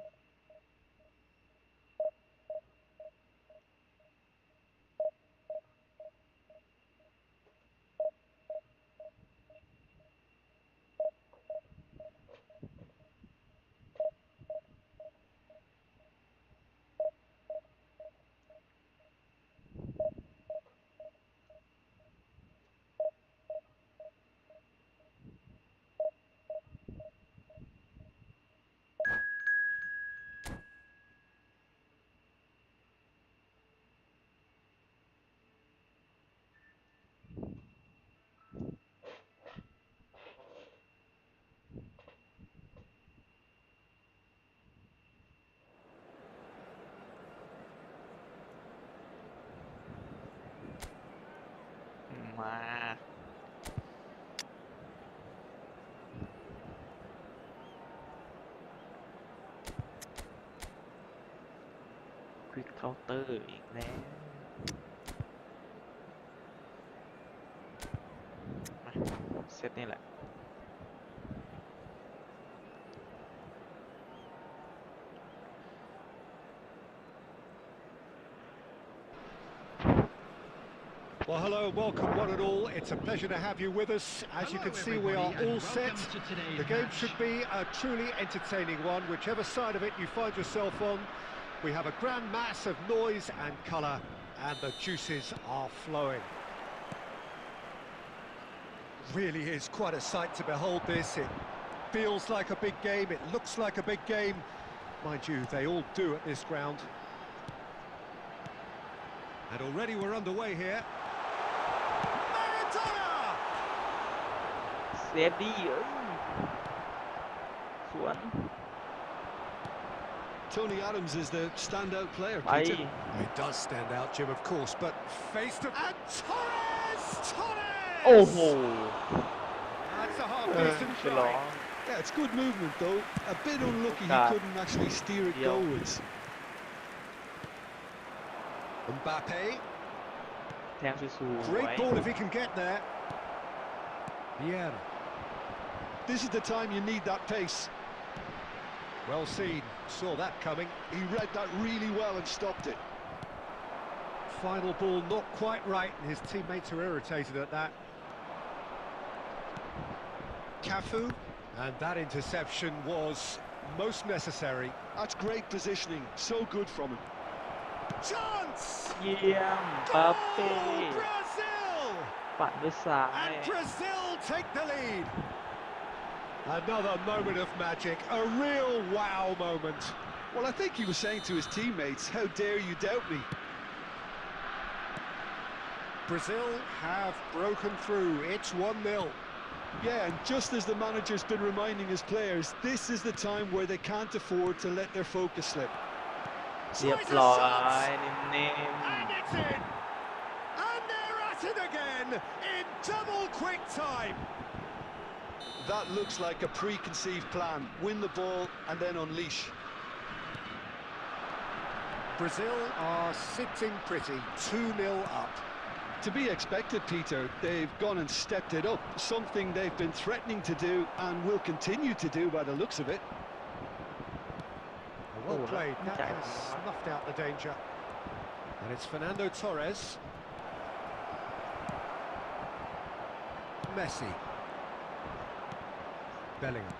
A: มา ควิกเคาน์เตอร์อีกแล้วมาเซตนี่แหละ
B: Well, hello and welcome one and all. It's a pleasure to have you with us. As you can see, we are all set. The game should be a truly entertaining one, whichever side of it you find yourself on. We have a grand mass of noise and colour, and the juices are flowing. Really is quite a sight to behold this. It feels like a big game, it looks like a big game, Mind you, they all do at this ground. And already we're underway here. Maradona!
A: เซฟดีสวน
C: Tony Adams is the standout player,
A: ไป
C: Peter.
B: He does stand out, Jim, of course, but face to... And Torres! Torres!
A: โอ้โห
B: That's a
A: เออ
B: half-decent
A: ฉลอง
B: try.
C: Yeah, it's good movement though. A bit unlucky he couldn't actually steer it goalwards.
B: Mbappe.
A: แทงสวย
B: Great ball if he can get there. Vieira.
C: This is the time you need that pace.
B: Well seen. Saw that coming.
C: He read that really well and stopped it.
B: Final ball not quite right, and his teammates are irritated at that. Cafu. And that interception was most necessary.
C: That's great positioning. So good from him.
B: Chance!
A: เยี่ยมปาเป้
B: Brazil!
A: ปัดด้วยซ้าย
B: And Brazil take the lead. Another moment of magic, a real wow moment.
C: Well, I think he was saying to his teammates, how dare you doubt me?
B: Brazil have broken through. It's 1-0.
C: Yeah, and just as the manager's been reminding his players, this is the time where they can't afford to let their focus slip.
A: เรียบร้อยนิ่ม
B: And it's in! And they're at it again in double quick time.
C: That looks like a preconceived plan. Win the ball and then unleash.
B: Brazil are sitting pretty, 2-0 up.
C: To be expected, Peter. They've gone and stepped it up, something they've been threatening to do and will continue to do by the looks of it.
B: Well played, that has snuffed out the danger. And it's Fernando Torres. Messi. Bellingham.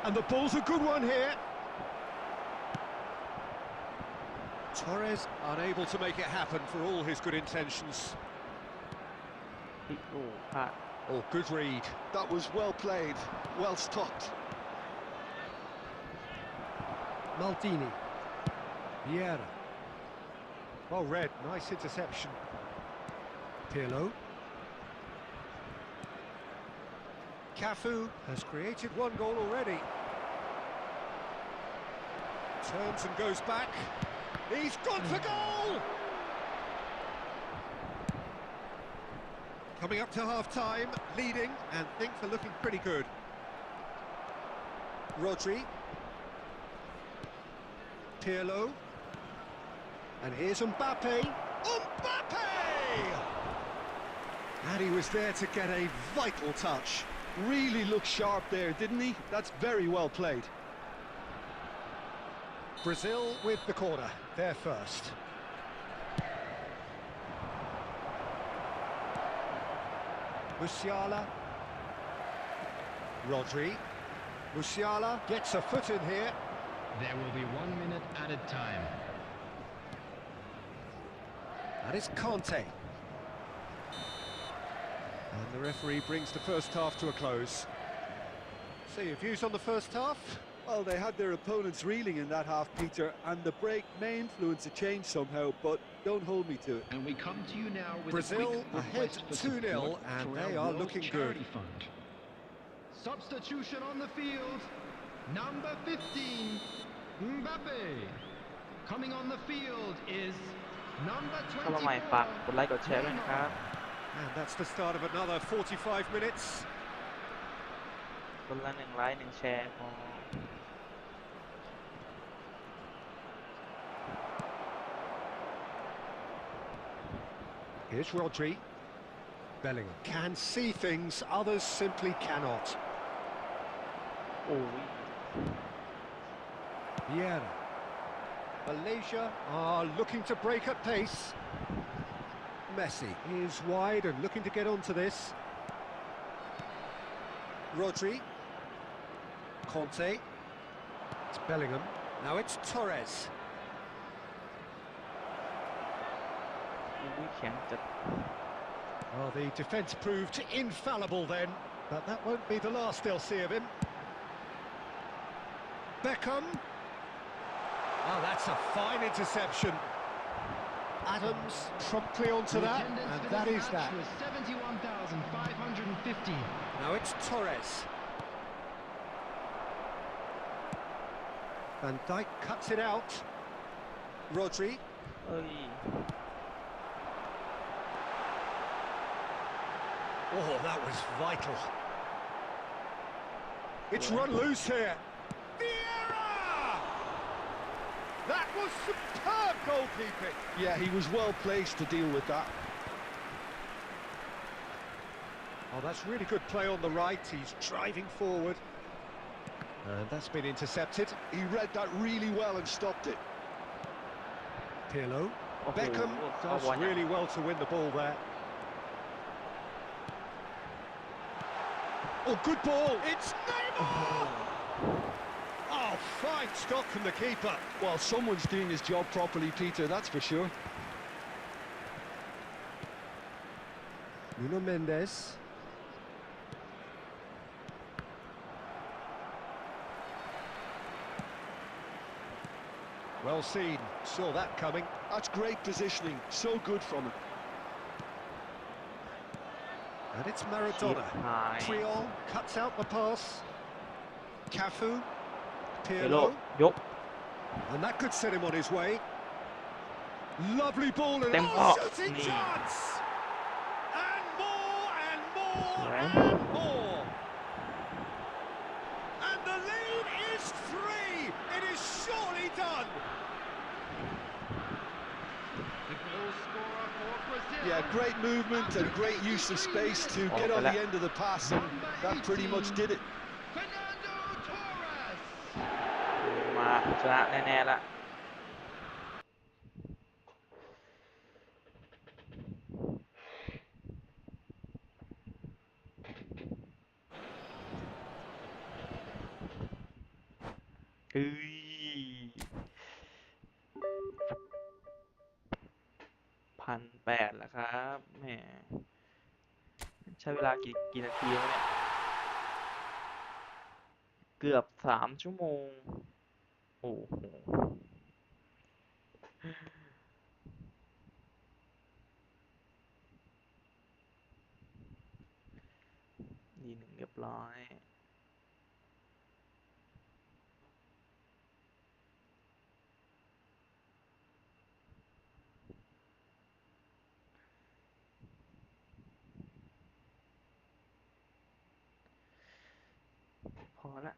B: And the ball's a good one here. Torres unable to make it happen for all his good intentions.
A: ๆโอ้พลาด
B: Oh, good read.
C: That was well played, well stopped.
B: Maldini. Vieira. Well read, nice interception. Pirlo. Cafu has created one goal already. Turns and goes back. He's gone for goal! Coming up to half-time, leading, and things are looking pretty good. Rodri. Pirlo. And here's Mbappe. Mbappe! And he was there to get a vital touch.
C: Really looked sharp there, didn't he? That's very well played.
B: Brazil with the corner, they're first. Musiala. Rodri. Musiala gets a foot in here.
D: There will be 1 minute added time.
B: That is Conte. And the referee brings the first half to a close. So your views on the first half?
E: Well, they had their opponents reeling in that half, Peter, and the break may influence a change somehow, but don't hold me to it.
F: And we come to you now with
B: Brazil
F: a quick
B: ahead
F: request for
B: 2-0,
F: support
B: and
F: for
B: they
F: our
B: are
F: World
B: looking
F: Charity
B: good.
F: Fund.
D: Substitution on the field. Number 15, Mbappe. Coming on the field is number
A: เข้ามาใหม่ฝากกดไลค์กดแชร์ด้วยนะครับ
B: And that's the start of another 45 minutes.
A: คนละ1 ไลค์ 1 แชร์พอ
B: Here's Rodri. Bellingham can see things others simply cannot.
A: โอ้ย
B: Vieira. Malaysia are looking to break at pace. Messi is wide and looking to get onto this. Rodri. Conte. It's Bellingham. Now it's Torres.
A: อุ้ยแข็งจัด
B: Well, the defence proved infallible then, but that won't be the last they'll see of him. Beckham. Oh, that's a fine interception. Adams promptly onto
D: The
B: that,
D: attendance
B: and
D: for
B: that
D: this
B: is
D: match
B: that.
D: was 71,550.
B: Now it's Torres. Van Dijk cuts it out. Rodri.
A: เอ้ย
B: Oh, that was vital. It's run loose here. Vieira! That was superb goalkeeping.
C: Yeah, he was well placed to deal with that.
B: Oh, that's really good play on the right. He's driving forward. And that's been intercepted.
C: He read that really well and stopped it.
B: Pirlo.
A: โอ้โห
B: Beckham
A: เอา
B: does
A: บอลอย่าง
B: really well to win the ball there. Oh, good ball. It's Neymar! Oh, fine stop from the keeper.
C: Well, someone's doing his job properly, Peter, that's for sure.
B: Nuno Mendes. Well seen. Saw that coming.
C: That's great positioning, so good from him.
B: And it's
A: ชิบ
B: Maradona.
A: หาย
B: Triol cuts out the pass. Cafu.
A: เปโล
B: Pirlo.
A: ยก
B: And that could set him on his way. Lovely ball and
A: Tem
B: oh,
A: họ.
B: shooting
A: Nè.
B: chance! And more and more
A: Đấy.
B: and more. And the lead is 3. It is surely done.
D: The goal scorer for Brazil.
C: Yeah, great movement and great use of space to get on the end of the pass, and that pretty much did it.
D: Fernando Torres.
A: มาชนะแน่ๆละเฮ้ย1,800แล้วครับแหมใช้เวลากี่นาทีแล้วเนี่ย เกือบ3 ชั่วโมง โอ้โห D1เรียบร้อย พอละ